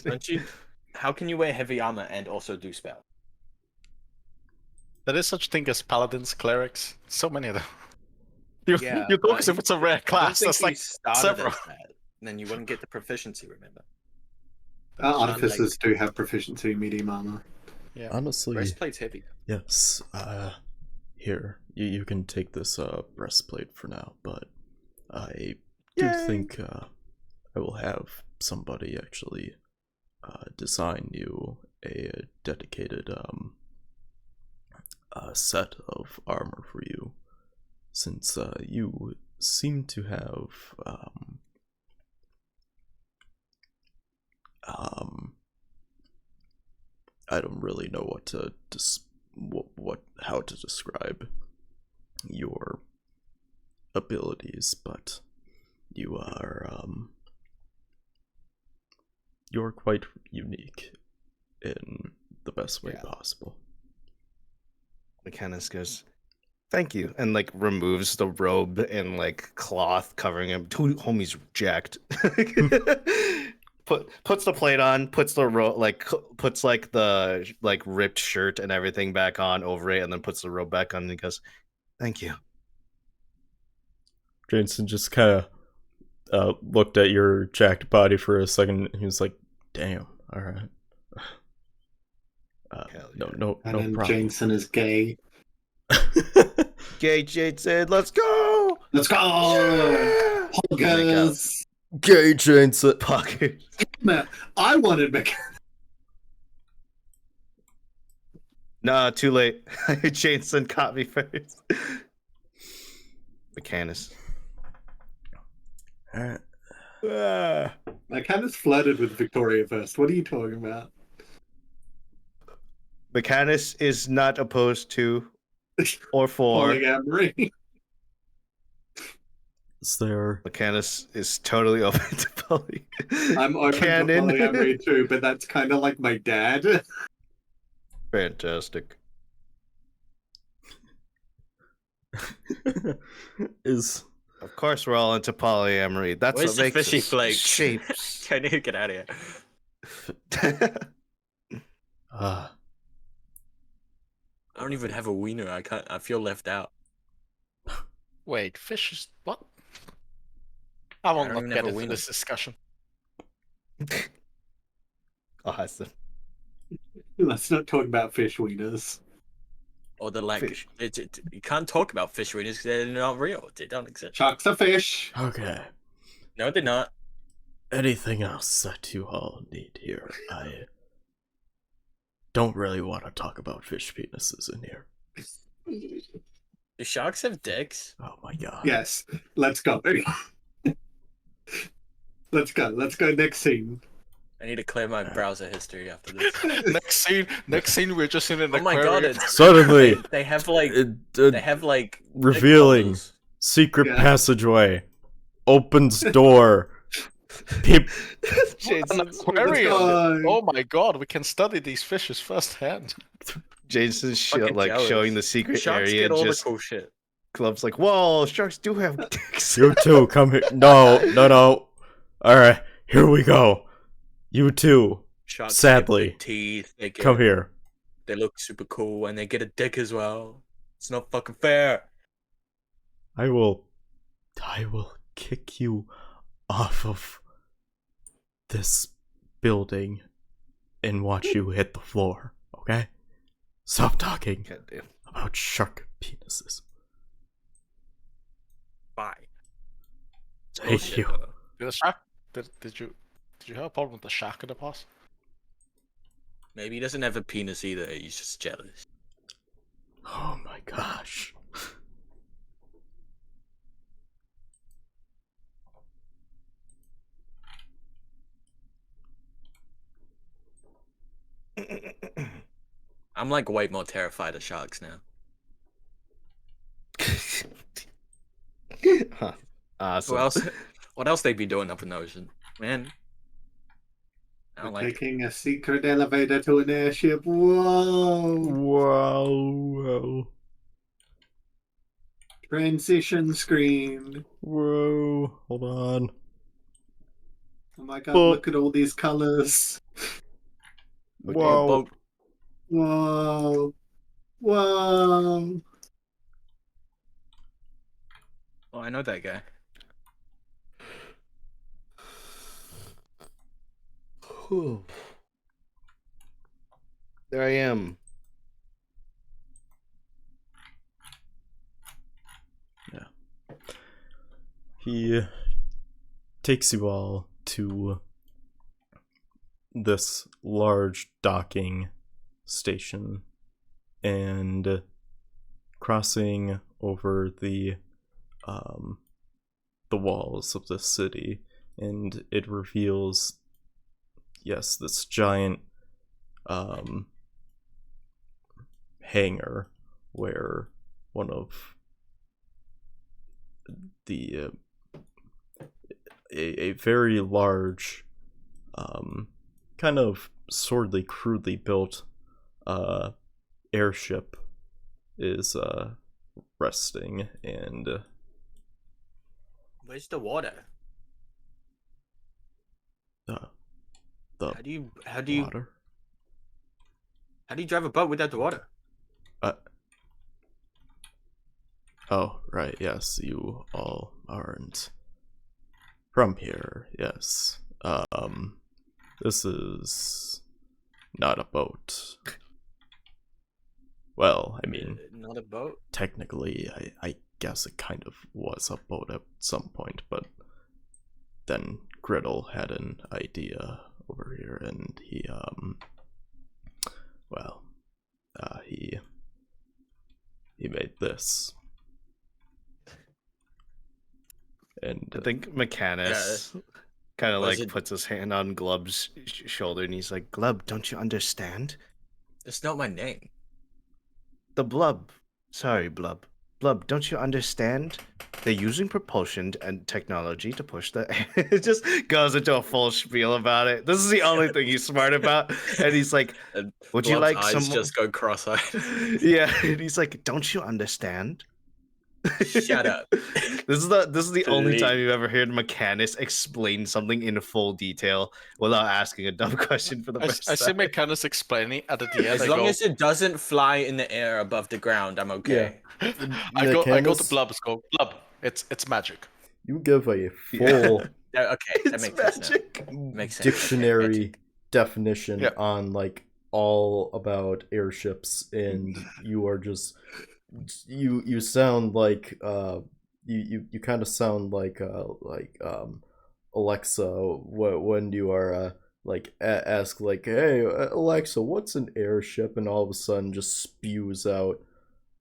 Don't you? How can you wear heavy armor and also do spell? There is such thing as paladins, clerics. So many of them. You Yeah, talk but as if it's a rare I don't class. think That's he like started several. as that. And then you wouldn't get the proficiency, remember? artificers do have proficiency in medium armor. Yeah. honestly, Breastplate's heavy. yes. Here, you can take this breastplate for now, but I do think I will have somebody actually design you a dedicated set of armor for you, since you seem to have I don't really know what to how to describe your abilities, but you are you're quite unique in the best way possible. Mechanus goes, thank you, and like removes the robe and like cloth covering him. Two homies jacked. Puts the plate on, puts the puts like the like ripped shirt and everything back on over it, and then puts the robe back on, and he goes, thank you. Jason just kind of looked at your jacked body for a second, and he was like, damn, alright. No And then problem. Jameson is gay. Gay Jason, let's go! Let's go! Hoggers! Gay Jason. Pocket. Man, I wanted Mechanus. Nah, too late. Jason caught me first. Mechanus. Alright. I kind of flirted with Victoria first. What are you talking about? Mechanus is not opposed to or for. Polyamory. Is there... Mechanus is totally open to poly. I'm open to Canon. polyamory too, but that's kind of like my dad. Fantastic. Is... Of course, we're all into polyamory. That's Where's what the makes fishy us flakes? shapes. I need to get out of here. Ah. I don't even have a wiener. I can't. I feel left out. Wait, fish is what? I won't don't even get have a into wiener. this discussion. Awesome. Let's not talk about fish wieners. Or the like. Fish. You can't talk about fish wieners because they're not real. They don't exist. Sharks are fish. Okay. No, they're not. Anything else that you all need here? I don't really want to talk about fish penises in here. Do sharks have dicks? Oh my god. Yes, let's go. Let's go. Let's go next scene. I need to clear my browser history after this. Next scene, we're just in an Oh my aquarium. god! It's, Suddenly, they have like they have like dick revealing holders. secret Yeah. passageway, opens door. Peep. An Let's aquarium. go. Oh my god, we can study these fishes firsthand. Jason's Fucking like jealous. showing the secret Sharks area. get all Just the cool shit. Club's like, whoa, sharks do have dicks. You two, come here. No. Alright, here we go. You two, Sharks Sadly. get big teeth. They get, come here. They look super cool and they get a dick as well. It's not fucking fair. I will kick you off of this building and watch you hit the floor, okay? Stop talking God damn. about shark penises. Bye. Thank you. Did the shark? Did you have a problem with the shark in the past? Maybe he doesn't have a penis either. He's just jealous. Oh my gosh. I'm like way more terrified of sharks now. Huh. Awesome. Who else? What else they be doing up in the ocean, man? I don't We're like it. taking a secret elevator to an airship. Whoa! Wow. Transition screen. Whoa. Hold on. Oh my god, Oh. look at all these colors. Whoa. Boat. Whoa. Whoa. Oh, I know that guy. Whew. There I am. He takes you all to this large docking station and crossing over the walls of the city, and it reveals, yes, this giant hangar where one of the a very large kind of sorely crudely built airship is resting, and Where's the water? the How do you water. drive a boat without the water? Oh, right, yes, you all aren't from here, yes. This is not a boat. Well, I mean, Not a boat. technically, I guess it kind of was a boat at some point, but then Griddle had an idea over here, and he, well, he made this. And I think Mechanus kind of like puts his hand on Glub's shoulder and he's like, Glub, don't you understand? That's not my name. The Blub. Sorry, Blub. Blub, don't you understand? They're using propulsion and technology to push the... It just goes into a full spiel about it. This is the only thing he's smart about. And he's like, And would you Blob's like eyes some... just go cross-eyed. Yeah, and he's like, don't you understand? Shut up. This is the only time you've ever heard Mechanus explain something in full detail without asking a dumb question for the first I see time. Mechanus explaining at the end. As long as it doesn't fly in the air above the ground, I'm okay. I go to Mechanus, Blub. Go Blub. It's magic. you give a full Okay, that It's makes sense. magic. Now. Makes sense. dictionary Okay, magic. definition Yeah. on like all about airships, and you are just you sound like you kind of sound like Alexa when you are like ask like, hey Alexa, what's an airship, and all of a sudden just spews out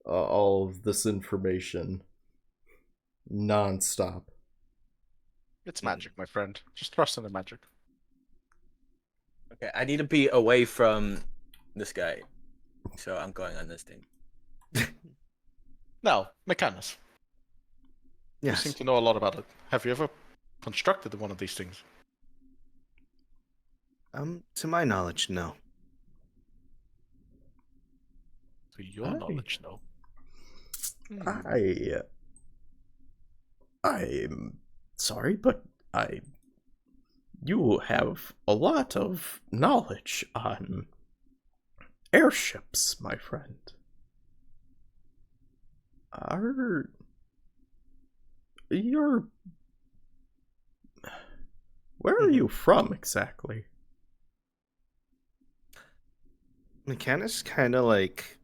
all of this information non-stop. It's magic, my friend. Just trust in the magic. Okay, I need to be away from this guy, so I'm going on this thing. Now, Mechanus. You Yes. seem to know a lot about it. Have you ever constructed one of these things? To my knowledge, no. To your Aye. knowledge, no. I'm sorry, but you have a lot of knowledge on airships, my friend. Where are you from exactly? Mechanus kind of like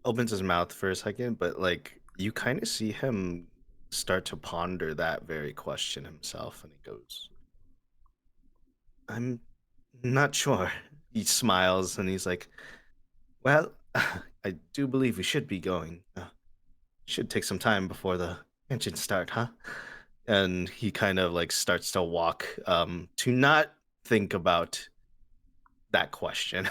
opens his mouth for a second, but like you kind of see him start to ponder that very question himself, and he goes, I'm not sure. He smiles and he's like, well, I do believe we should be going. Should take some time before the engines start, huh? And he kind of like starts to walk to not think about that question.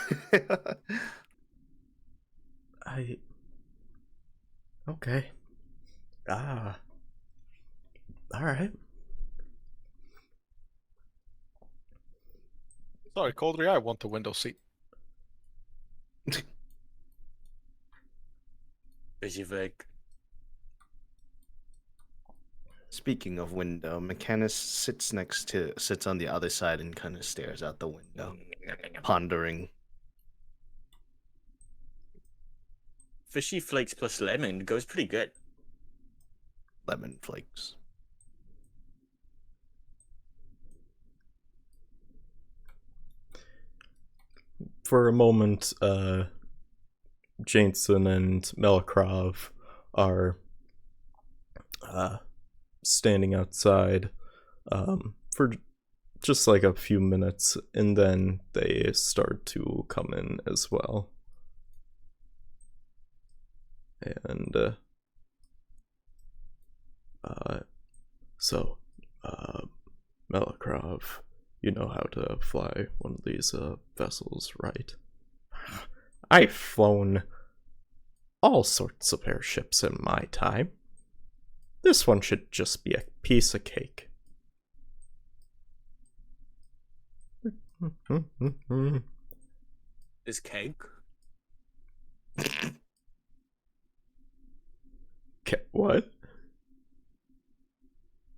Okay. Alright. Sorry, Coldry, I want the window seat. Busy Vic. Speaking of window, Mechanus sits on the other side and kind of stares out the window, pondering. Fishy flakes plus lemon goes pretty good. Lemon flakes. For a moment, Jansen and Melikrov are standing outside for just like a few minutes, and then they start to come in as well. And so Melikrov, you know how to fly one of these vessels, right? I've flown all sorts of airships in my time. This one should just be a piece of cake. Is cake? What?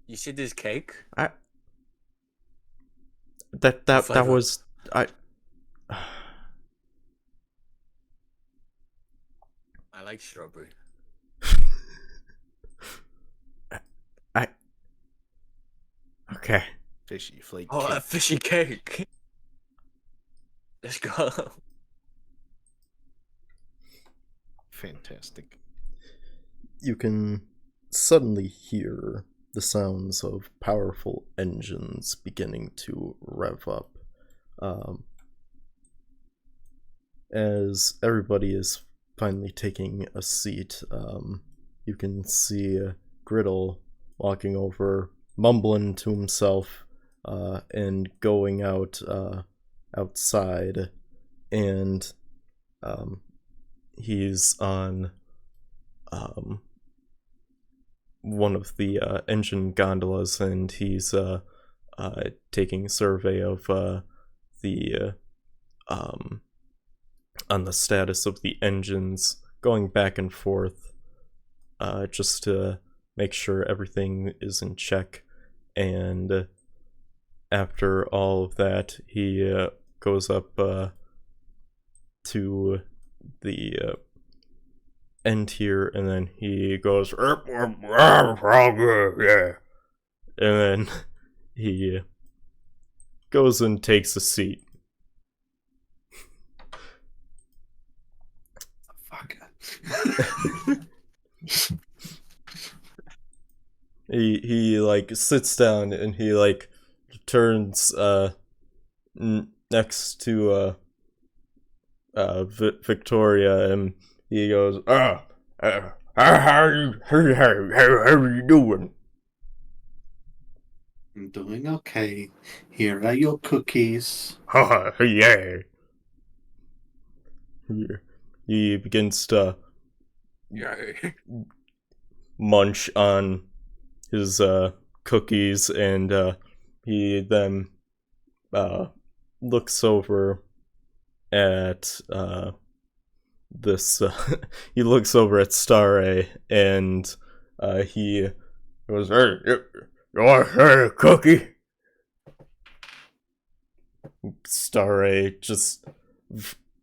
You said there's cake? That was I like strawberry. Okay. Fishy flake. Oh, cake. a fishy cake. Let's go. Fantastic. You can suddenly hear the sounds of powerful engines beginning to rev up. as everybody is finally taking a seat, you can see Griddle walking over, mumbling to himself, and going outside, and he's on one of the engine gondolas, and he's taking a survey of the on the status of the engines, going back and forth, just to make sure everything is in check. And after all of that, he goes up to the end here, and then he goes, yeah, and then he goes and takes a seat. Fuck. he like sits down, and he like turns next to Victoria, and he goes, how are you doing? I'm doing okay. Here are your cookies. Yeah. He begins to munch on his cookies, and he then looks over at this he looks over at Starray, and he goes, hey, you want a cookie? Starray, just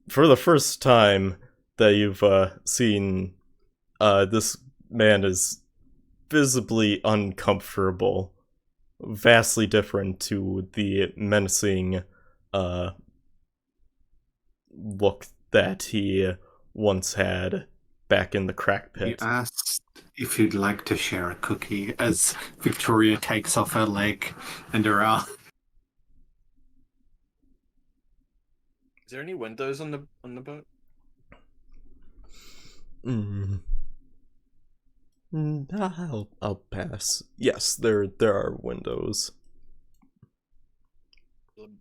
for the first time that you've seen, this man is visibly uncomfortable, vastly different to the menacing look that he once had back in the KrakPit. He asked if you'd like to share a cookie as Victoria takes off her leg and her arm. Is there any windows on the boat? I'll pass. Yes, there are windows.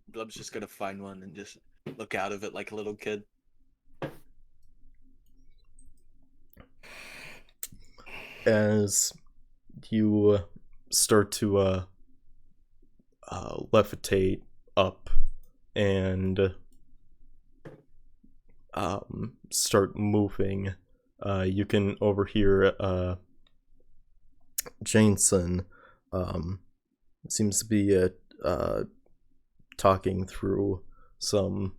Blub's just gonna find one and just look out of it like a little kid. As you start to levitate up and start moving, you can overhear Jameson seems to be talking through some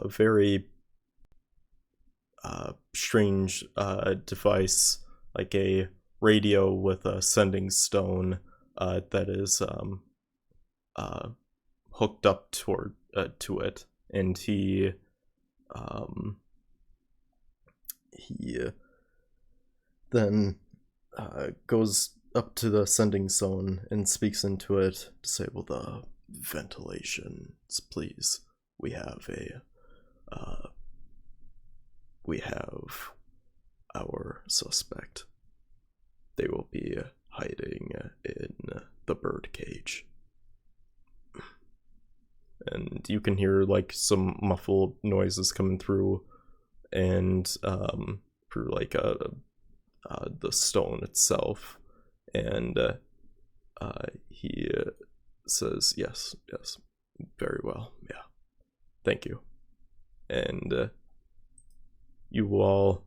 very strange device, like a radio with a sending stone that is hooked up toward to it, and he then goes up to the sending zone and speaks into it. Disable the ventilations, please. We have our suspect. They will be hiding in the birdcage. And you can hear like some muffled noises coming through, and through like the stone itself, and he says, yes, very well, yeah, thank you. And you all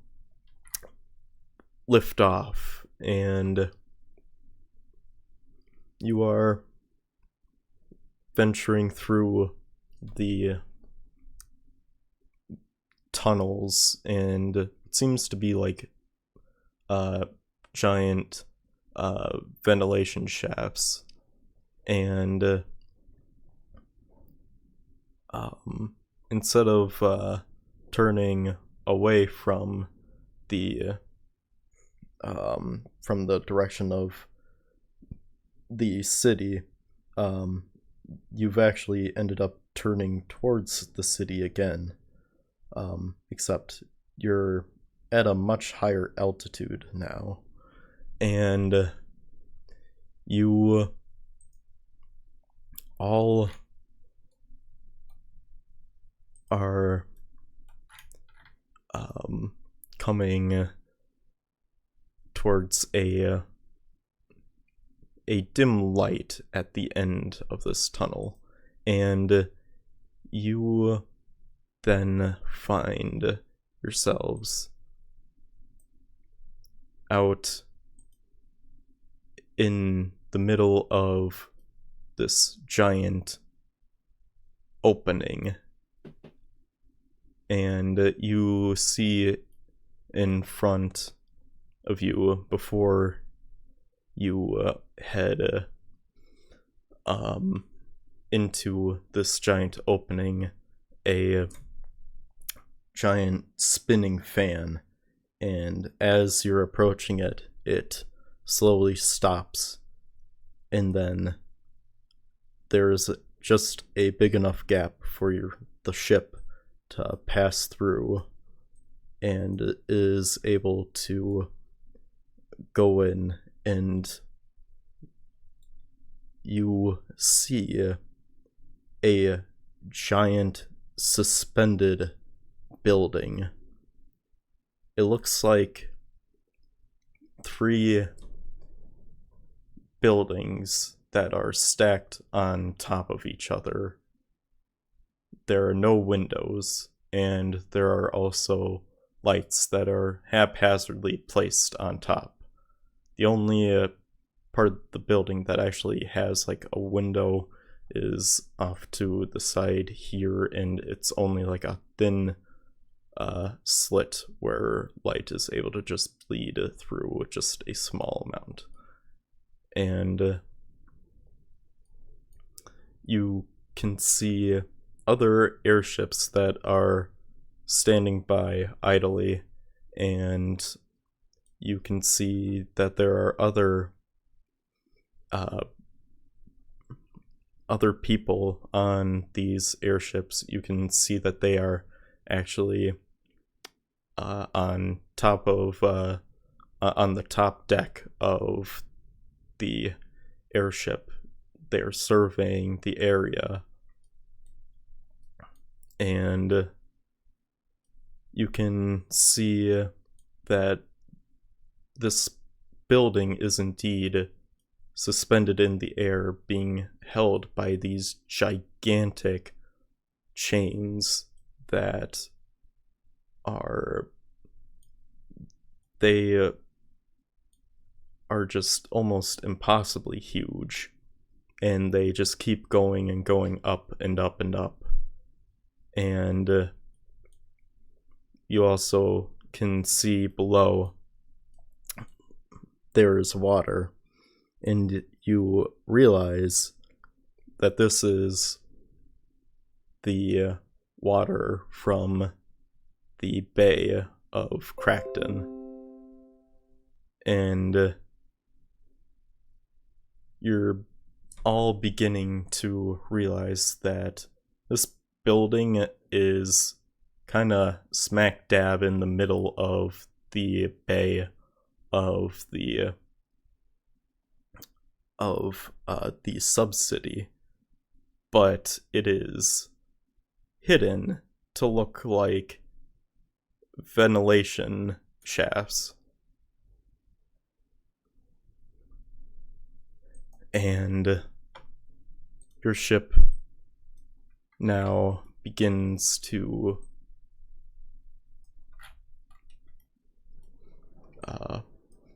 lift off, and you are venturing through the tunnels, and it seems to be like giant ventilation shafts, and instead of turning away from the direction of the city, you've actually ended up turning towards the city again, except you're at a much higher altitude now, and you all are coming towards a dim light at the end of this tunnel, and you then find yourselves out in the middle of this giant opening, and you see in front of you, before you head into this giant opening, a giant spinning fan, and as you're approaching it, it slowly stops, and then there's just a big enough gap for the ship to pass through, and is able to go in, and you see a giant suspended building. It looks like 3 buildings that are stacked on top of each other. There are no windows, and there are also lights that are haphazardly placed on top. The only part of the building that actually has like a window is off to the side here, and it's only like a thin slit where light is able to just bleed through just a small amount. And you can see other airships that are standing by idly, and you can see that there are other people on these airships. You can see that they are actually on top of on the top deck of the airship. They're surveying the area, and you can see that this building is indeed suspended in the air, being held by these gigantic chains that are just almost impossibly huge, and they just keep going and going up and up and up. And you also can see below there is water, and you realize that this is the water from the Bay of Krakton. And you're all beginning to realize that this building is kind of smack dab in the middle of the bay of the sub-city, but it is hidden to look like ventilation shafts. And your ship now begins to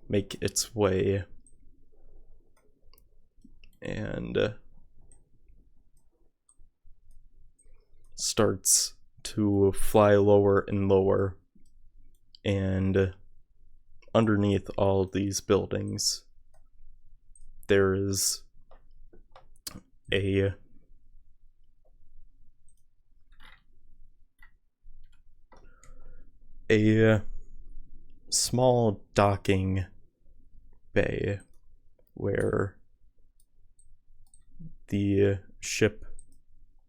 make its way, and starts to fly lower and lower, and underneath all of these buildings there is a small docking bay where the ship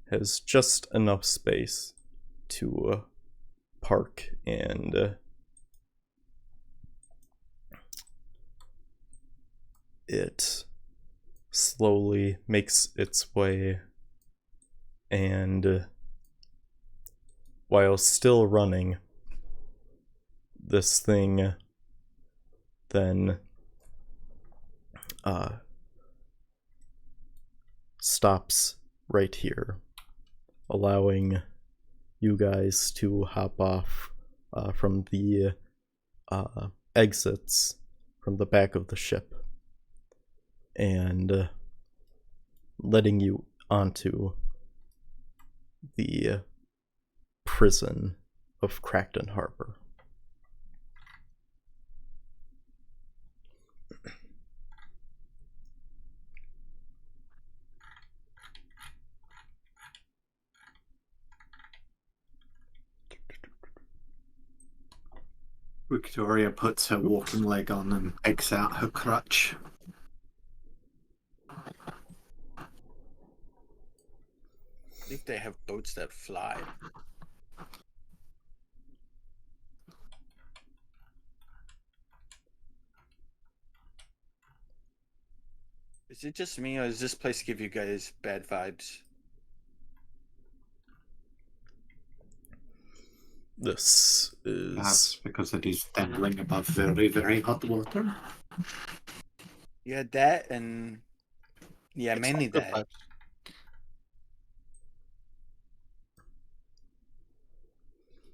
has just enough space to park, and it slowly makes its way, and while still running, this thing then stops right here, allowing you guys to hop off from the exits from the back of the ship, and letting you onto the prison of Crackton Harbor. Victoria puts her walking leg on and takes out her crutch. If they have boats that fly. Is it just me, or does this place give you guys bad vibes? This Perhaps is because it is dangling above very, very hot water. Yeah, that and yeah, It's mainly not good that. vibes.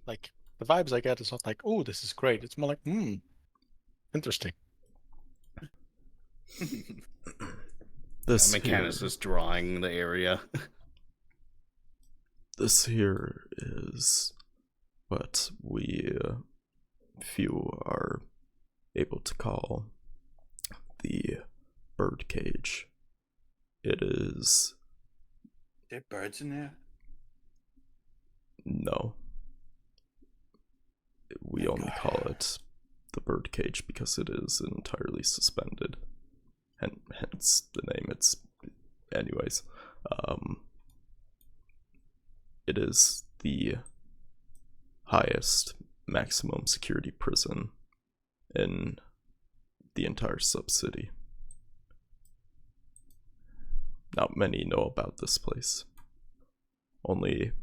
Like, the vibes I get is not like, oh, this is great. It's more like, interesting. this Mechanus here. is drawing the area. This here is what we few are able to call the birdcage. It is There are birds in there? no. We Thank only God. call it the birdcage because it is entirely suspended. Hence the name. It's anyways. It is the highest maximum security prison in the entire sub-city. Not many know about this place. Only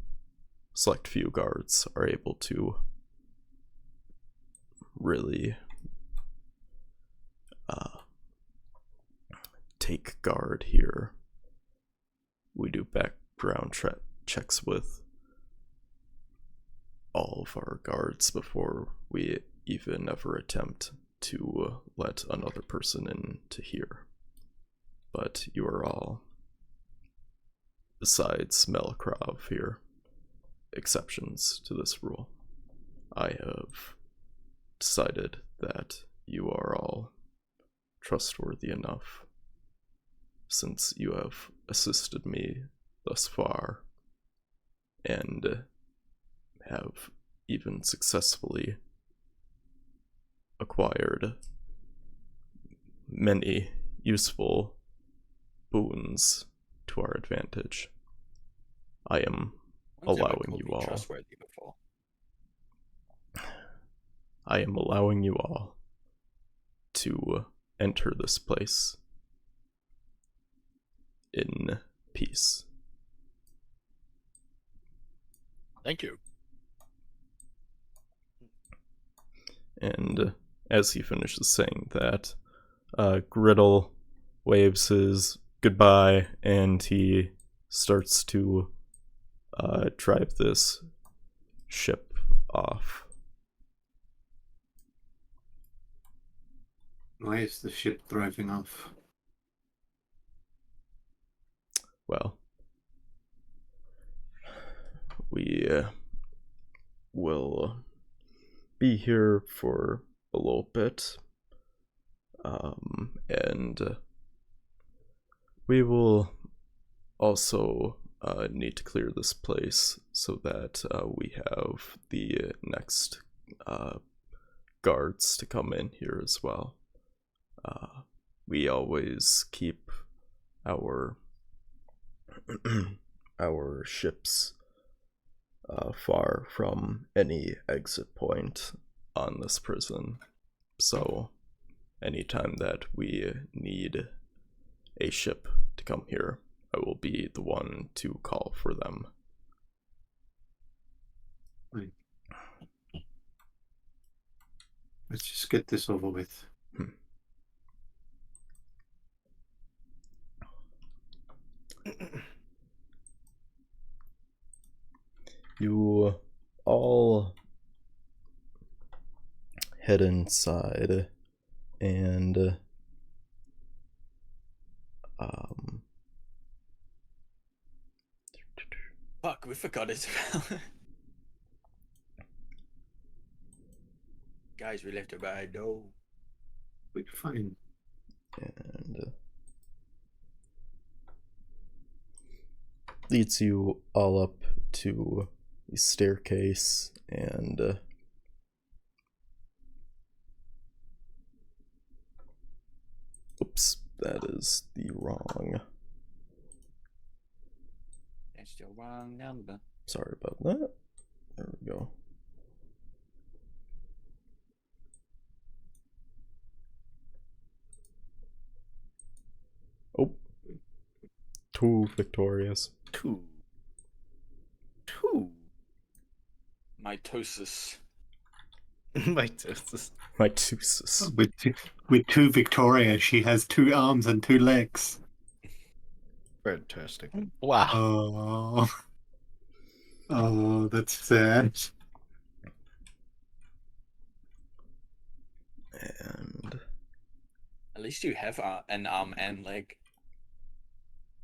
select few guards are able to really take guard here. We do background checks with all of our guards before we even ever attempt to let another person into here. But you are all, besides Melikrov here, exceptions to this rule. I have decided that you are all trustworthy enough, since you have assisted me thus far and have even successfully acquired many useful boons to our advantage. I am When's ever allowing called you me all. trustworthy before? I am allowing you all to enter this place in peace. Thank you. And as he finishes saying that, Griddle waves his goodbye and he starts to drive this ship off. Why is the ship driving off? Well, we will be here for a little bit, and we will also need to clear this place so that we have the next guards to come in here as well. We always keep our our ships far from any exit point on this prison. So anytime that we need a ship to come here, I will be the one to call for them. Right. Let's just get this over with. You all head inside and Fuck, we forgot Isabel. Guys, we left her by door. We're fine. and leads you all up to the staircase and oops, that is the wrong. That's the wrong number. Sorry about that. There we go. Oh, 2 victorious. 2. Mitosis. Mitosis. Mitosis. With 2 Victoria, she has 2 arms and 2 legs. Fantastic. Wow. Oh, that's sad. And At least you have an arm and leg.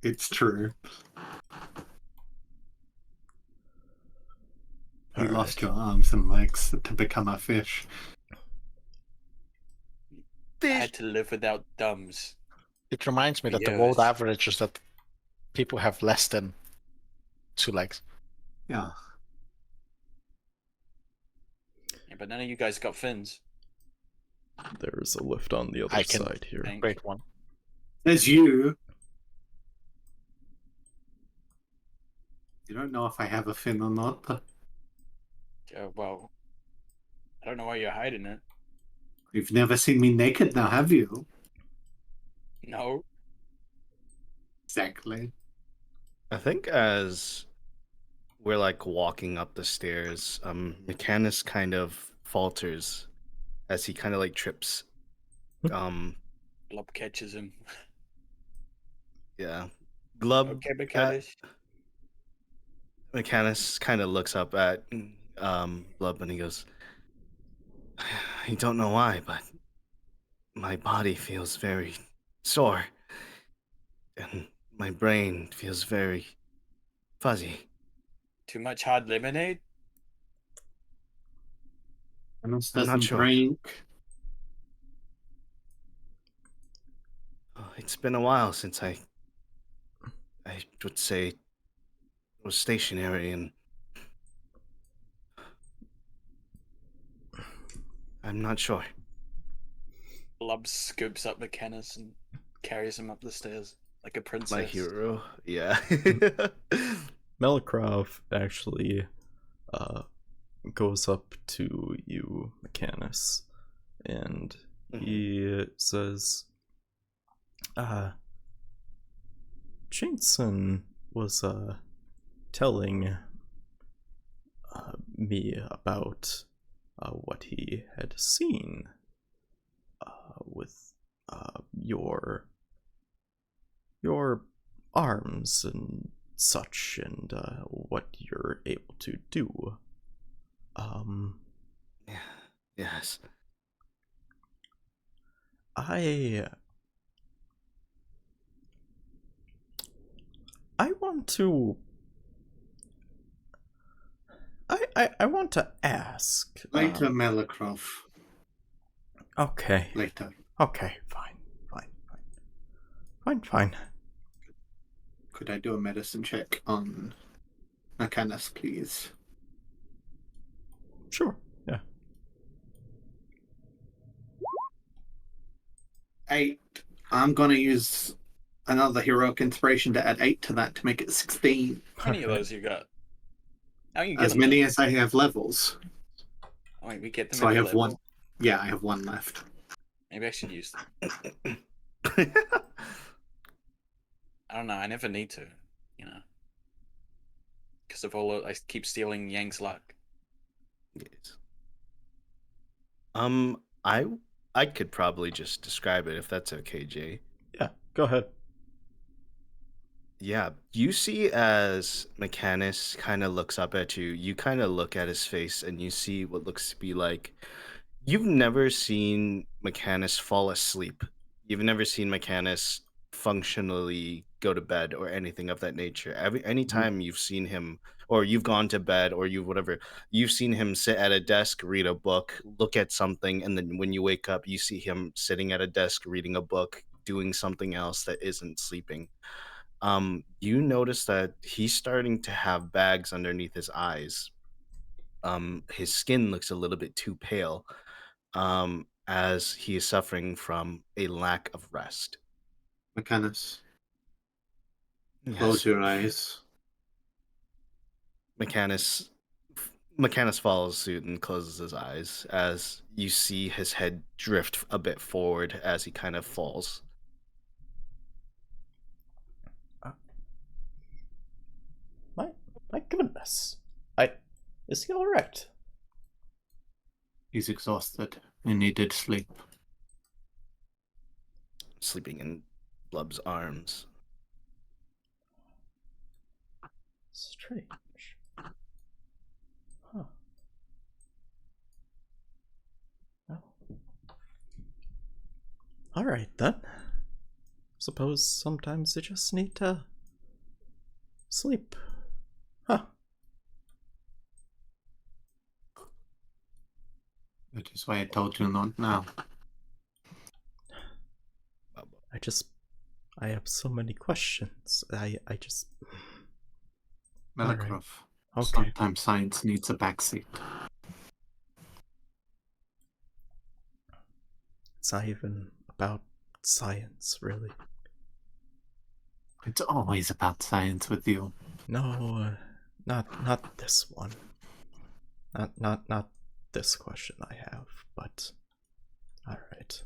It's true. You All lost right. your arms and legs to become a fish. I had to live without thumbs. It reminds me that the world Yes. average is that people have less than 2 legs. Yeah. Yeah, but none of you guys got fins. there's a lift on the other I can- side here. Thank- Great one. There's you. You don't know if I have a fin or not, but Well, I don't know why you're hiding it. you've never seen me naked now, have you? No. Exactly. I think as we're like walking up the stairs, Mechanus kind of falters as he kind of like trips. Blob catches him. Yeah. Glub. Okay, Mechanus. Mechanus kind of looks up at Blub and he goes, I don't know why, but my body feels very sore. And my brain feels very fuzzy. Too much hard lemonade? Thanos I'm not doesn't sure. drink. It's been a while since I would say was stationary, and I'm not sure. Blub scoops up Mechanus and carries him up the stairs like a princess. My hero, yeah. Melikrov actually goes up to you, Mechanus, and he says, Jason was telling me about what he had seen with your arms and such, and what you're able to do. Yes. I want to. I want to ask. Later, Melikrov. Okay. Later. Okay. Fine. Could I do a medicine check on Mechanus, please? Sure. Yeah. 8. I'm gonna use another heroic inspiration to add 8 to that to make it 16. How many of those you got? How you get As them? many as I have levels. Oh, wait, we get them. So I every have level? one. Yeah, I have one left. Maybe I should use them. I don't know. I never need to, you know, because of all I keep stealing Yang's luck. Yes. I could probably just describe it if that's okay, Jay. Yeah, go ahead. Yeah, you see as Mechanus kind of looks up at you, you kind of look at his face and you see what looks to be like you've never seen Mechanus fall asleep. You've never seen Mechanus functionally go to bed or anything of that nature. Anytime you've seen him or you've gone to bed or you whatever, you've seen him sit at a desk, read a book, look at something, and then when you wake up, you see him sitting at a desk reading a book, doing something else that isn't sleeping. You notice that he's starting to have bags underneath his eyes. His skin looks a little bit too pale, as he is suffering from a lack of rest. Mechanus, Yes. close your eyes. Mechanus follows suit and closes his eyes as you see his head drift a bit forward as he kind of falls. My goodness. Is he alright? He's exhausted and needed sleep. Sleeping in Blub's arms. Strange. Huh. Well. Alright then. Suppose sometimes you just need to sleep. Huh. That is why I told you not now. I have so many questions. I just... Malakrov, Okay. sometimes science needs a backseat. It's not even about science, really. It's always about science with you. No, not this one. Not this question I have, but alright.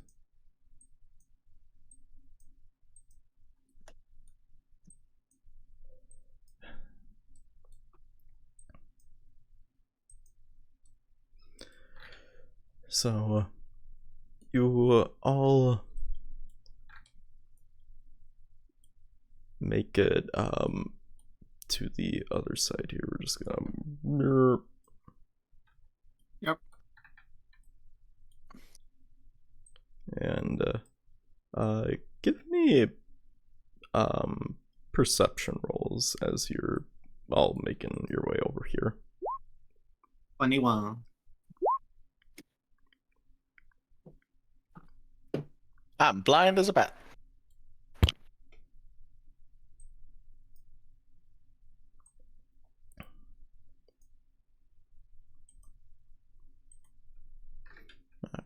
So, you all make it to the other side here. We're just gonna Yep. And give me perception rolls as you're all making your way over here. 21. I'm blind as a bat.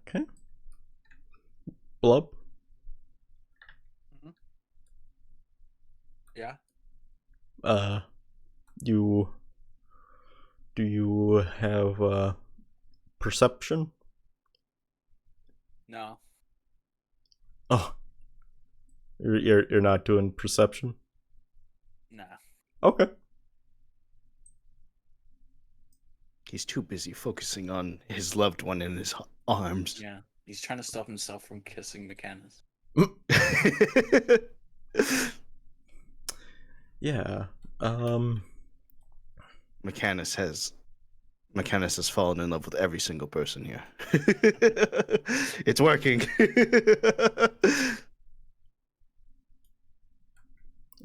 Okay. Blub? Yeah. Do you have perception? No. Oh. You're not doing perception? Nah. Okay. He's too busy focusing on his loved one in his arms. Yeah. He's trying to stop himself from kissing Mechanus. Yeah. Mechanus has fallen in love with every single person here. It's working.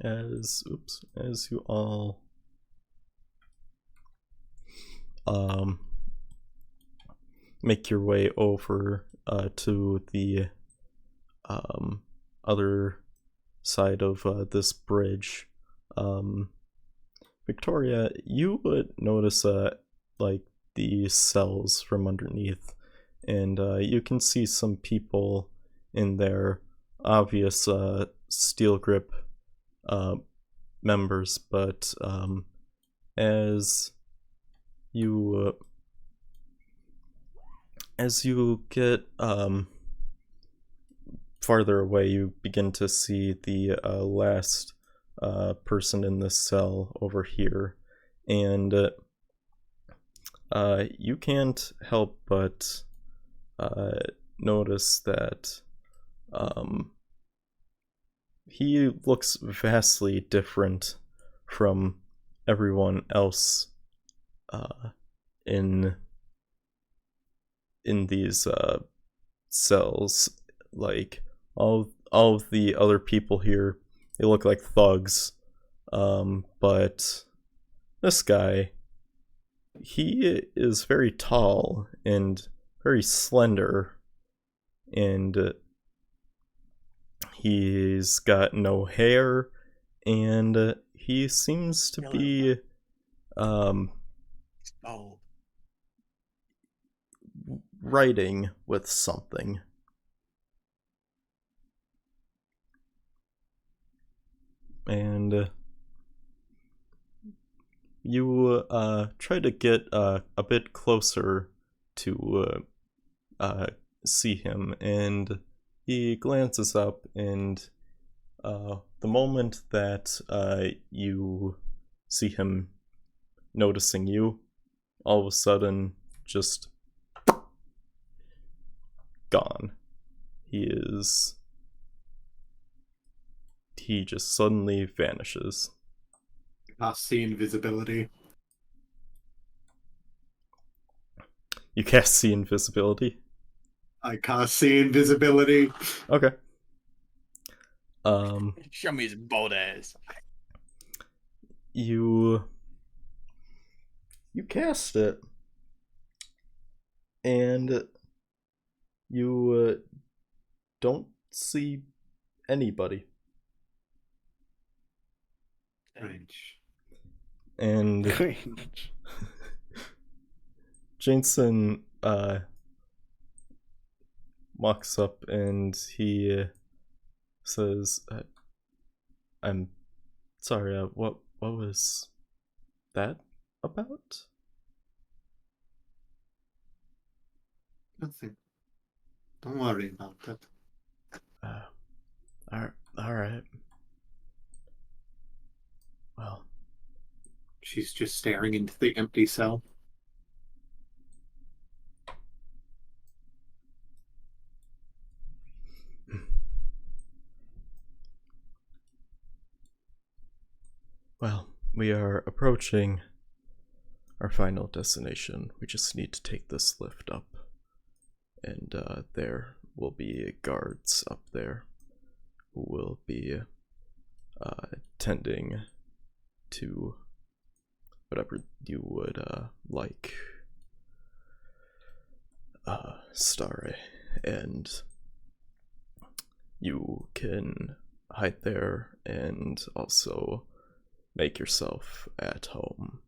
As you all make your way over to the other side of this bridge, Victoria, you would notice like the cells from underneath, and you can see some people in there, obvious steel grip members, but as you as you get farther away, you begin to see the last person in this cell over here, and you can't help but notice that he looks vastly different from everyone else in these cells. Like all of the other people here, they look like thugs, but this guy, he is very tall and very slender, and he's got no hair, and he seems to be writing with something. And you try to get a bit closer to see him, and he glances up, and the moment that you see him noticing you, all of a sudden, just gone. He just suddenly vanishes. I see invisibility. You can't see invisibility? I can't see invisibility. Okay. Show me his bold ass. You cast it, and you don't see anybody. Strange. And Jameson walks up and he says, "I'm sorry. What was that about?" Nothing. Don't worry about it. All right. Well, she's just staring into the empty cell. Well, we are approaching our final destination. We just need to take this lift up, and there will be guards up there who will be tending to whatever you would like, Starry, and you can hide there and also make yourself at home.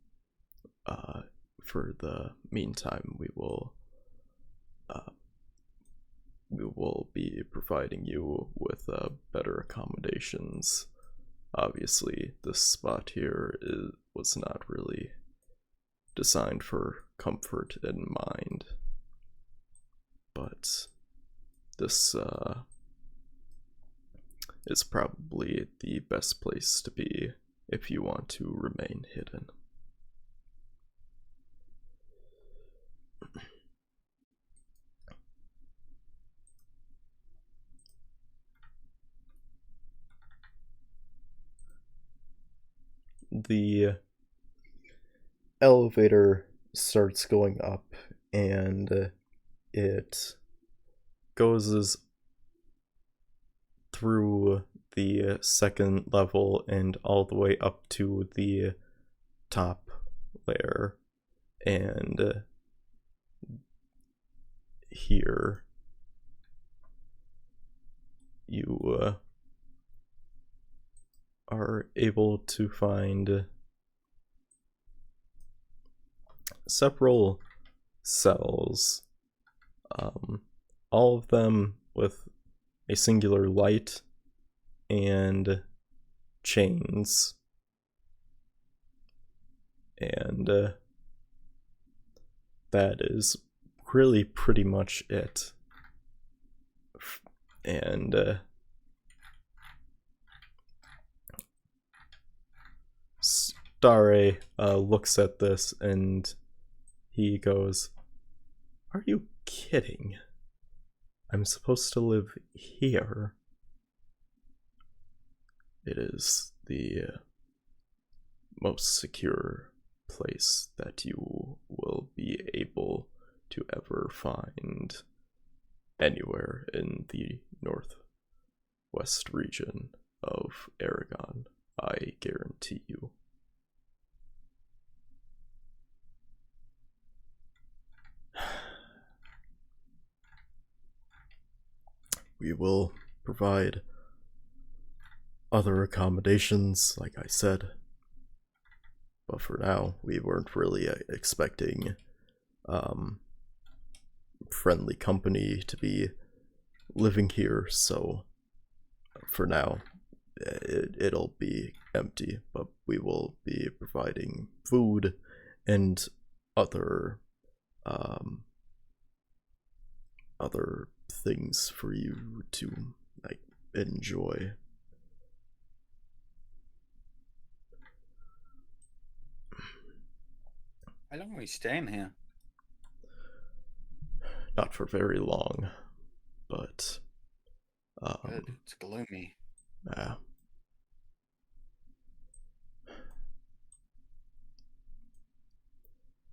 For the meantime, we will be providing you with better accommodations. Obviously, this spot here was not really designed for comfort in mind, but this is probably the best place to be if you want to remain hidden. The elevator starts going up, and it goes through the second level and all the way up to the top layer, and here you are able to find several cells, all of them with a singular light and chains, and that is really pretty much it. And Stare looks at this and he goes, "Are you kidding? I'm supposed to live here. It is the most secure place that you will be able to ever find anywhere in the northwest region of Airogon. I guarantee you." We will provide other accommodations, like I said, but for now, we weren't really expecting friendly company to be living here, so for now, it'll be empty, but we will be providing food and other things for you to like enjoy. How long are we staying here? Not for very long, but Good. It's gloomy.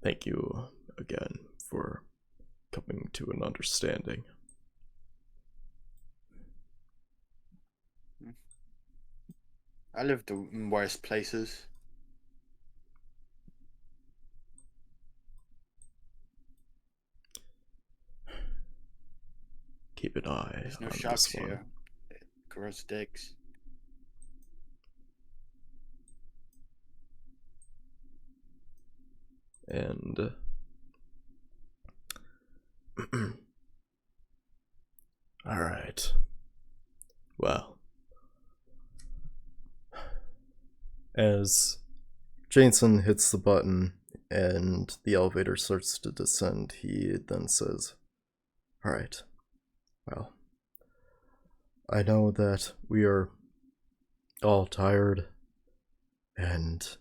Thank you again for coming to an understanding. I lived in worse places. Keep an eye There's no on sharks this one. here. Gross dicks. And all right. Well, as Jason hits the button and the elevator starts to descend, he then says, "All right. Well, I know that we are all tired and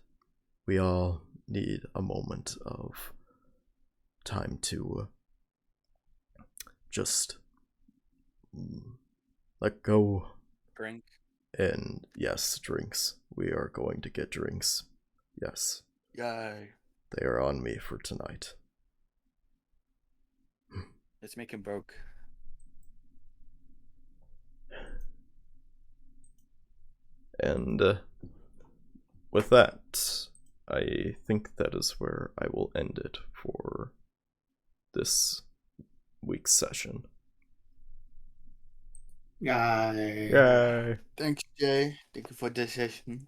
we all need a moment of time to just let go." Drink. And yes, drinks. We are going to get drinks. Yes. Yay. They are on me for tonight. Let's make him broke. And with that, I think that is where I will end it for this week's session. Yay. Yay! Thanks, Jay. Thank you for this session.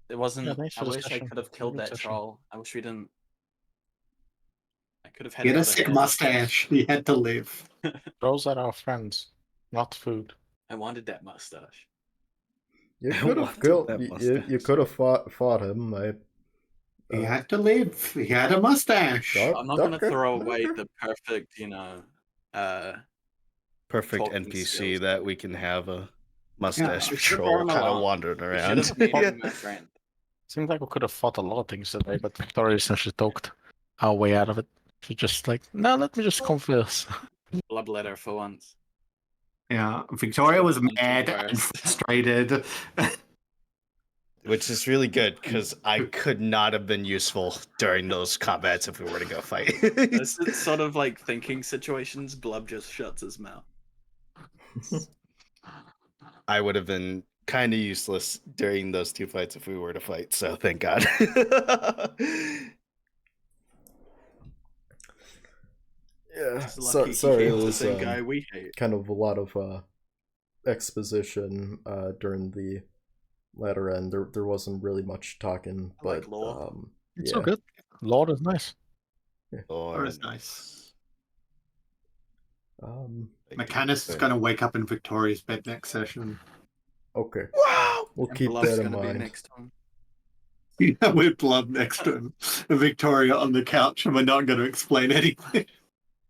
It wasn't. Yeah, thanks I for the wish I session. could have killed Good that session. troll. I wish we didn't. I could have had He had a another sick hand. mustache. He had to live. Those are our friends, not food. I wanted that mustache. You I could have wanted killed. that You could have fought him. He had to live. He had a mustache. I'm not gonna okay, throw away okay. the perfect, Perfect talking NPC skills. that we can have a mustache we should've patrol brought him kind of along. wandering We around. should have made Yeah. him my friend. Seems like we could have fought a lot of things today, but Victoria essentially talked our way out of it. She just like, no, let me just converse. Bloodletter for once. Yeah, Victoria was Should've mad done and first. frustrated. Which is really good because I could not have been useful during those combats if we were to go fight. This is sort of like thinking situations. Blub just shuts his mouth. I would have been kind of useless during those two fights if we were to fight, so thank God. Yeah, Just lucky he sorry, it hates the was same guy we hate. kind of a lot of exposition during the latter end. There wasn't really much talking, I like but lore. It's yeah. so good. Lord is nice. Or is nice. Um, Mechanus is going to wake up in Victoria's bed next session. okay, Wow! we'll And keep Blub's that in gonna be mind. next time. Yeah, with Blood next to him, and Victoria on the couch, and we're not going to explain anything.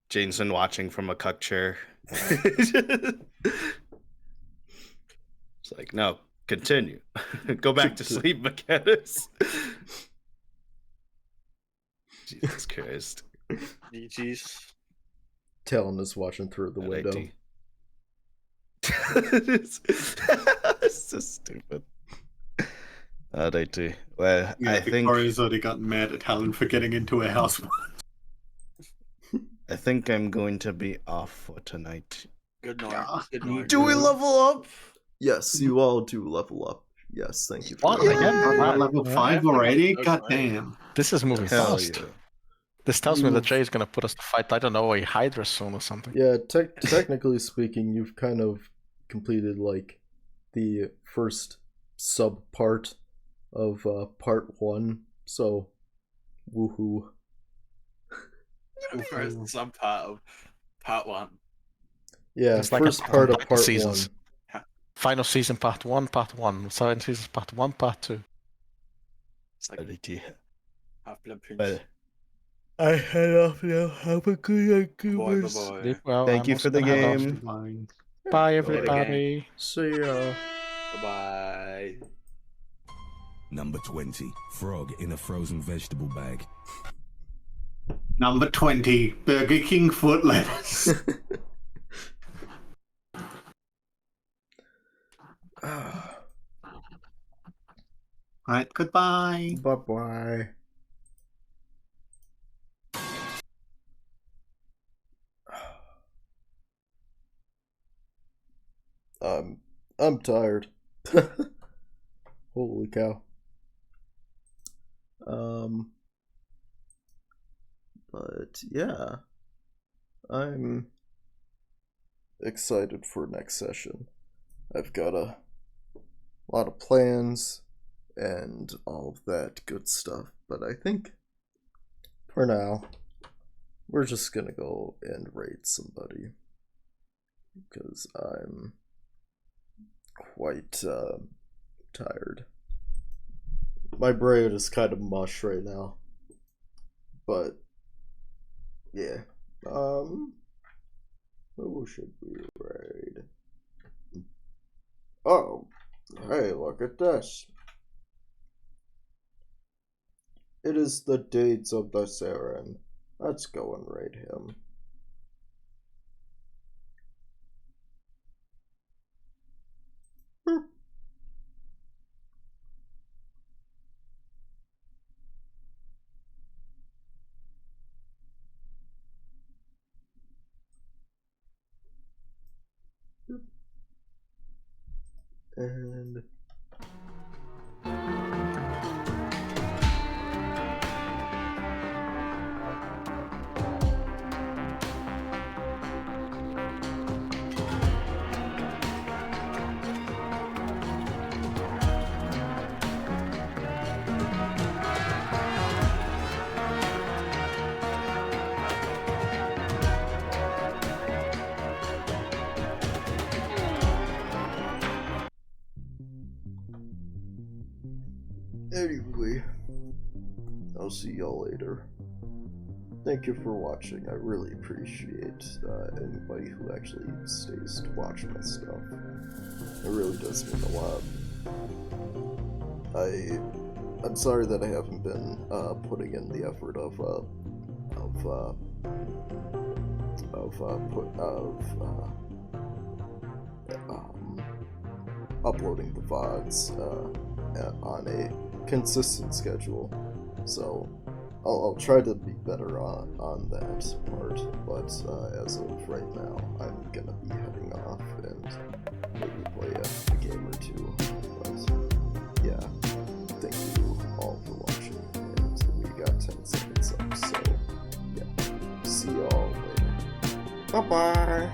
Jameson watching from a cuck chair. It's like, no, continue. Go back to sleep, Mechanics. Jesus Christ. GG's. Talon is watching through the window. It's so stupid. They do. Well, Yeah, I think Victoria's already gotten mad at Helen for getting into a house. I think I'm going to be off for tonight. Good night. Yeah. Good night. Do we level up? Yes, you all do level up. Yes, thank you. What? For that. Again? We're at level Yeah. 5 already? Okay. God damn. This is moving Hell fast. yeah. This tells me that Jay is gonna put us to fight, I don't know, a Hydra soon or something. Yeah, technically speaking, you've kind of completed like the first sub part of part 1. So, woohoo! First sub part of part 1. Yeah, It's like first a part of combined part seasons. 1. Final season part 1, part 1. 7 seasons part 1, part 2. It's like Half-Blood Prince. But I head off now. Have a good night, Boy, goobers. boy. Well, Thank I'm you also for the gonna head off. game. Fine. Bye, Enjoy the everybody. See ya. Bye-bye. Number 20. Frog in a frozen vegetable bag. Number 20. Burger King foot lettuce. Alright, goodbye. Bye bye. I'm tired. Holy cow. But yeah, I'm excited for next session. I've got a lot of plans and all of that good stuff, but I think for now we're just gonna go and raid somebody because I'm quite tired. My brain is kind of mush right now, but yeah. Who should we raid? Oh, hey, look at this. It is the deeds of the Saren. Let's go and raid him. And anyway, I'll see y'all later. Thank you for watching. I really appreciate anybody who actually stays to watch my stuff. It really does mean a lot. I'm sorry that I haven't been putting in the effort of uploading the VODs on a consistent schedule. So I'll try to be better on that part, but as of right now, I'm gonna be heading off and maybe play a game or two. But yeah, thank you all for watching, and we got 10 seconds up, so yeah, see y'all later. Bye bye!